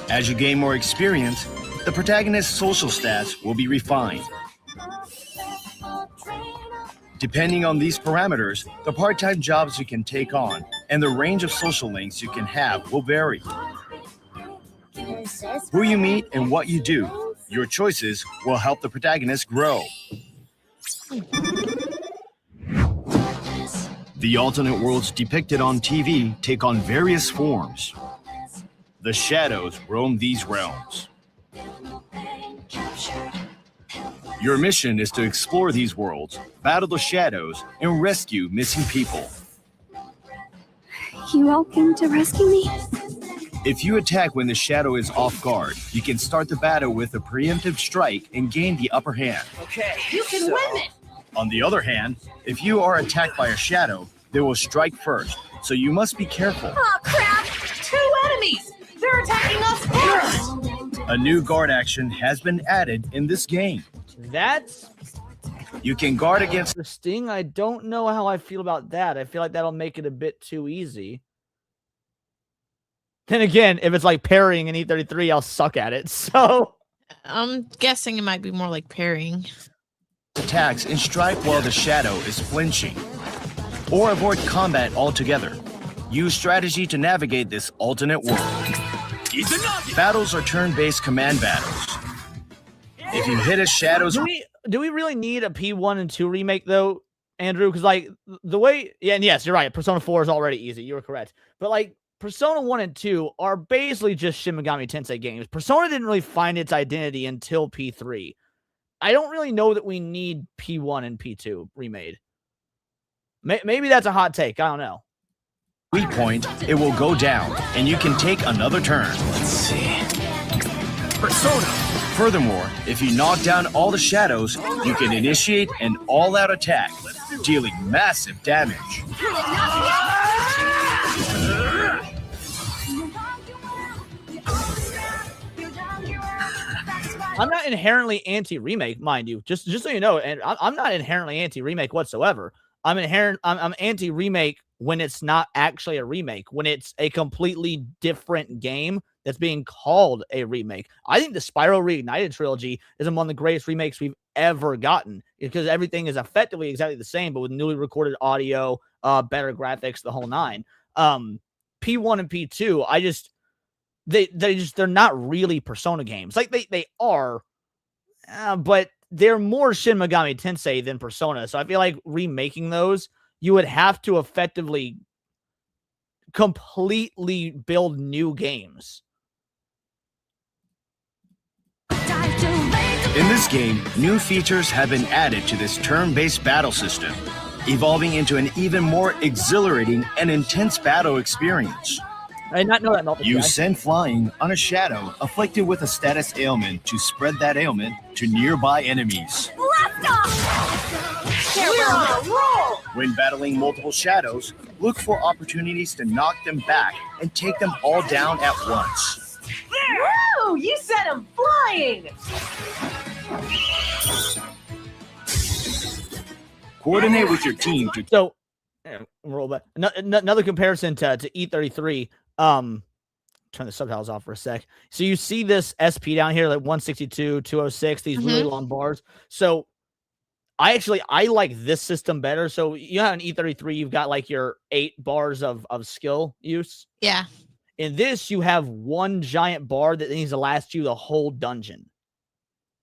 As you gain more experience, the protagonist's social stats will be refined. Depending on these parameters, the part-time jobs you can take on and the range of social links you can have will vary. Who you meet and what you do, your choices will help the protagonist grow. The alternate worlds depicted on TV take on various forms. The shadows roam these realms. Your mission is to explore these worlds, battle the shadows, and rescue missing people. You all came to rescue me? If you attack when the shadow is off guard, you can start the battle with a preemptive strike and gain the upper hand. Okay. You can win it! On the other hand, if you are attacked by a shadow, they will strike first, so you must be careful. Oh crap! 2 enemies! They're attacking us first! A new guard action has been added in this game. That's You can guard against interesting. I don't know how I feel about that. I feel like that'll make it a bit too easy. Then again, if it's like parrying in E33, I'll suck at it. So I'm guessing it might be more like parrying. attacks and strike while the shadow is flinching. Or avoid combat altogether. Use strategy to navigate this alternate world. Battles are turn-based command battles. If you hit a shadow's... do we really need a P1 and 2 remake though, Andrew? Because like the way, yeah, and yes, you're right. Persona 4 is already easy. You were correct. But like Persona 1 and 2 are basically just Shin Megami Tensei games. Persona didn't really find its identity until P3. I don't really know that we need P1 and P2 remade. Maybe that's a hot take. I don't know. Weak point, it will go down, and you can take another turn. Let's see. Persona. Furthermore, if you knock down all the shadows, you can initiate an all-out attack, dealing massive damage. I'm not inherently anti-remake, mind you. Just so you know, and I'm not inherently anti-remake whatsoever. I'm anti-remake when it's not actually a remake, when it's a completely different game that's being called a remake. I think the Spyro Reignited trilogy is among the greatest remakes we've ever gotten because everything is effectively exactly the same, but with newly recorded audio, better graphics, the whole nine. P1 and P2, they're not really Persona games. Like they are, but they're more Shin Megami Tensei than Persona. So I feel like remaking those, you would have to effectively completely build new games. In this game, new features have been added to this turn-based battle system, evolving into an even more exhilarating and intense battle experience. I did not know that. You send flying on a shadow afflicted with a status ailment to spread that ailment to nearby enemies. When battling multiple shadows, look for opportunities to knock them back and take them all down at once. Woo! You sent him flying! Coordinate with your team to... So, roll back. Another comparison to E33. Turn the subtitles off for a sec. So you see this SP down here, like 162, 206, these really long bars. So I like this system better. So you have an E33, you've got like your 8 bars of skill use. Yeah. In this, you have one giant bar that needs to last you the whole dungeon.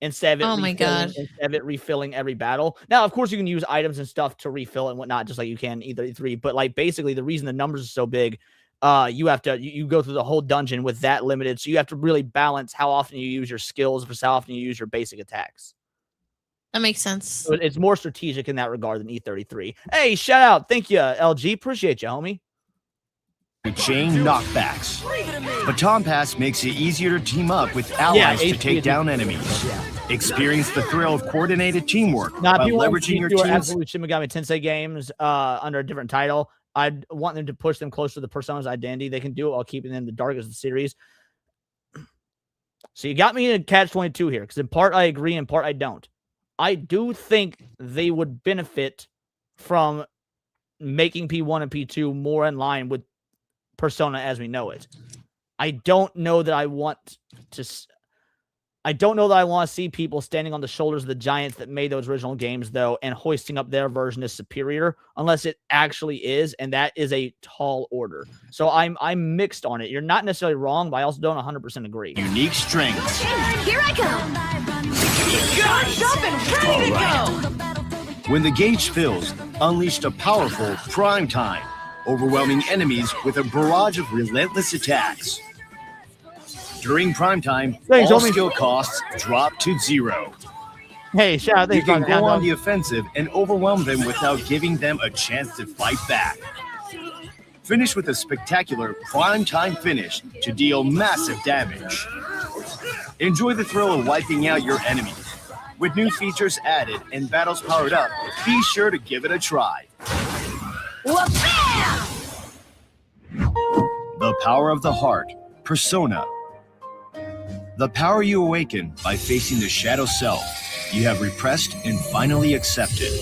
Instead of it refilling every battle. Now, of course, you can use items and stuff to refill and whatnot, just like you can in E33. But like basically, the reason the numbers are so big, you go through the whole dungeon with that limited. So you have to really balance how often you use your skills versus how often you use your basic attacks. That makes sense. So it's more strategic in that regard than E33. Hey, shout out. Thank you, LG. Appreciate you, homie. Chain knockbacks. Baton Pass makes it easier to team up with allies to take down enemies. Experience the thrill of coordinated teamwork by leveraging your team's... absolute Shin Megami Tensei games under a different title. I'd want them to push them closer to the Persona's identity. They can do it while keeping them the darkest of the series. So you got me in catch-22 here, because in part I agree, in part I don't. I do think they would benefit from making P1 and P2 more in line with Persona as we know it. I don't know that I want to see people standing on the shoulders of the giants that made those original games, though, and hoisting up their version as superior, unless it actually is, and that is a tall order. So I'm mixed on it. You're not necessarily wrong, but I also don't 100% agree. Unique strengths. Here I come! Charged up and ready to go! When the gauge fills, unleash a powerful prime time, overwhelming enemies with a barrage of relentless attacks. During prime time, all skill costs drop to 0. Hey, shout out. You can go on the offensive and overwhelm them without giving them a chance to fight back. Finish with a spectacular prime time finish to deal massive damage. Enjoy the thrill of wiping out your enemies. With new features added and battles powered up, be sure to give it a try. The power of the heart, Persona. The power you awaken by facing the shadow self you have repressed and finally accepted.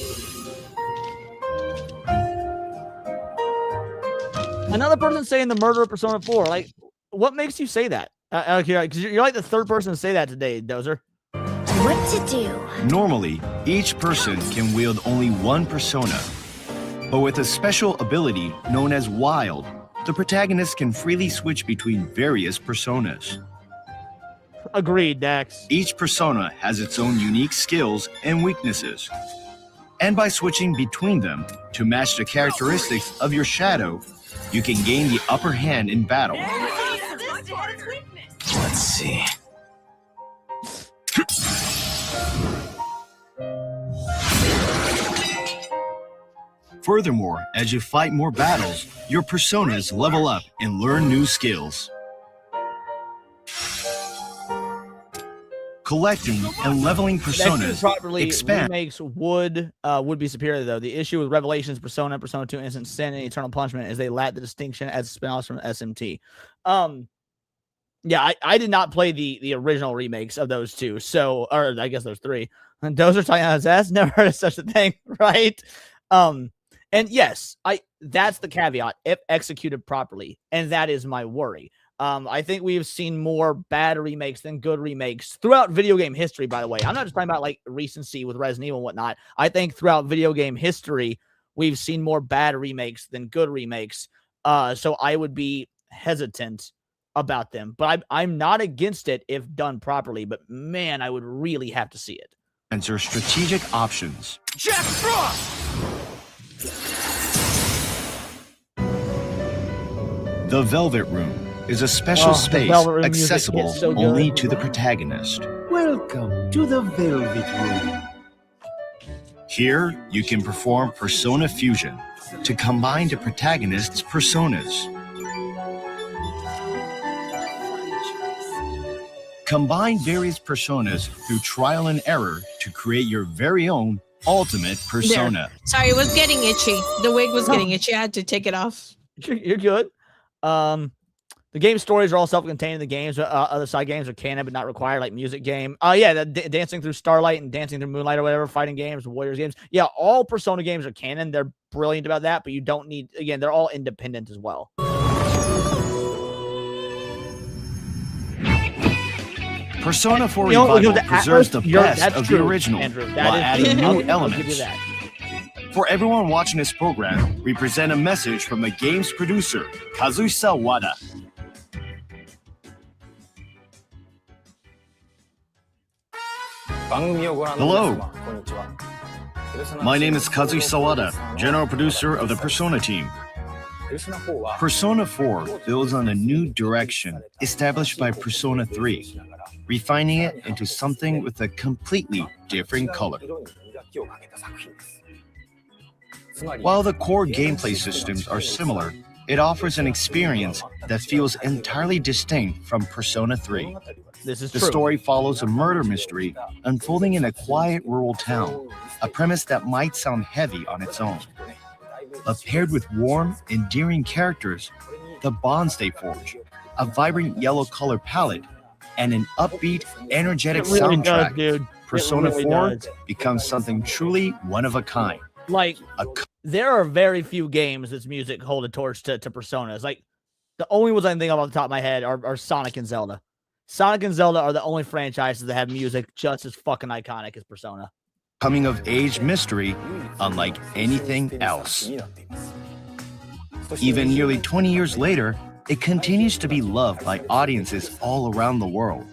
Another person saying the murder of Persona 4. Like, what makes you say that? Because you're like the third person to say that today, Dozer. What to do? Normally, each person can wield only one persona. But with a special ability known as Wild, the protagonist can freely switch between various personas. Agreed, Dax. Each persona has its own unique skills and weaknesses. And by switching between them to match the characteristics of your shadow, you can gain the upper hand in battle. Let's see. Furthermore, as you fight more battles, your personas level up and learn new skills. Collecting and leveling personas properly, expand. Remakes would be superior though. The issue with Revelations, Persona, Persona 2, Instant Sin, and Eternal Punishment is they lack the distinction as spin-offs from SMT. Yeah, I did not play the original remakes of those two, so or I guess there's three. And those are talking on his ass. Never heard of such a thing, right? And yes, that's the caveat if executed properly, and that is my worry. I think we've seen more bad remakes than good remakes throughout video game history, by the way. I'm not just talking about like recency with Resident Evil and whatnot. I think throughout video game history, we've seen more bad remakes than good remakes. So I would be hesitant about them, but I'm not against it if done properly, but man, I would really have to see it. Answer strategic options. Jack Frost! The Velvet Room is a special space accessible only to the protagonist. Welcome to the Velvet Room. Here, you can perform persona fusion to combine the protagonist's personas. Combine various personas through trial and error to create your very own ultimate persona. There. Sorry, it was getting itchy. The wig was getting itchy. I had to take it off. You're good. The game stories are all self-contained in the games. Other side games are canon but not required, like music game. Yeah, the Dancing Through Starlight and Dancing Through Moonlight or whatever, fighting games, Warriors games. Yeah, all Persona games are canon. They're brilliant about that, but you don't need, again, they're all independent as well. Persona 4 Revival preserves the best of the original while adding new elements. For everyone watching this program, we present a message from the game's producer, Kazuhisa Wada. Hello. My name is Kazuhisa Wada, general producer of the Persona team. Persona 4 builds on a new direction established by Persona 3, refining it into something with a completely different color. While the core gameplay systems are similar, it offers an experience that feels entirely distinct from Persona 3. This is the true. story follows a murder mystery unfolding in a quiet rural town, a premise that might sound heavy on its own. But paired with warm, endearing characters, the bonds they forge, a vibrant yellow color palette, and an upbeat, energetic soundtrack, Persona 4 becomes something truly one of a kind. Like, there are very few games that's music hold a torch to Personas. Like, the only ones I can think of off the top of my head are Sonic and Zelda. Sonic and Zelda are the only franchises that have music just as fucking iconic as Persona. Coming-of-age mystery unlike anything else. Even nearly 20 years later, it continues to be loved by audiences all around the world.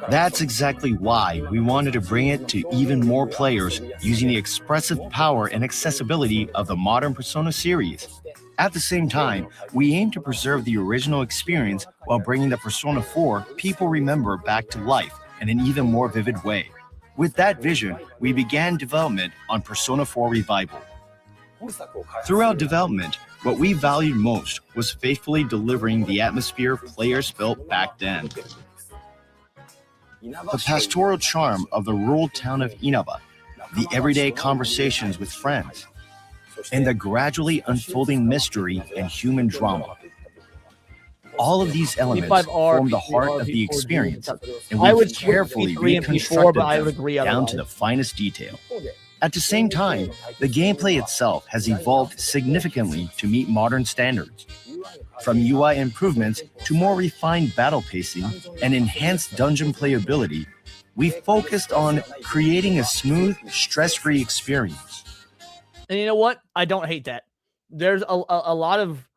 That's exactly why we wanted to bring it to even more players using the expressive power and accessibility of the modern Persona series. At the same time, we aim to preserve the original experience while bringing the Persona 4 people remember back to life in an even more vivid way. With that vision, we began development on Persona 4 Revival. Throughout development, what we valued most was faithfully delivering the atmosphere players felt back then. The pastoral charm of the rural town of Inaba, the everyday conversations with friends, and the gradually unfolding mystery and human drama. All of these elements form the heart of the experience, and we've carefully reconstructed them down to the finest detail. At the same time, the gameplay itself has evolved significantly to meet modern standards. From UI improvements to more refined battle pacing and enhanced dungeon playability, we've focused on creating a smooth, stress-free experience. And you know what? I don't hate that. There's a lot of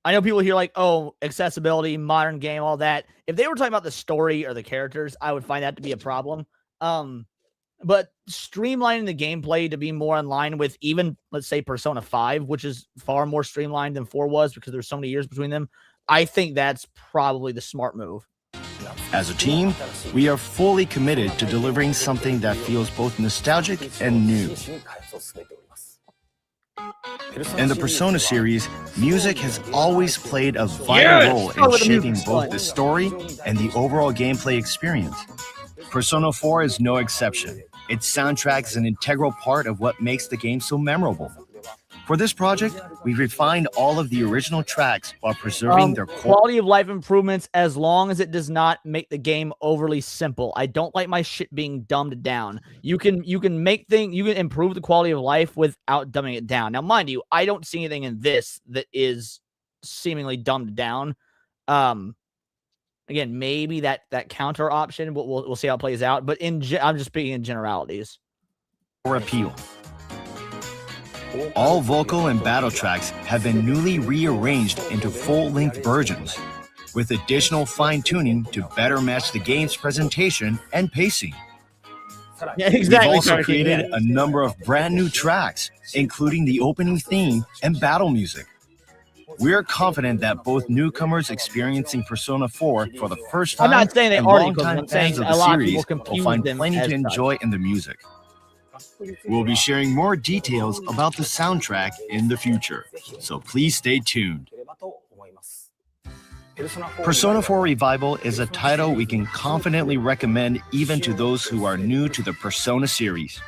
I know people here like, oh, accessibility, modern game, all that. If they were talking about the story or the characters, I would find that to be a problem. But streamlining the gameplay to be more in line with even, let's say, Persona 5, which is far more streamlined than 4 was because there's so many years between them, I think that's probably the smart move. As a team, we are fully committed to delivering something that feels both nostalgic and new. In the Persona series, music has always played a vital role in shaping both the story and the overall gameplay experience. Persona 4 is no exception. Its soundtrack is an integral part of what makes the game so memorable. For this project, we refined all of the original tracks while preserving their quality of life improvements as long as it does not make the game overly simple. I don't like my shit being dumbed down. You can improve the quality of life without dumbing it down. Now, mind you, I don't see anything in this that is seemingly dumbed down. Again, maybe that counter option, we'll see how it plays out. But I'm just speaking in generalities. Appeal. All vocal and battle tracks have been newly rearranged into full-length versions, with additional fine-tuning to better match the game's presentation and pacing. Yeah, exactly. We've also created a number of brand new tracks, including the opening theme and battle music. We are confident that both newcomers experiencing Persona 4 for the first time I'm not saying they and already longtime saying fans of a the lot of series people will confuse find them plenty as to such. enjoy in the music. We'll be sharing more details about the soundtrack in the future, so please stay tuned. Persona 4 Revival is a title we can confidently recommend even to those who are new to the Persona series.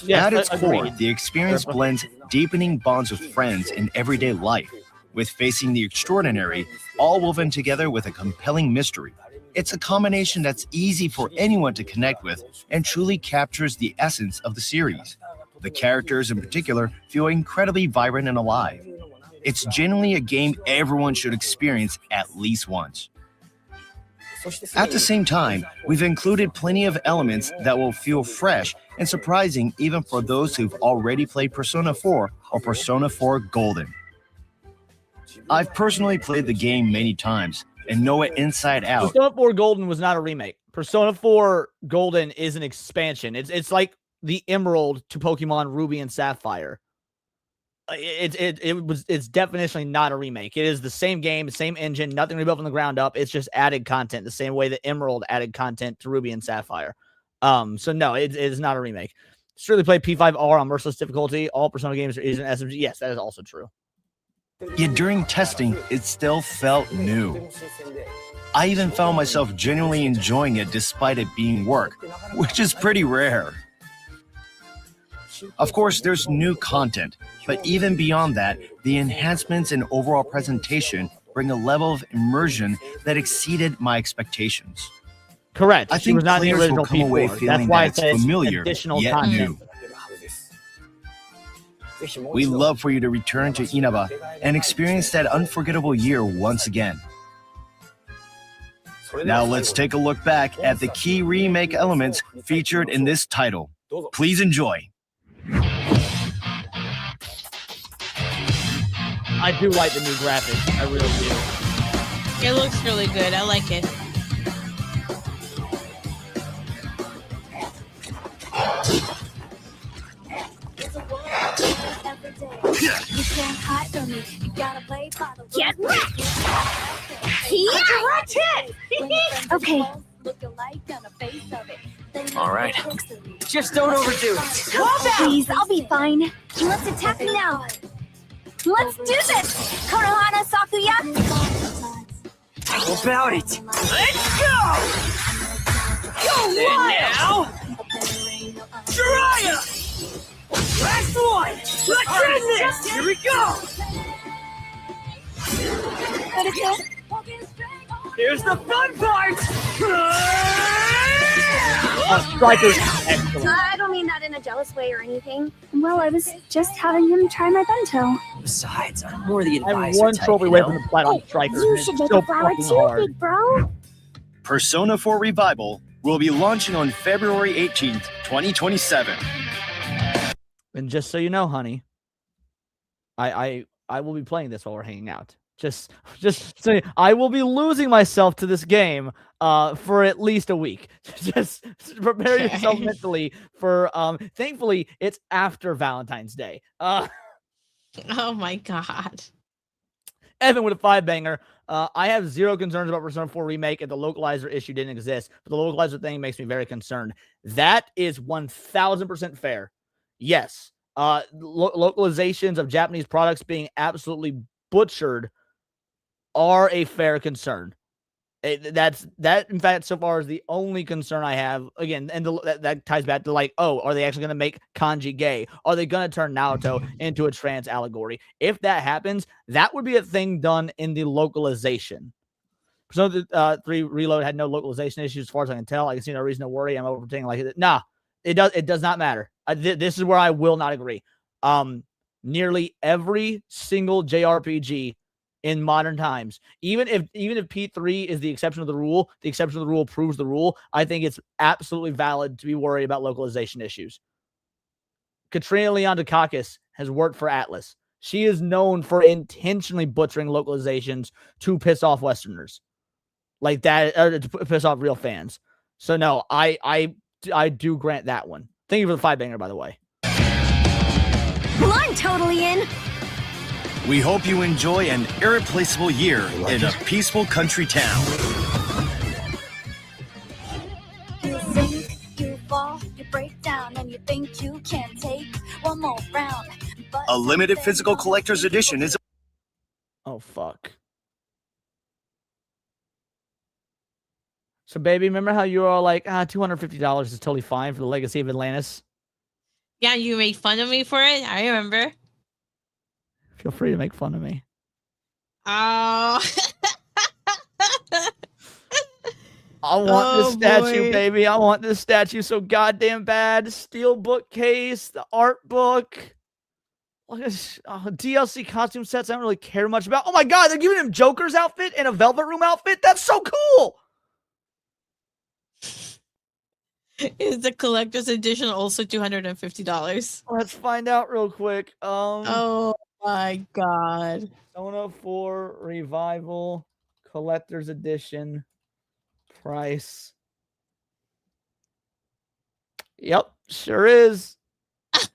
Yes, At its core, agreed. the experience blends deepening bonds with friends in everyday life, with facing the extraordinary, all woven together with a compelling mystery. It's a combination that's easy for anyone to connect with and truly captures the essence of the series. The characters in particular feel incredibly vibrant and alive. It's genuinely a game everyone should experience at least once. At the same time, we've included plenty of elements that will feel fresh and surprising even for those who've already played Persona 4 or Persona 4 Golden. I've personally played the game many times and know it inside out. Persona 4 Golden was not a remake. Persona 4 Golden is an expansion. It's like the Emerald to Pokemon Ruby and Sapphire. It's definitionally not a remake. It is the same game, same engine, nothing rebuilt from the ground up. It's just added content the same way that Emerald added content to Ruby and Sapphire. So no, it is not a remake. Surely played P5R on merciless difficulty. All Persona games are an SMG. Yes, that is also true. Yet during testing, it still felt new. I even found myself genuinely enjoying it despite it being work, which is pretty rare. Of course, there's new content, but even beyond that, the enhancements in overall presentation bring a level of immersion that exceeded my expectations. Correct. I She think was not in the players will original come away P4. feeling That's why that it it's says familiar additional yet content. new. We'd love for you to return to Inaba and experience that unforgettable year once again. Now let's take a look back at the key remake elements featured in this title. Please enjoy. I do like the new graphics. I really do. It looks really good. I like it. Get wrecked! Direct hit! Okay. All right. Just don't overdo it. Please, I'll be fine. Let's attack me now. Let's do this! Konohana Sakuya! How about it? Let's go! Go now! Try it! Last one! Let's end this! Here we go! Here's the fun part! Striker's excellent. I don't mean that in a jealous way or anything. Well, I was just having him try my bento. Besides, I'm more the I'm advisor one type, trophy you away know? from the plat on Striker. You It's should make so a flower fucking too, hard. big bro. Persona 4 Revival will be launching on February 18th, 2027. And just so you know, honey, I will be playing this while we're hanging out. Just say I will be losing myself to this game for at least a week. Just prepare yourself mentally for thankfully it's after Valentine's Day. Oh my god. Evan with a 5-banger. I have zero concerns about Persona 4 Remake if the localizer issue didn't exist, but the localizer thing makes me very concerned. That is 1000% fair. Yes. Localizations of Japanese products being absolutely butchered are a fair concern. That in fact so far is the only concern I have. Again, and that ties back to like, oh, are they actually going to make kanji gay? Are they going to turn Naruto into a trans allegory? If that happens, that would be a thing done in the localization. Persona 3 Reload had no localization issues as far as I can tell. I can see no reason to worry. I'm overthinking like it. Nah, it does not matter. This is where I will not agree. Nearly every single JRPG in modern times, even if P3 is the exception of the rule, the exception of the rule proves the rule. I think it's absolutely valid to be worried about localization issues. Katrina Leon Dukakis has worked for Atlas. She is known for intentionally butchering localizations to piss off Westerners, like that, to piss off real fans. So no, I do grant that one. Thank you for the 5-banger, by the way. Well, I'm totally in. We hope you enjoy an irreplaceable year in a peaceful country town. You sink, you fall, you break down, and you think you can take one more round. But A limited physical collector's edition is... Oh, fuck. So, baby, remember how you were all like, $250 is totally fine for the Legacy of Atlantis? Yeah, you made fun of me for it. I remember. Feel free to make fun of me. Oh. I want this statue, boy. baby. I want this statue so goddamn bad. Steel bookcase, the art book. DLC costume sets I don't really care much about. Oh my god, they're giving him Joker's outfit and a Velvet Room outfit? That's so cool! Is the collector's edition also $250? Let's find out real quick. Oh my god. Persona 4 Revival Collector's Edition price. Yep, sure is.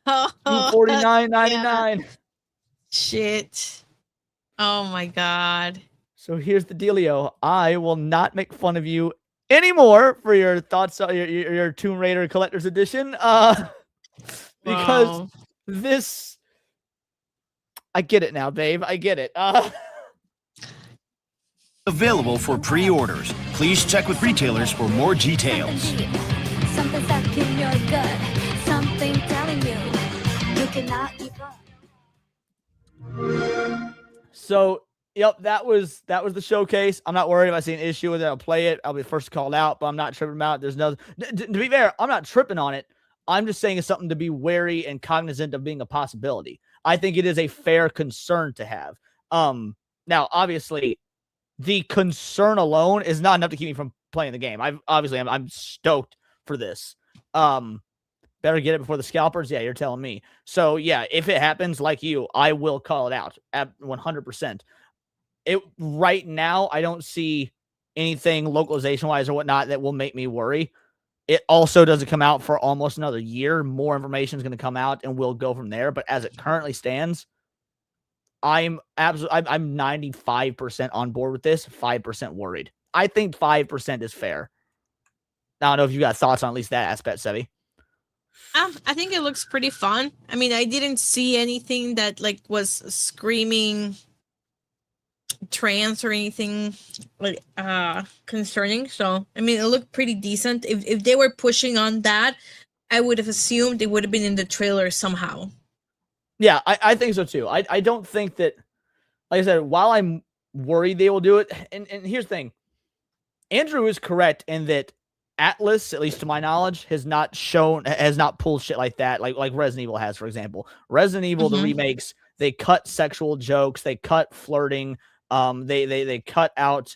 $249.99. Yeah. Shit. Oh my god. So here's the dealio. I will not make fun of you anymore for your thoughts on your Tomb Raider Collector's Edition. Because Wow. this, I get it now, babe. I get it. Available for pre-orders. Please check with retailers for more details. Something stuck in your gut. Something telling you you cannot give up. So, yep, that was the showcase. I'm not worried if I see an issue with it. I'll play it. I'll be first called out, but I'm not tripping about it. There's no, to be fair, I'm not tripping on it. I'm just saying it's something to be wary and cognizant of being a possibility. I think it is a fair concern to have. Now, obviously, the concern alone is not enough to keep me from playing the game. I'm stoked for this. Better get it before the scalpers. Yeah, you're telling me. So yeah, if it happens like you, I will call it out at 100%. Right now, I don't see anything localization wise or whatnot that will make me worry. It also doesn't come out for almost another year. More information is going to come out and we'll go from there. But as it currently stands, I'm 95% on board with this, 5% worried. I think 5% is fair. I don't know if you got thoughts on at least that aspect, Sebi. I think it looks pretty fun. I mean, I didn't see anything that like was screaming trans or anything like concerning. So I mean, it looked pretty decent. If they were pushing on that, I would have assumed it would have been in the trailer somehow. Yeah, I think so too. I don't think that, like I said, while I'm worried they will do it, and here's the thing. Andrew is correct in that Atlas, at least to my knowledge, has not pulled shit like that, like Resident Evil has, for example. Resident Evil, the remakes, they cut sexual jokes, they cut flirting, they cut out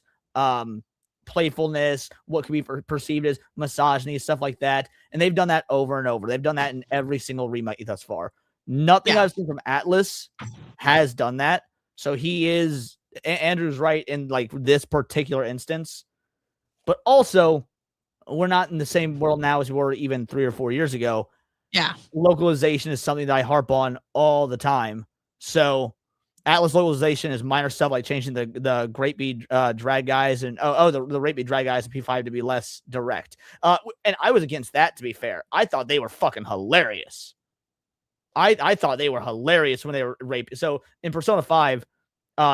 playfulness, what could be perceived as misogyny, stuff like that, and they've done that over and over. They've done that in every single remake thus far. Nothing I've seen from Atlas has done that, so he is Andrew's right in like this particular instance, but also we're not in the same world now as we were even 3 or 4 years ago. Yeah. Localization is something that I harp on all the time. So Atlas localization is minor stuff like changing the Great Bead drag guys and the Great Bead drag guys in P5 to be less direct. And I was against that, to be fair. I thought they were fucking hilarious. I thought they were hilarious when they were raped. So in Persona 5,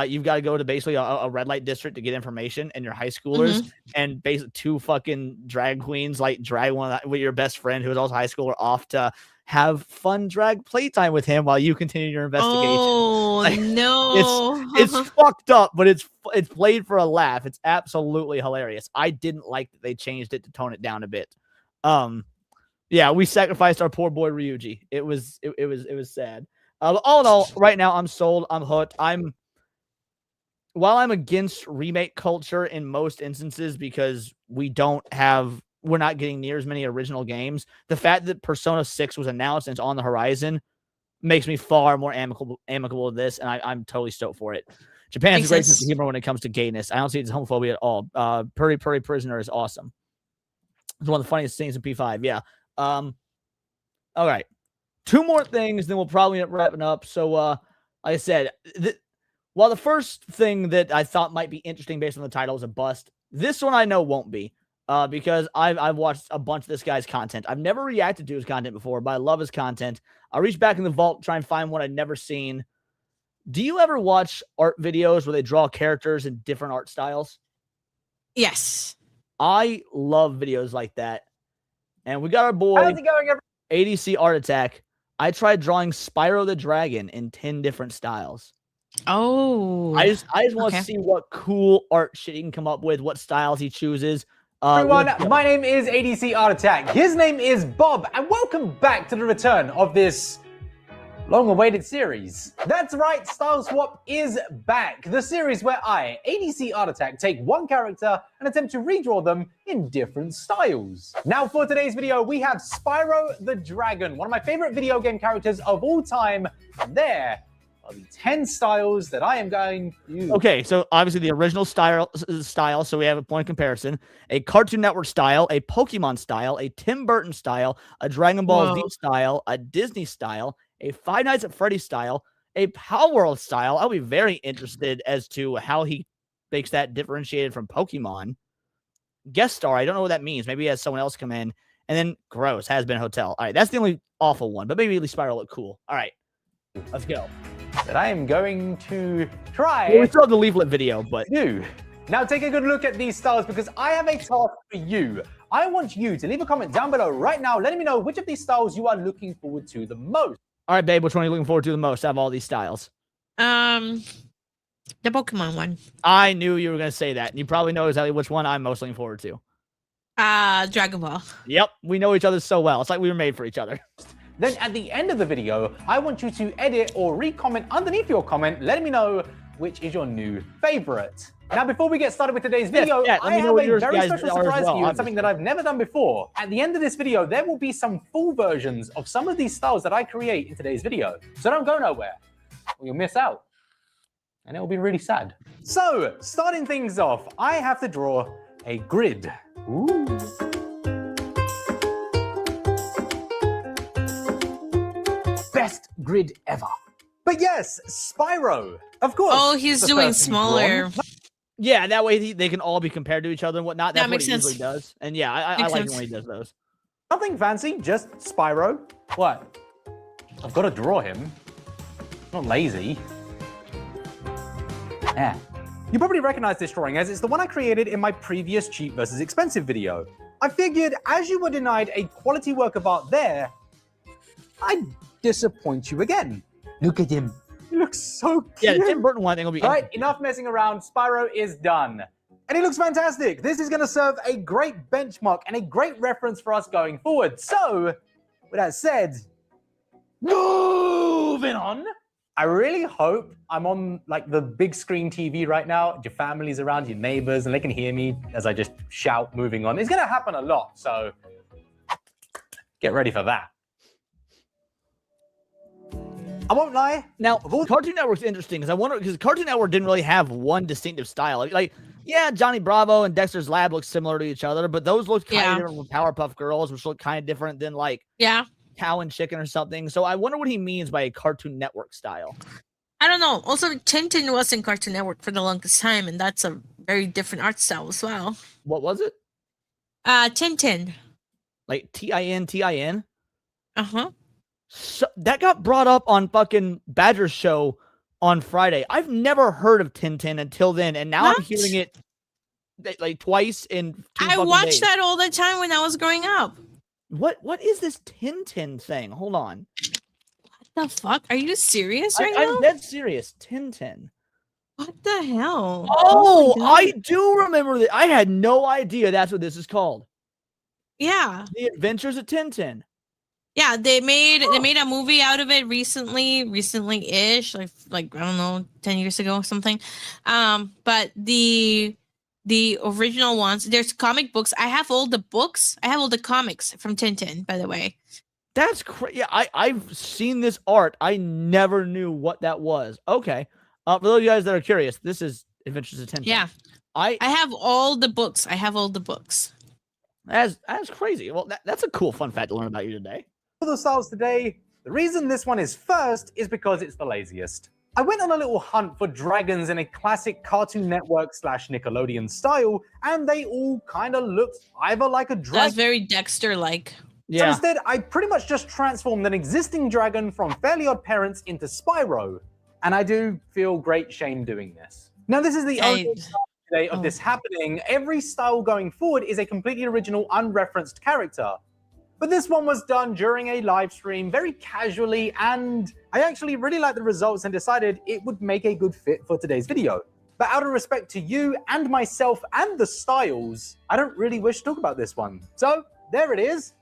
you've got to go to basically a red light district to get information, and your high schoolers and basically 2 fucking drag queens like drag one with your best friend who is also high schooler off to have fun drag playtime with him while you continue your investigation. Oh Like, no. it's fucked up, but it's played for a laugh. It's absolutely hilarious. I didn't like that they changed it to tone it down a bit. Yeah, we sacrificed our poor boy Ryuji. It was sad. But all in all, right now I'm sold. I'm hooked. While I'm against remake culture in most instances because we're not getting near as many original games, the fact that Persona 6 was announced and it's on the horizon makes me far more amicable to this, and I'm totally stoked for it. Japan's a great sense of humor when it comes to gayness. I don't see it's homophobia at all. Puri Puri Prisoner is awesome. It's one of the funniest things in P5. Yeah. All right. 2 more things, then we'll probably end up wrapping up. So, like I said, while the first thing that I thought might be interesting based on the title is a bust, this one I know won't be. Because I've watched a bunch of this guy's content. I've never reacted to his content before, but I love his content. I reach back in the vault, try and find one I'd never seen. Do you ever watch art videos where they draw characters in different art styles? Yes. I love videos like that. And we got our boy, how's it going, ADC Art Attack. I tried drawing Spyro the Dragon in 10 different styles. Oh. I just want to see what cool art shit he can come up with, what styles he chooses. Everyone, my name is ADC Art Attack. His name is Bob, and welcome back to the return of this long-awaited series. That's right, Style Swap is back. The series where I, ADC Art Attack, take one character and attempt to redraw them in different styles. Now for today's video, we have Spyro the Dragon, one of my favorite video game characters of all time. And there are the 10 styles that I am going to use. Okay, so obviously the original style, so we have a point of comparison. A Cartoon Network style, a Pokemon style, a Tim Burton style, a Dragon Ball Z style, a Disney style, a Five Nights at Freddy's style, a Power World style. I'll be very interested as to how he makes that differentiated from Pokemon. Guest star, I don't know what that means. Maybe he has someone else come in. And then gross, Has Been Hotel. All right, that's the only awful one, but maybe at least Spyro look cool. All right, let's go. That I am going to try. Well, we still have the Leaflit video, but now take a good look at these styles because I have a task for you. I want you to leave a comment down below right now letting me know which of these styles you are looking forward to the most. All right, babe, which one are you looking forward to the most out of all these styles? The Pokemon one. I knew you were going to say that. And you probably know exactly which one I'm most looking forward to. Dragon Ball. Yep, we know each other so well. It's like we were made for each other. Then at the end of the video, I want you to edit or re-comment underneath your comment, letting me know which is your new favorite. Now, before we get started with today's video, I have a very special surprise for you and something that I've never done before. At the end of this video, there will be some full versions of some of these styles that I create in today's video. So don't go nowhere, or you'll miss out. And it will be really sad. So, starting things off, I have to draw a grid. Ooh. Best grid ever. But yes, Spyro, of course. Oh, he's doing smaller. Yeah, that way they can all be compared to each other and whatnot. That's what he usually does. And yeah, I like it when he does those. Nothing fancy, just Spyro. What? I've got to draw him. I'm not lazy. Yeah. You probably recognize this drawing as it's the one I created in my previous cheap versus expensive video. I figured as you were denied a quality work of art there, I'd disappoint you again. Look at him. He looks so cute. Yeah, the Tim Burton one I think will be... All right, enough messing around. Spyro is done. And he looks fantastic. This is going to serve a great benchmark and a great reference for us going forward. So, with that said, moving on. I really hope I'm on like the big screen TV right now. Your family's around, your neighbors, and they can hear me as I just shout moving on. It's going to happen a lot, so get ready for that. I won't lie. Now, Cartoon Network's interesting because I wonder because Cartoon Network didn't really have one distinctive style. Like, yeah, Johnny Bravo and Dexter's Lab look similar to each other, but those look kind of different from Powerpuff Girls, which look kind of different than like Cow and Chicken or something. So I wonder what he means by a Cartoon Network style. I don't know. Also, Tintin was in Cartoon Network for the longest time, and that's a very different art style as well. What was it? Tintin. Like Tintin? Uh-huh. So that got brought up on fucking Badger's show on Friday. I've never heard of Tintin until then, and now I'm hearing it like twice in 2 I watched days. That all the time when I was growing up. What is this Tintin thing? Hold on. What the fuck? Are you serious right now? I'm dead serious. Tintin. What the hell? Oh, I do remember that. I had no idea that's what this is called. Yeah. The Adventures of Tintin. Yeah, they made a movie out of it recently-ish, like I don't know, 10 years ago or something. But the original ones, there's comic books. I have all the books. I have all the comics from Tintin, by the way. That's crazy. Yeah, I've seen this art. I never knew what that was. Okay. For those of you guys that are curious, this is Adventures of Tintin. Yeah. I have all the books. That's crazy. Well, that's a cool fun fact to learn about you today. For the styles today, the reason this one is first is because it's the laziest. I went on a little hunt for dragons in a classic Cartoon Network / Nickelodeon style, and they all kind of looked either like a dragon. That's very Dexter-like. So instead, I pretty much just transformed an existing dragon from Fairly Odd Parents into Spyro, and I do feel great shame doing this. Now, this is the only today of this happening. Every style going forward is a completely original, unreferenced character. But this one was done during a live stream very casually, and I actually really liked the results and decided it would make a good fit for today's video. But out of respect to you and myself and the styles, I don't really wish to talk about this one. So there it is.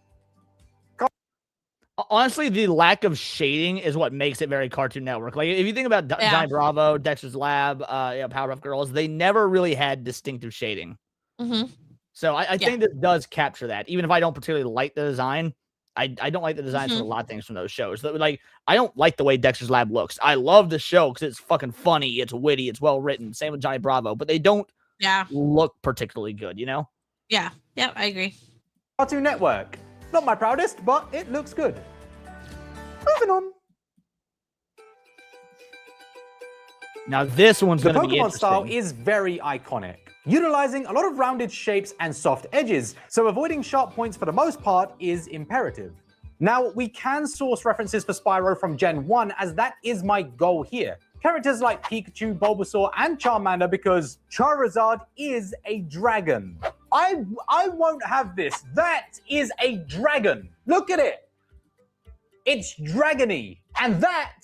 Honestly, the lack of shading is what makes it very Cartoon Network. Like, if you think about Johnny Bravo, Dexter's Lab, Powerpuff Girls, they never really had distinctive shading. Mm-hmm. So I think this does capture that. Even if I don't particularly like the design, I don't like the designs for a lot of things from those shows. Like, I don't like the way Dexter's Lab looks. I love the show because it's fucking funny, it's witty, it's well written. Same with Johnny Bravo, but they don't look particularly good, you know? Yeah, I agree. Cartoon Network. Not my proudest, but it looks good. Moving on. Now this one's going to be interesting. interesting. The Pokemon style is very iconic, utilizing a lot of rounded shapes and soft edges, so avoiding sharp points for the most part is imperative. Now, we can source references for Spyro from Gen 1, as that is my goal here. Characters like Pikachu, Bulbasaur, and Charmander, because Charizard is a dragon. I won't have this. That is a dragon. Look at it. It's dragony. And that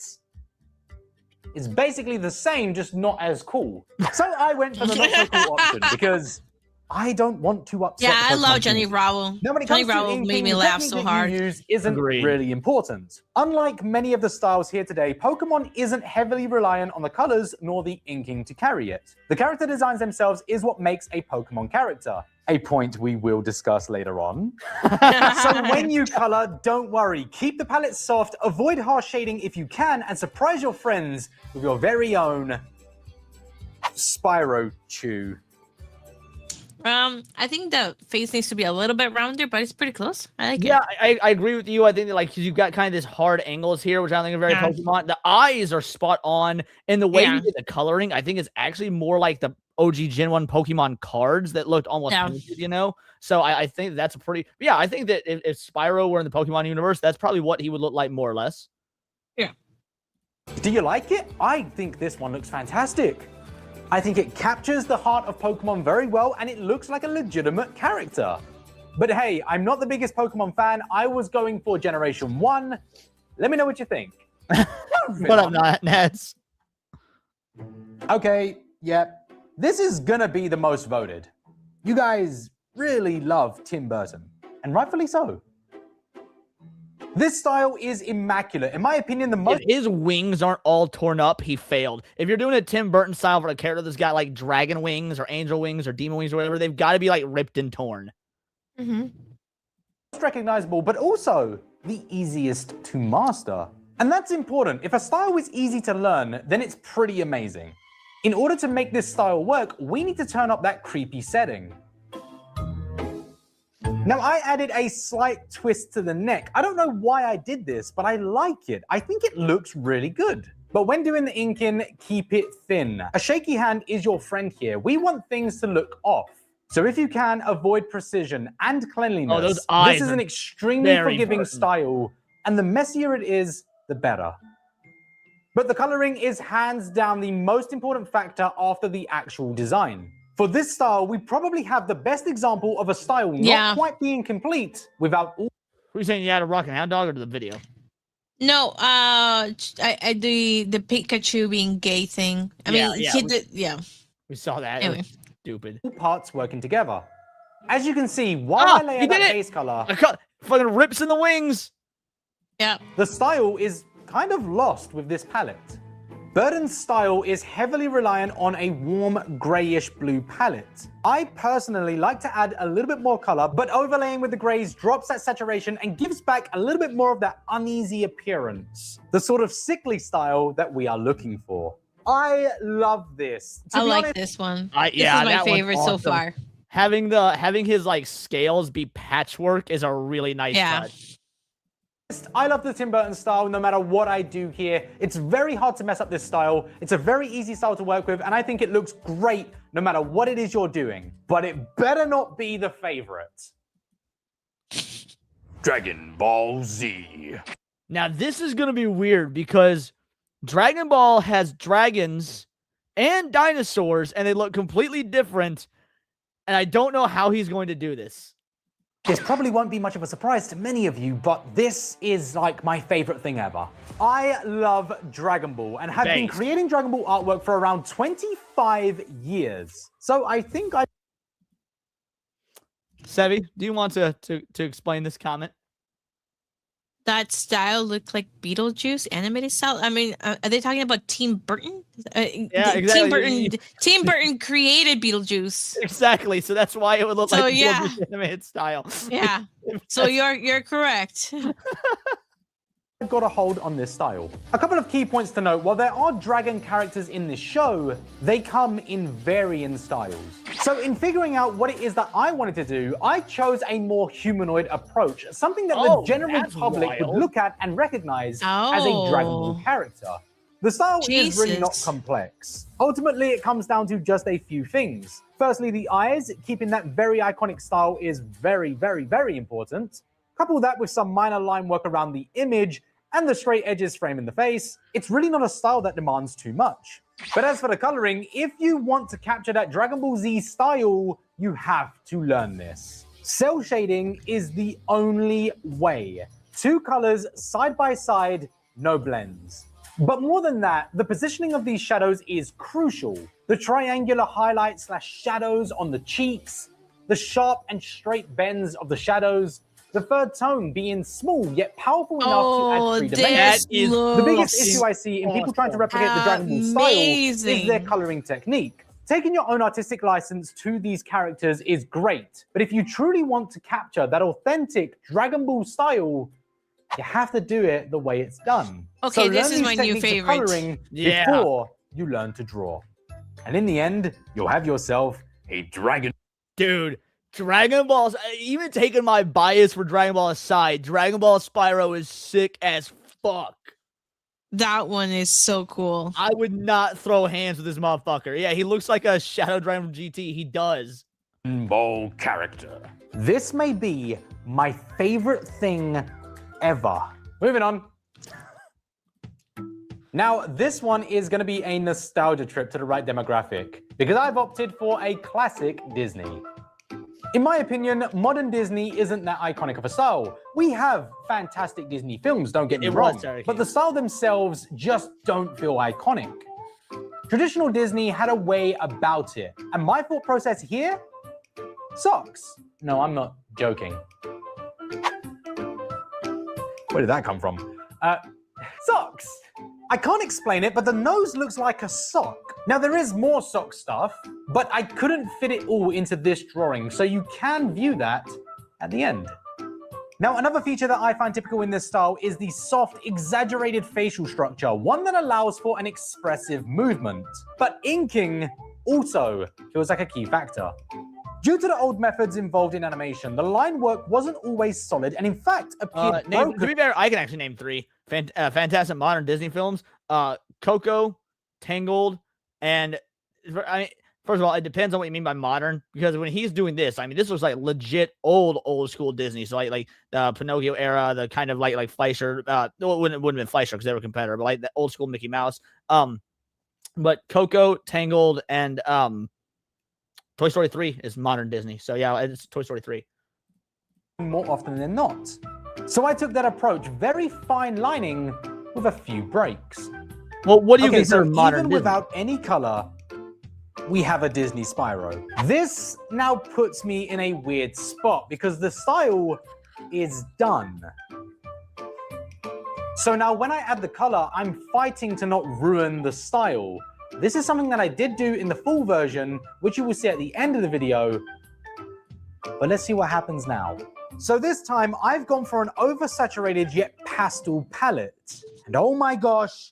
is basically the same, just not as cool. So I went for the not so cool option because I don't want to upset. Yeah, I love Johnny Bravo. Now, when it Johnny comes Bravo to inking, made me laugh so hard. Use isn't really important. Unlike many of the styles here today, Pokemon isn't heavily reliant on the colors nor the inking to carry it. The character designs themselves is what makes a Pokemon character. A point we will discuss later on. So when you color, don't worry. Keep the palette soft, avoid harsh shading if you can, and surprise your friends with your very own Spyro Chew. I think the face needs to be a little bit rounder, but it's pretty close. I like it. Yeah, I agree with you. I think that, like, 'cause you've got kind of this hard angles here, which I think are very Pokemon. The eyes are spot on, and the way you did the coloring, I think is actually more like the OG Gen 1 Pokemon cards that looked almost painted, you know? So I think that's a pretty... Yeah, I think that if Spyro were in the Pokemon universe, that's probably what he would look like, more or less. Yeah. Do you like it? I think this one looks fantastic. I think it captures the heart of Pokemon very well, and it looks like a legitimate character. But hey, I'm not the biggest Pokemon fan. I was going for Generation 1. Let me know what you think. What up, Nats? Okay, yep. This is gonna be the most voted. You guys really love Tim Burton, and rightfully so. This style is immaculate. In my opinion, the most... If his wings aren't all torn up, he failed. If you're doing a Tim Burton style for a character that's got, like, dragon wings or angel wings or demon wings or whatever, they've got to be, like, ripped and torn. Most recognizable, but also the easiest to master. And that's important. If a style is easy to learn, then it's pretty amazing. In order to make this style work, we need to turn up that creepy setting. Now, I added a slight twist to the neck. I don't know why I did this, but I like it. I think it looks really good. But when doing the inking, keep it thin. A shaky hand is your friend here. We want things to look off. So if you can, avoid precision and cleanliness. Oh, those eyes this is are an extremely very forgiving important. style, and the messier it is, the better. But the coloring is hands down the most important factor after the actual design. For this style, we probably have the best example of a style not quite being complete without all. Who are you saying you had a Rock and Hound Dog or the video? No, the Pikachu being gay thing. I mean, he did, We saw that. Anyway. It was stupid. Parts working together. As you can see, while I layer that base color, fucking rips in the wings. Yeah. The style is kind of lost with this palette. Burden's style is heavily reliant on a warm grayish blue palette. I personally like to add a little bit more color, but overlaying with the grays drops that saturation and gives back a little bit more of that uneasy appearance. The sort of sickly style that we are looking for. I love this. I like this one. This is that my one's favorite so awesome. far. Having his like scales be patchwork is a really nice touch. I love the Tim Burton style no matter what I do here. It's very hard to mess up this style. It's a very easy style to work with, and I think it looks great no matter what it is you're doing. But it better not be the favorite. Dragon Ball Z. Now this is gonna be weird because Dragon Ball has dragons and dinosaurs, and they look completely different. And I don't know how he's going to do this. This probably won't be much of a surprise to many of you, but this is like my favorite thing ever. I love Dragon Ball and have been creating Dragon Ball artwork for around 25 years. So I think Sevi, do you want to explain this comment? That style looked like Beetlejuice animated style. I mean, are they talking about Tim Burton? Yeah, exactly. Tim Burton created Beetlejuice. Exactly. So that's why it would look like Beetlejuice animated style. Yeah. So you're correct. I've got a hold on this style. A couple of key points to note. While there are dragon characters in this show, they come in varying styles. So in figuring out what it is that I wanted to do, I chose a more humanoid approach, something that the general public would look at and recognize as a Dragon Ball character. The style is really not complex. Ultimately, it comes down to just a few things. Firstly, the eyes. Keeping that very iconic style is very, very, very important. Couple that with some minor line work around the image and the straight edges framing the face, it's really not a style that demands too much. But as for the coloring, if you want to capture that Dragon Ball Z style, you have to learn this. Cell shading is the only way. 2 colors side by side, no blends. But more than that, the positioning of these shadows is crucial. The triangular highlights / shadows on the cheeks, the sharp and straight bends of the shadows, the third tone being small yet powerful enough to add 3 dimensions. The biggest issue I see in people trying to replicate the Dragon Ball style is their coloring technique. Taking your own artistic license to these characters is great, but if you truly want to capture that authentic Dragon Ball style, you have to do it the way it's done. Okay, so this learn is these my new techniques of favorite. coloring before you learn to draw. And in the end, you'll have yourself a dragon. Dude, Dragon Ball, even taking my bias for Dragon Ball aside, Dragon Ball Spyro is sick as fuck. That one is so cool. I would not throw hands with this motherfucker. Yeah, he looks like a Shadow Dragon from GT. He does. Ball character. This may be my favorite thing ever. Moving on. Now, this one is going to be a nostalgia trip to the right demographic because I've opted for a classic Disney. In my opinion, modern Disney isn't that iconic of a style. We have fantastic Disney films, don't get me wrong, but the style themselves just don't feel iconic. Traditional Disney had a way about it, and my thought process here? Socks. No, I'm not joking. Where did that come from? Socks. I can't explain it, but the nose looks like a sock. Now, there is more sock stuff, but I couldn't fit it all into this drawing, so you can view that at the end. Now, another feature that I find typical in this style is the soft, exaggerated facial structure, one that allows for an expressive movement. But inking also feels like a key factor. Due to the old methods involved in animation, the line work wasn't always solid and in fact appeared broken. To be fair, I can actually name 3 fantastic modern Disney films. Coco, Tangled, and I mean, first of all, it depends on what you mean by modern, because when he's doing this, I mean, this was like legit old school Disney. So like the Pinocchio era, the kind of like Fleischer. It wouldn't have been Fleischer because they were a competitor, but like the old school Mickey Mouse. But Coco, Tangled, and Toy Story 3 is modern Disney. So yeah, it's Toy Story 3. More often than not. So I took that approach, very fine lining with a few breaks. Well, what do you consider modern even Disney? Without any color, we have a Disney Spyro. This now puts me in a weird spot because the style is done. So now when I add the color, I'm fighting to not ruin the style. This is something that I did do in the full version, which you will see at the end of the video. But let's see what happens now. So this time I've gone for an oversaturated yet pastel palette. And oh my gosh,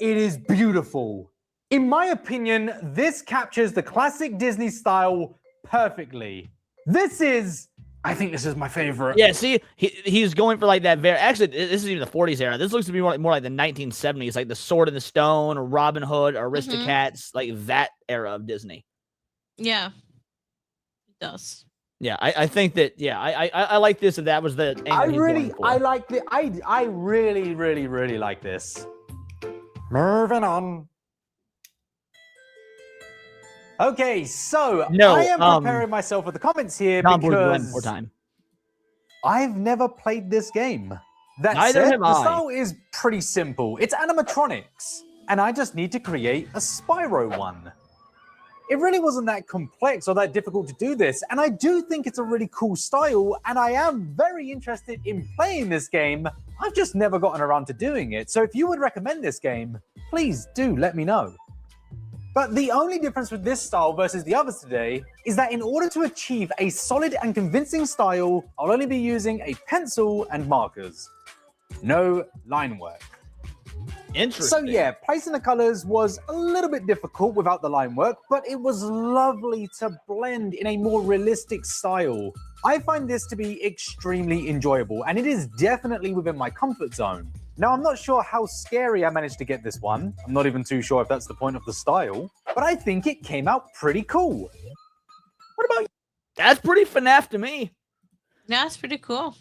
it is beautiful. In my opinion, this captures the classic Disney style perfectly. I think this is my favorite. Yeah, see, he's going for like that very. Actually, this is even the 40s era. This looks to be more like the 1970s, like the Sword in the Stone, or Robin Hood, or Aristocats, like that era of Disney. Yeah, it does. Yeah, I think that. Yeah, I like this. If that was the angle I like the. I really like this. Moving on. Okay, so I am preparing myself with the comments here because I've never played this game. Neither have the I. style is pretty simple. It's animatronics, and I just need to create a Spyro one. It really wasn't that complex or that difficult to do this, and I do think it's a really cool style, and I am very interested in playing this game. I've just never gotten around to doing it, so if you would recommend this game, please do let me know. But the only difference with this style versus the others today is that in order to achieve a solid and convincing style, I'll only be using a pencil and markers. No line work. Interesting. So yeah, placing the colors was a little bit difficult without the line work, but it was lovely to blend in a more realistic style. I find this to be extremely enjoyable, and it is definitely within my comfort zone. Now, I'm not sure how scary I managed to get this one. I'm not even too sure if that's the point of the style, but I think it came out pretty cool. What about you? That's pretty FNAF to me. Yeah, that's pretty cool.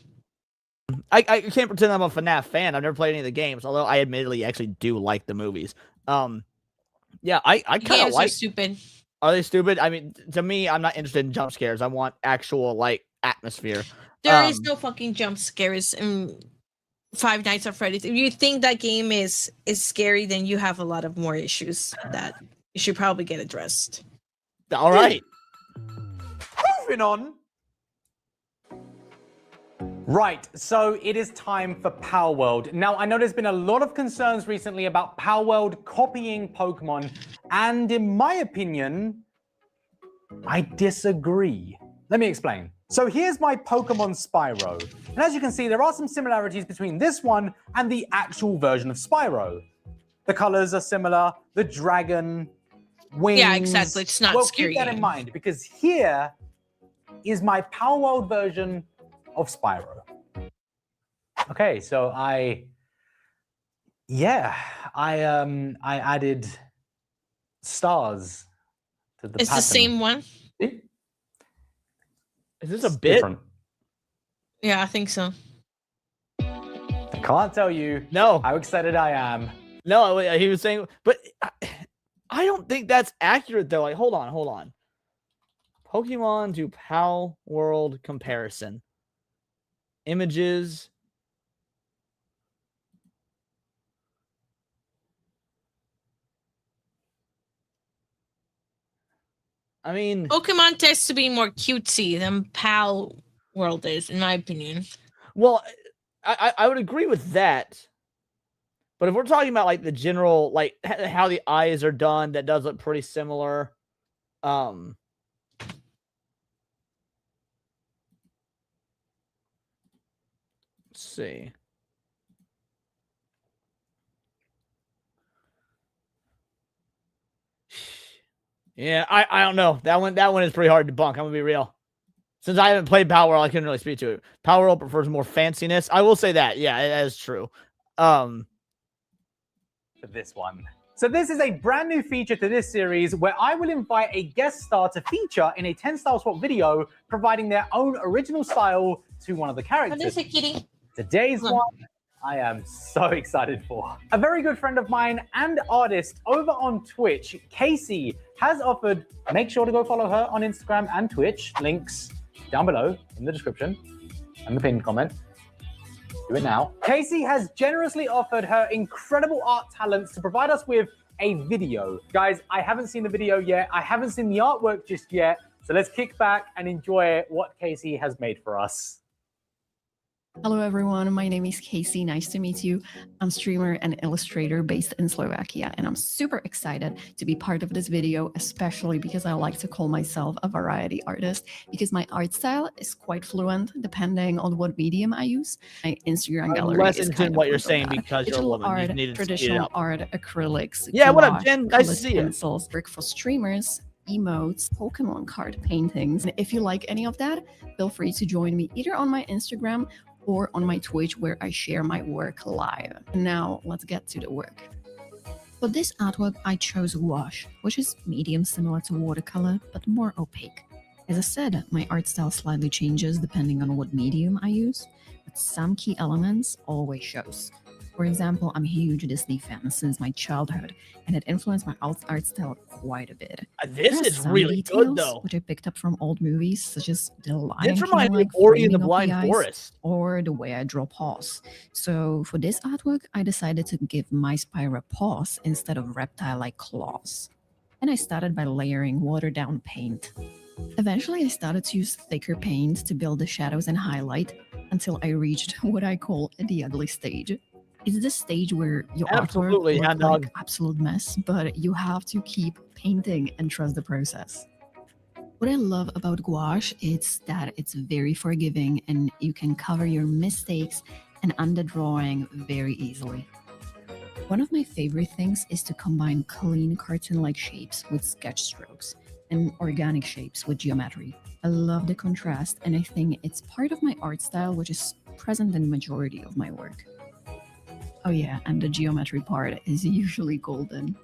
I can't pretend I'm a FNAF fan. I've never played any of the games, although I admittedly actually do like the movies. Yeah, I kind of like. Are stupid. Are they stupid? I mean, to me, I'm not interested in jump scares. I want actual like atmosphere. There is no fucking jump scares in Five Nights at Freddy's. If you think that game is scary, then you have a lot of more issues that you should probably get addressed. All right. Moving on. Right, so it is time for Power World. Now, I know there's been a lot of concerns recently about Power World copying Pokemon, and in my opinion, I disagree. Let me explain. So here's my Pokemon Spyro. And as you can see, there are some similarities between this one and the actual version of Spyro. The colors are similar, the dragon, wings. Yeah, exactly. It's not scary. Keep that in mind, because here is my Power World version of Spyro. Okay, so I added stars to the It's pattern. the same one? Is this a bit? Different. Yeah, I think so. I can't tell you how excited I am. No, he was saying, but I don't think that's accurate though. Like, hold on. Pokemon to Power World comparison. Images. I mean, Pokemon tends to be more cutesy than Power World is, in my opinion. Well, I would agree with that. But if we're talking about like the general, like how the eyes are done, that does look pretty similar. see. Yeah, I don't know. That one is pretty hard to bunk. I'm gonna be real. Since I haven't played Power World, I couldn't really speak to it. Power World prefers more fanciness. I will say that. Yeah, that is true. For this one. So this is a brand new feature to this series where I will invite a guest star to feature in a 10-style swap video, providing their own original style to one of the characters. What is it, kitty? Today's one I am so excited for. A very good friend of mine and artist over on Twitch, Casey, has offered, make sure to go follow her on Instagram and Twitch, links down below in the description and the pinned comment. Do it now. Casey has generously offered her incredible art talents to provide us with a video. Guys, I haven't seen the video yet. I haven't seen the artwork just yet. So let's kick back and enjoy what Casey has made for us. Hello everyone, my name is Casey, nice to meet you. I'm a streamer and illustrator based in Slovakia, and I'm super excited to be part of this video, especially because I like to call myself a variety artist, because my art style is quite fluent depending on what medium I use. My Instagram gallery less is into kind what of you're saying because you're a digital woman. art, You needed to speed it traditional up. art, acrylics, Yeah, what up, gouache, Jen? Nice to colored see you. pencils, work for streamers, emotes, Pokemon card paintings. And if you like any of that, feel free to join me either on my Instagram or on my Twitch, where I share my work live. Now, let's get to the work. For this artwork, I chose gouache, which is medium similar to watercolor, but more opaque. As I said, my art style slightly changes depending on what medium I use, but some key elements always shows. For example, I'm a huge Disney fan since my childhood, and it influenced my art style quite a bit. This There are is some really good, details though. which I picked up from old movies, such as The Lion This King, reminds me like of Ori and the framing of Blind eyes, Forest. or the way I draw paws. So for this artwork, I decided to give my Spyro paws instead of reptile-like claws. And I started by layering watered-down paint. Eventually, I started to use thicker paint to build the shadows and highlight until I reached what I call the ugly stage. It's the stage where your Absolutely, artwork hound looks dog. like absolute mess, but you have to keep painting and trust the process. What I love about gouache is that it's very forgiving and you can cover your mistakes and underdrawing very easily. One of my favorite things is to combine clean cartoon-like shapes with sketch strokes and organic shapes with geometry. I love the contrast, and I think it's part of my art style, which is present in the majority of my work. Oh yeah, and the geometry part is usually golden.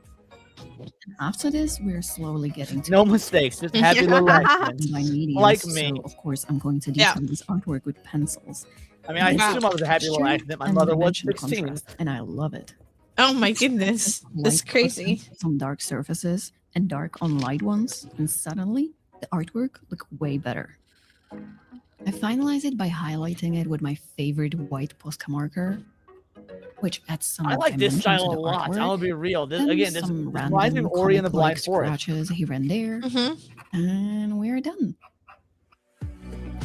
And after this, we're slowly getting to No mistakes, just happy little accidents. my mediums, Like me. So of course, I'm going to detail this artwork with pencils. I mean, I assume I was a happy little accident. My mother was 16. And I love it. Oh my goodness. That's Light crazy. buttons on dark surfaces and dark on light ones, and suddenly the artwork looked way better. I finalized it by highlighting it with my favorite white Posca marker, which adds some I like this dimension style to a the lot. artwork. I'll be real. This Then again, this some reminds me of random Ori and the comic-like Blind Forest. scratches here and there, and we're done.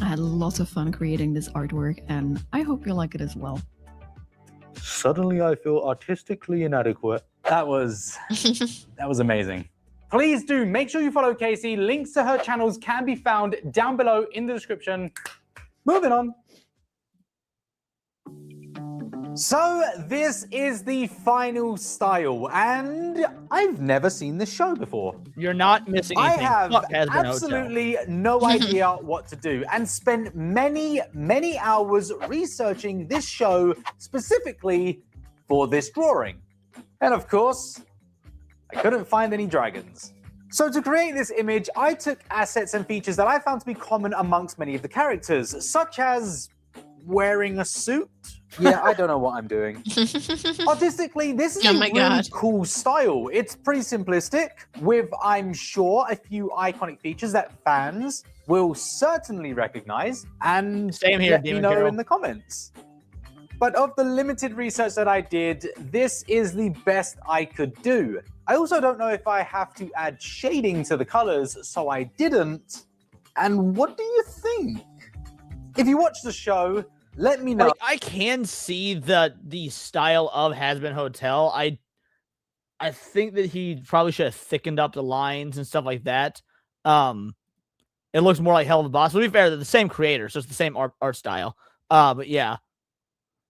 I had lots of fun creating this artwork, and I hope you like it as well. Suddenly I feel artistically inadequate. That was amazing. Please do make sure you follow Casey. Links to her channels can be found down below in the description. Moving on. So this is the final style, and I've never seen this show before. You're not missing I anything. have Fuck Has Been Hotel. absolutely no idea what to do, and spent many hours researching this show specifically for this drawing. And of course, I couldn't find any dragons. So to create this image, I took assets and features that I found to be common amongst many of the characters, such as wearing a suit. Yeah, I don't know what I'm doing. Artistically, this is a really cool style. It's pretty simplistic, with, I'm sure, a few iconic features that fans will certainly recognize, and Same here, let me Demon know Hero. in the comments. But of the limited research that I did, this is the best I could do. I also don't know if I have to add shading to the colors, so I didn't. And what do you think? If you watch the show, let me know. Like, I can see the style of Has Been Hotel. I think that he probably should have thickened up the lines and stuff like that. It looks more like Hell of a Boss. To be fair, they're the same creator, so it's the same art style. But yeah.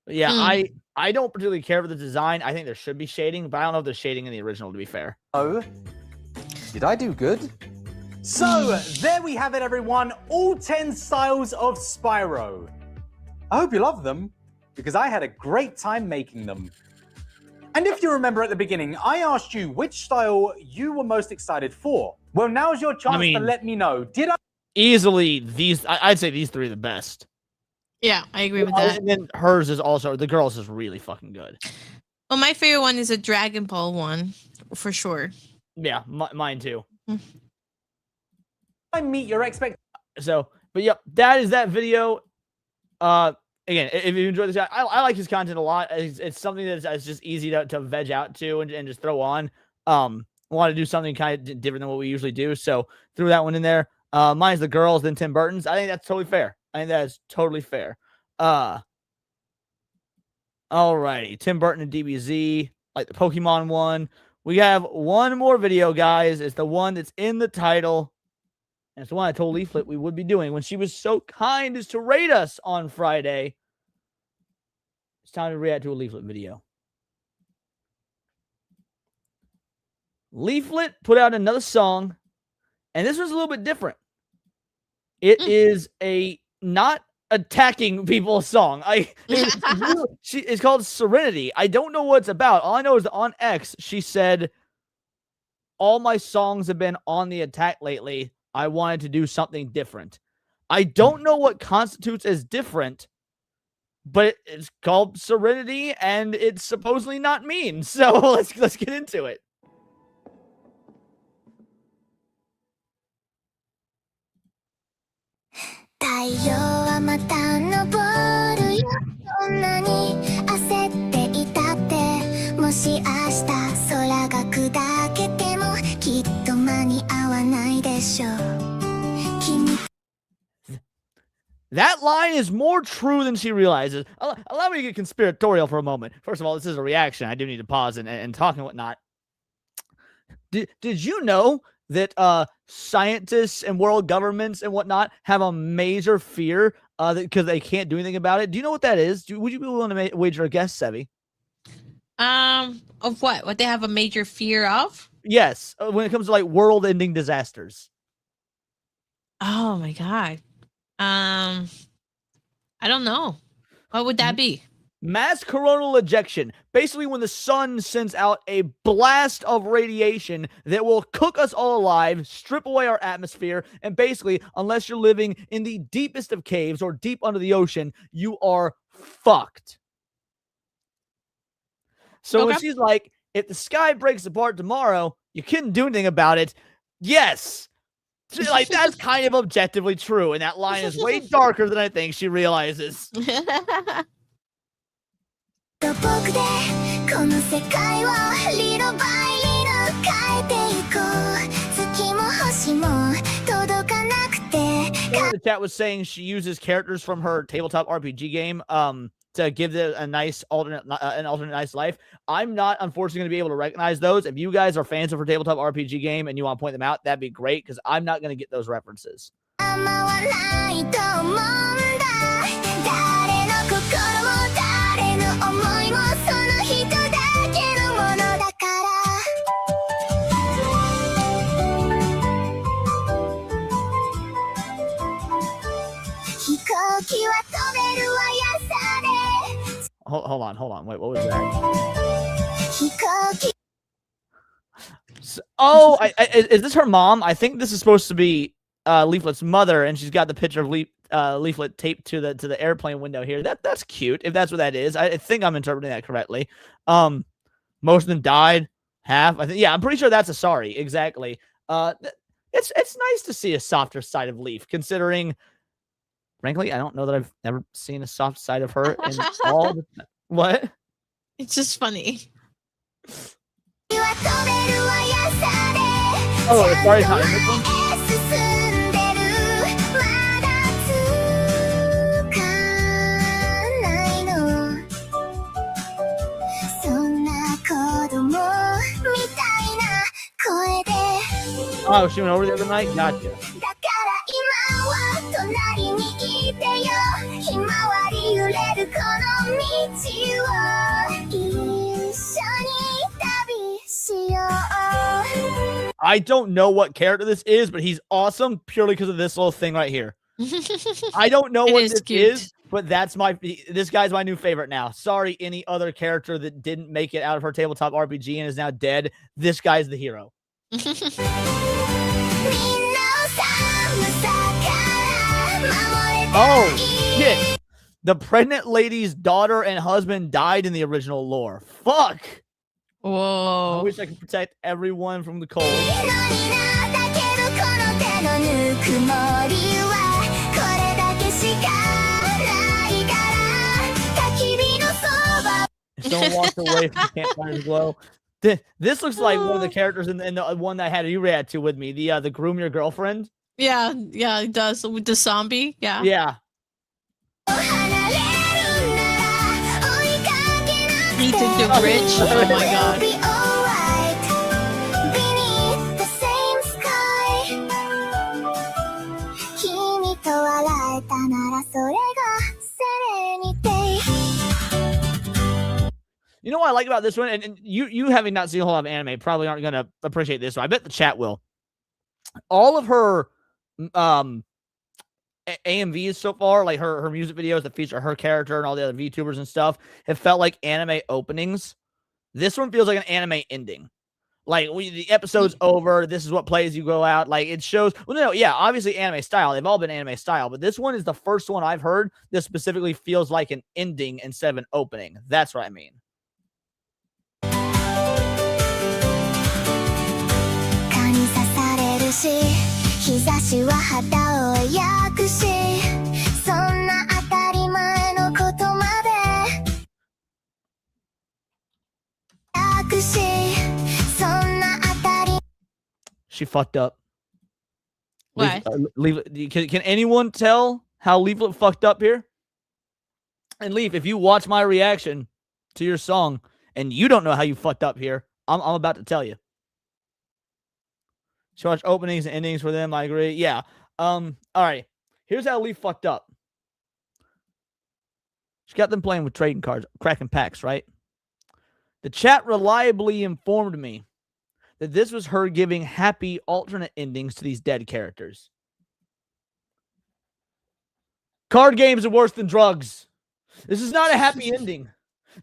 Yeah, I don't particularly care for the design. I think there should be shading, but I don't know if there's shading in the original, to be fair. Oh, did I do good? So there we have it, everyone. All 10 styles of Spyro. I hope you love them, because I had a great time making them. And if you remember at the beginning, I asked you which style you were most excited for. Well, now's your chance to let me know. Did I? Easily, I'd say these three are the best. Yeah, I agree with that. And then hers is also, the girls is really fucking good. Well, my favorite one is a Dragon Ball one, for sure. Yeah, mine too. I meet your expectations. So, but yep, that is that video. Again, if you enjoy this guy, I like his content a lot. It's something that's just easy to veg out to and just throw on. Want to do something kind of different than what we usually do, so threw that one in there. Mine's the girls, then Tim Burton's. I think that's totally fair. I think that is totally fair. Alrighty, Tim Burton and DBZ, like the Pokemon one. We have one more video, guys. It's the one that's in the title. And it's the one I told Leaflit we would be doing when she was so kind as to rate us on Friday. It's time to react to a Leaflit video. Leaflit put out another song, and this was a little bit different. It is a not attacking people song. It's called Serenity. I don't know what it's about. All I know is that on X, she said, all my songs have been on the attack lately. I wanted to do something different. I don't know what constitutes as different, but it's called Serenity, and it's supposedly not mean. So let's get into it. That line is more true than she realizes. Allow me to get conspiratorial for a moment. First of all, this is a reaction. I do need to pause and talk and whatnot. Did you know that scientists and world governments and whatnot have a major fear because they can't do anything about it? Do you know what that is? Would you be willing to wager a guess, Sevi? Of what? What they have a major fear of? Yes, when it comes to like world-ending disasters. Oh my god. I don't know. What would that be? Mass coronal ejection. Basically, when the sun sends out a blast of radiation that will cook us all alive, strip away our atmosphere, and basically, unless you're living in the deepest of caves or deep under the ocean, you are fucked. So when she's like, if the sky breaks apart tomorrow, you couldn't do anything about it. Yes. Like, that's kind of objectively true, and that line is way darker than I think she realizes. The chat was saying she uses characters from her tabletop RPG game to give it a nice alternate nice life. I'm not unfortunately going to be able to recognize those. If you guys are fans of her tabletop RPG game and you want to point them out, that'd be great, because I'm not going to get those references. Hold on. Wait, what was that? Is this her mom? I think this is supposed to be Leaflet's mother, and she's got the picture of Leaflet taped to the airplane window here. That's cute, if that's what that is. I think I'm interpreting that correctly. Most of them died. Half, I think. Yeah, I'm pretty sure that's a sorry. Exactly. It's nice to see a softer side of Leaf, considering. Frankly, I don't know that I've ever seen a soft side of her in all the... What? It's just funny. Oh, sorry, not in this one? Oh, she went over the other night? Gotcha. るこの道を一緒に旅しよう I don't know what character this is, but he's awesome purely because of this little thing right here. I don't know what this is, but this guy's my new favorite now. Sorry, any other character that didn't make it out of her tabletop RPG and is now dead. This guy's the hero. Oh, shit. The pregnant lady's daughter and husband died in the original lore. Fuck. Whoa. I wish I could protect everyone from the cold. If someone walks away from Campfire's glow. This looks like one of the characters in the one that I had you react to with me. The groom your girlfriend. Yeah, it does with the zombie. Yeah. Yeah. Need to do bridge. Oh my god. You know what I like about this one, and you having not seen a whole lot of anime probably aren't going to appreciate this one. I bet the chat will. All of her AMVs so far, like her music videos that feature her character and all the other VTubers and stuff, have felt like anime openings. This one feels like an anime ending. Like the episode's over. This is what plays. You go out. Like it shows. Well, no, yeah, obviously anime style. They've all been anime style, but this one is the first one I've heard that specifically feels like an ending instead of an opening. That's what I mean. She fucked up. Why? Can anyone tell how Leaflit fucked up here? And Leaf, if you watch my reaction to your song and you don't know how you fucked up here, I'm about to tell you. She watched openings and endings for them. I agree. Yeah. All right. Here's how Leaf fucked up. She got them playing with trading cards, cracking packs, right? The chat reliably informed me that this was her giving happy alternate endings to these dead characters. Card games are worse than drugs. This is not a happy ending.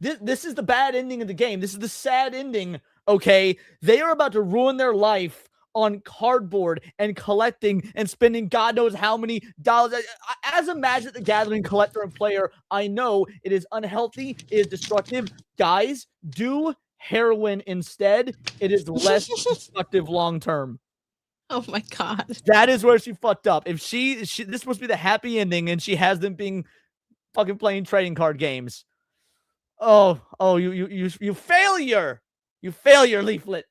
This is the bad ending of the game. This is the sad ending, okay? They are about to ruin their life on cardboard and collecting and spending God knows how many dollars. As a Magic the Gathering collector and player, I know it is unhealthy, it is destructive. Guys, do heroin instead. It is less destructive long term. Oh my god. That is where she fucked up. If she this is supposed to be the happy ending and she has them being fucking playing trading card games. Oh, you failure. You failure, Leaflit.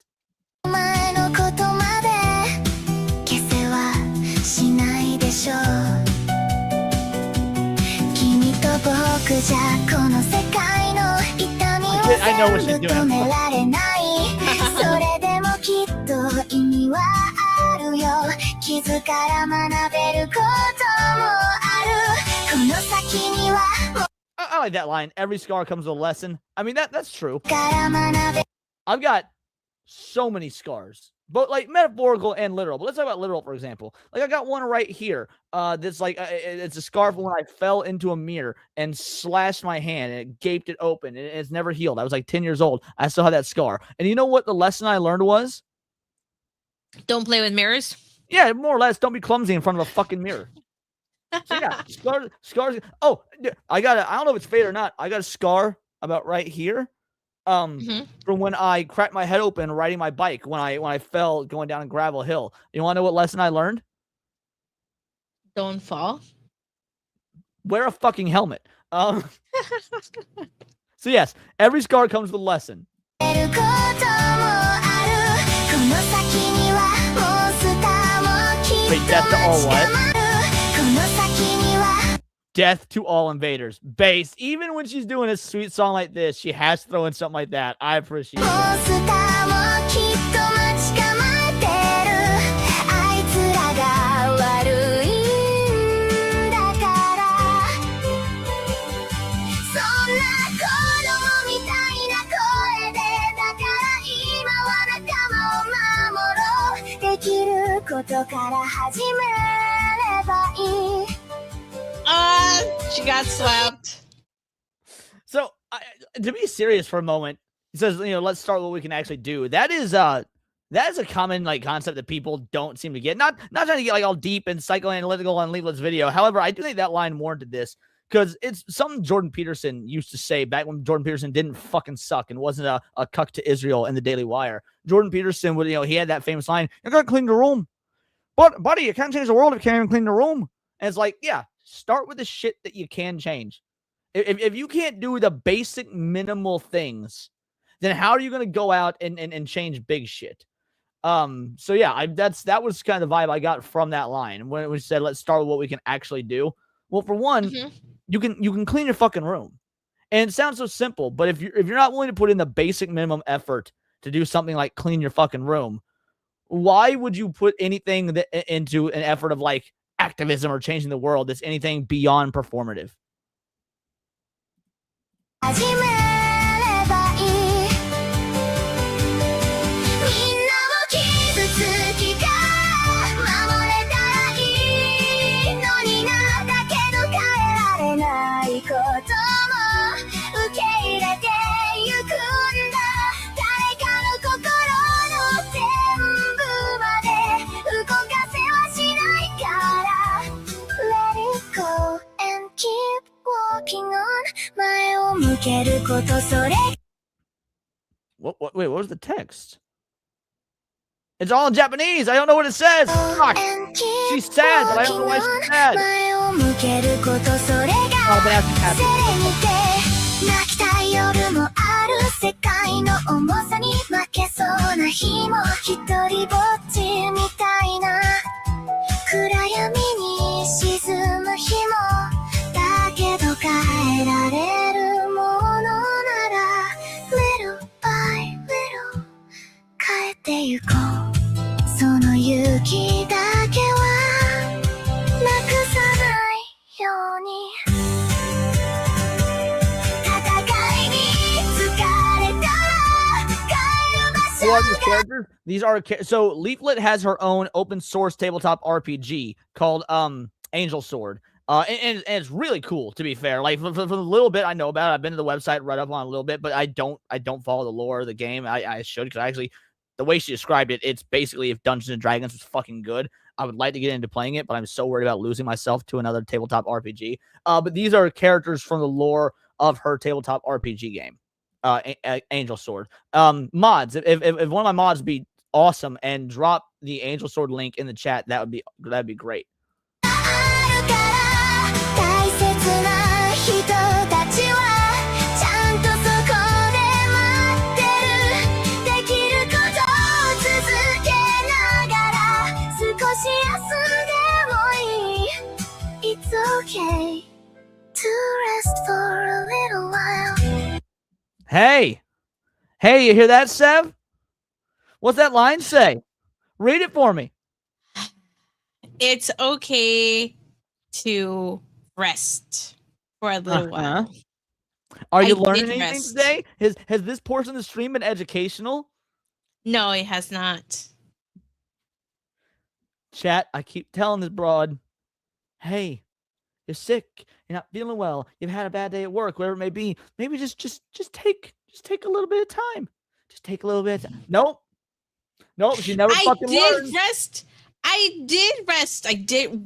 I know what she's doing. I like that line. Every scar comes with a lesson. I mean, that's true. I've got so many scars, both like metaphorical and literal. But let's talk about literal, for example. Like I got one right here. That's like it's a scar from when I fell into a mirror and slashed my hand and it gaped it open and it's never healed. I was like 10 years old. I still have that scar. And you know what the lesson I learned was? Don't play with mirrors. Yeah, more or less. Don't be clumsy in front of a fucking mirror. So yeah, scars. Oh, I don't know if it's fate or not. I got a scar about right here. From when I cracked my head open riding my bike when I fell going down a gravel hill. You want to know what lesson I learned? Don't fall. Wear a fucking helmet. So yes, every scar comes with a lesson. Wait, death to all what? Death to all invaders. Base. Even when she's doing a sweet song like this, she has to throw in something like that. I appreciate it. She got slapped. So, to be serious for a moment, he says, let's start what we can actually do. That is a common concept that people don't seem to get. Not trying to get all deep and psychoanalytical on Leaflit's video. However, I do think that line warranted this because it's something Jordan Peterson used to say back when Jordan Peterson didn't fucking suck and wasn't a cuck to Israel in the Daily Wire. Jordan Peterson would, he had that famous line, "You're gonna clean the room, but buddy, you can't change the world if you can't even clean the room." And it's like, yeah, start with the shit that you can change. If you can't do the basic minimal things, then how are you going to go out and change big shit? So yeah, that was kind of the vibe I got from that line when we said, let's start with what we can actually do. Well, for one, you can clean your fucking room. And it sounds so simple, but if you're not willing to put in the basic minimum effort to do something like clean your fucking room, why would you put anything into an effort of activism or changing the world that's anything beyond performative? Wait, what was the text? It's all in Japanese. I don't know what it says. Fuck. She's sad, but I don't know why she's sad. Oh, but she's happy. Who are these characters? These are so Leaflit has her own open source tabletop RPG called Angel Sword. And it's really cool, to be fair. For the little bit I know about it, I've been to the website, read up on it a little bit, but I don't follow the lore of the game. I should, because actually the way she described it, it's basically if Dungeons and Dragons was fucking good. I would like to get into playing it, but I'm so worried about losing myself to another tabletop RPG. But these are characters from the lore of her tabletop RPG game, Angel Sword. Mods, if one of my mods would be awesome and drop the Angel Sword link in the chat, that'd be great. It's okay to rest for a little while. Hey, you hear that, Sev? What's that line say? Read it for me. It's okay to rest for a little while. Are you learning anything today? Has this portion of the stream been educational? No, it has not. Chat, I keep telling this broad, hey, you're sick, you're not feeling well, you've had a bad day at work, whatever it may be. Maybe just take a little bit of time. Just take a little bit of time. Nope, she never fucking learned. I did rest.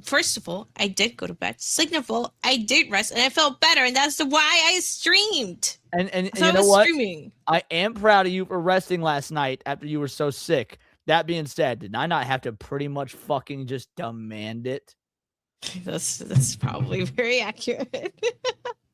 First of all, I did go to bed. Second of all, I did rest and I felt better, and that's why I streamed. And so you know what? Streaming. I am proud of you for resting last night after you were so sick. That being said, did I not have to pretty much fucking just demand it? That's probably very accurate.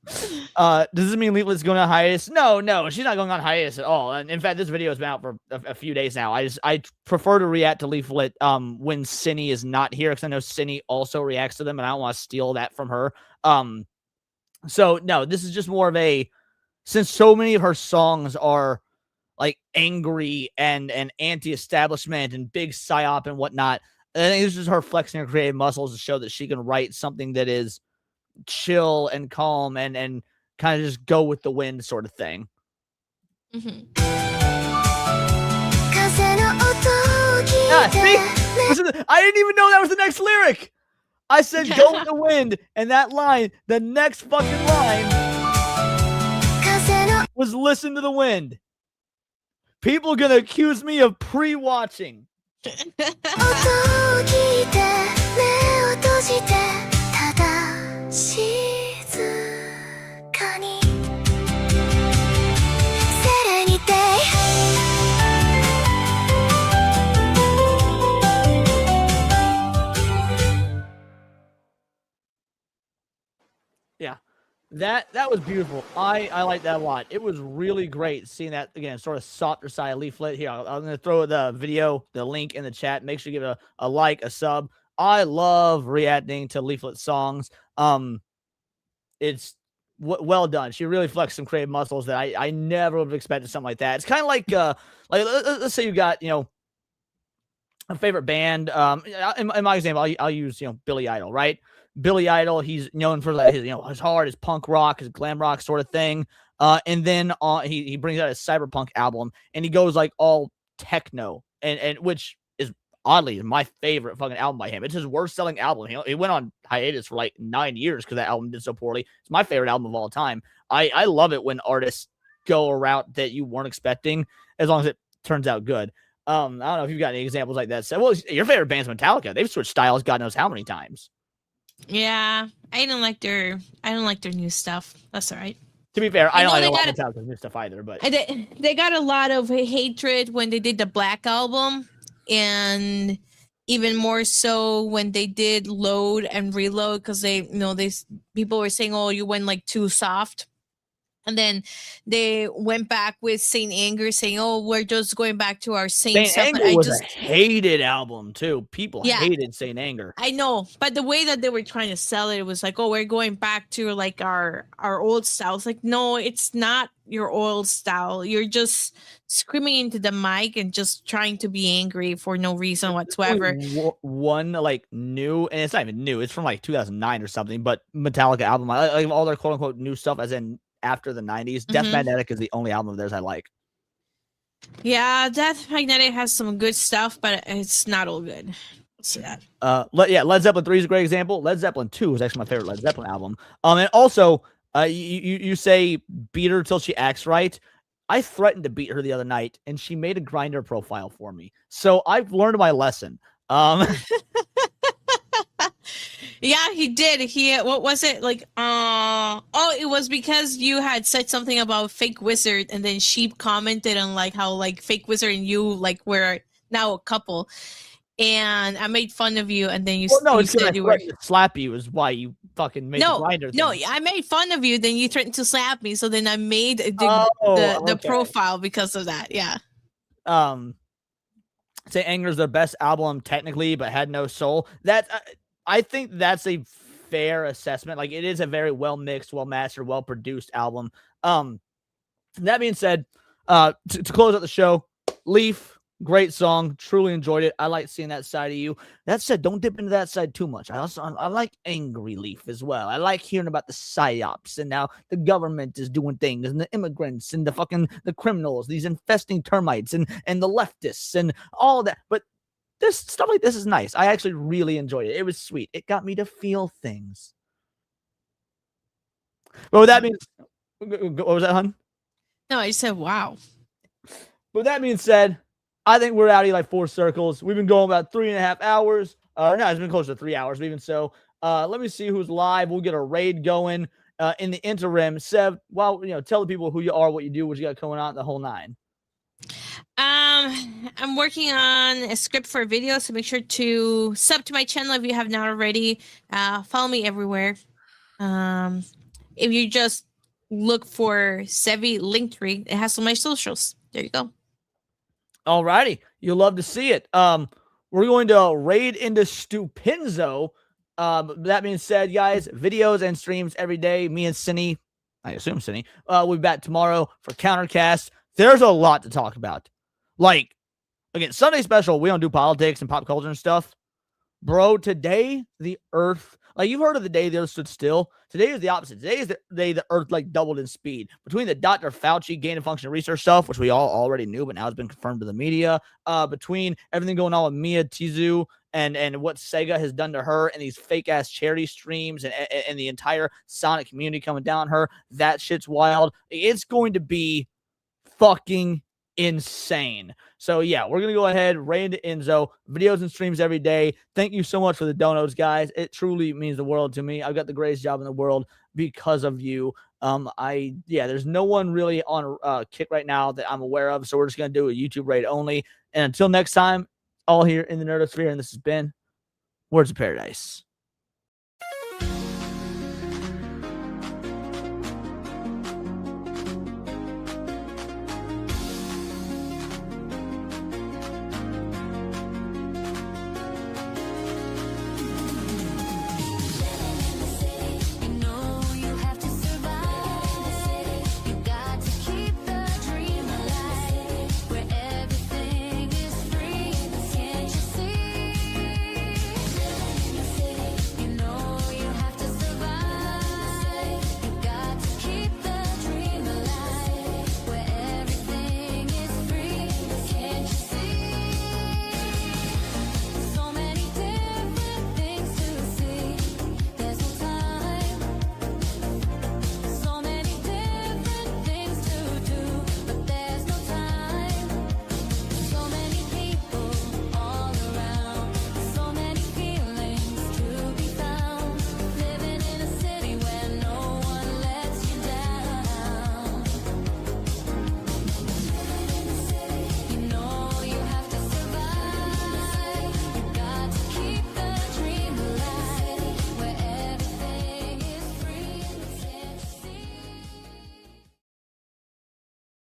Does this mean Leaflit's going on hiatus? No, she's not going on hiatus at all. And in fact, this video has been out for a few days now. I prefer to react to Leaflit when Cinny is not here, because I know Cinny also reacts to them, and I don't want to steal that from her. So no, this is just more of a, since so many of her songs are angry and anti-establishment and big psyop and whatnot, I think this is her flexing her creative muscles to show that she can write something that is chill and calm and kind of just go with the wind sort of thing. Mm-hmm. See? I didn't even know that was the next lyric. I said go with the wind, and that line, the next fucking line, was listen to the wind. People are gonna accuse me of pre-watching. Yeah, that was beautiful. I like that a lot. It was really great seeing that again, sort of softer side of Leaflit. Here, I'm gonna throw the video, the link in the chat. Make sure you give it a like, a sub. I love reacting to Leaflit songs. It's well done. She really flexed some creative muscles that I never would have expected something like that. It's kind of like let's say you got a favorite band. In my example, I'll use Billy Idol, right? Billy Idol, he's known for his his hard, his punk rock, his glam rock sort of thing. And then he brings out a cyberpunk album, and he goes like all techno, and which is oddly my favorite fucking album by him. It's his worst selling album. He went on hiatus for like 9 years because that album did so poorly. It's my favorite album of all time. I love it when artists go a route that you weren't expecting, as long as it turns out good. I don't know if you've got any examples like that. So, well, your favorite band's Metallica. They've switched styles God knows how many times. Yeah, I don't like their new stuff. That's all right. To be fair, I don't like Metallica's new stuff either, but they got a lot of hatred when they did the Black Album, and even more so when they did Load and Reload, because people were saying, "Oh, you went like too soft." And then they went back with Saint Anger, saying, "Oh, we're just going back to our same Saint stuff." Anger was a hated album too. People hated Saint Anger. I know, but the way that they were trying to sell it was like, "Oh, we're going back to like our old style." It's like, no, it's not your old style. You're just screaming into the mic and just trying to be angry for no reason whatsoever. One like new, and it's not even new. It's from like 2009 or something. But Metallica album, I like all their quote unquote new stuff, as in after the 90s. Death Magnetic is the only album of theirs I like. Yeah, Death Magnetic has some good stuff, but it's not all good. Let's see that. Led Zeppelin 3 is a great example. Led Zeppelin 2 is actually my favorite Led Zeppelin album. And also, you say beat her till she acts right. I threatened to beat her the other night, and she made a Grindr profile for me. So I've learned my lesson. Yeah, he did. What was it like? It was because you had said something about Fake Wizard, and then she commented on like how like Fake Wizard and you like were now a couple, and I made fun of you, and then you. Well, no, you it's because said I you threatened to slap you is why you fucking made the Grindr thing. No, I made fun of you. Then you threatened to slap me, so then I made the profile because of that. Yeah. Say Anger's their best album technically, but had no soul. I think that's a fair assessment. Like, it is a very well mixed, well mastered, well produced album. That being said, to close out the show, Leaf, great song, truly enjoyed it. I like seeing that side of you. That said, don't dip into that side too much. I like angry Leaf as well. I like hearing about the psyops and now the government is doing things and the immigrants and the criminals, these infesting termites and the leftists and all that. But this stuff like this is nice. I actually really enjoyed it. It was sweet. It got me to feel things. But with that means, what was that, hun? No, I said, wow. With that being said, I think we're out here like 4 circles. We've been going about 3.5 hours. No, it's been closer to 3 hours, but even so. Let me see who's live. We'll get a raid going. In the interim, Sev, tell the people who you are, what you do, what you got going on, the whole 9. I'm working on a script for a video, so make sure to sub to my channel if you have not already. Follow me everywhere. If you just look for Sevi Linktree, it has all my socials. There you go. Alrighty, you'll love to see it. We're going to raid into Stupinzo. That being said, guys, videos and streams every day. Me and Cinny, I assume Cinny, we'll be back tomorrow for Countercast. There's a lot to talk about. Like, again, Sunday special, we don't do politics and pop culture and stuff. Bro, today, the earth, like, you've heard of the day the earth stood still. Today is the opposite. Today is the day the earth, like, doubled in speed. Between the Dr. Fauci gain of function research stuff, which we all already knew, but now it's been confirmed to the media, between everything going on with Mia Tizu and what Sega has done to her and these fake ass charity streams and the entire Sonic community coming down on her, that shit's wild. It's going to be fucking insane. So yeah, we're gonna go ahead right into Enzo videos and streams every day. Thank you so much for the donos, guys. It truly means the world to me. I've got the greatest job in the world because of you. There's no one really on Kick right now that I'm aware of, so we're just gonna do a YouTube raid only. And until next time, all here in the Nerdosphere, and this has been Words of Paradise.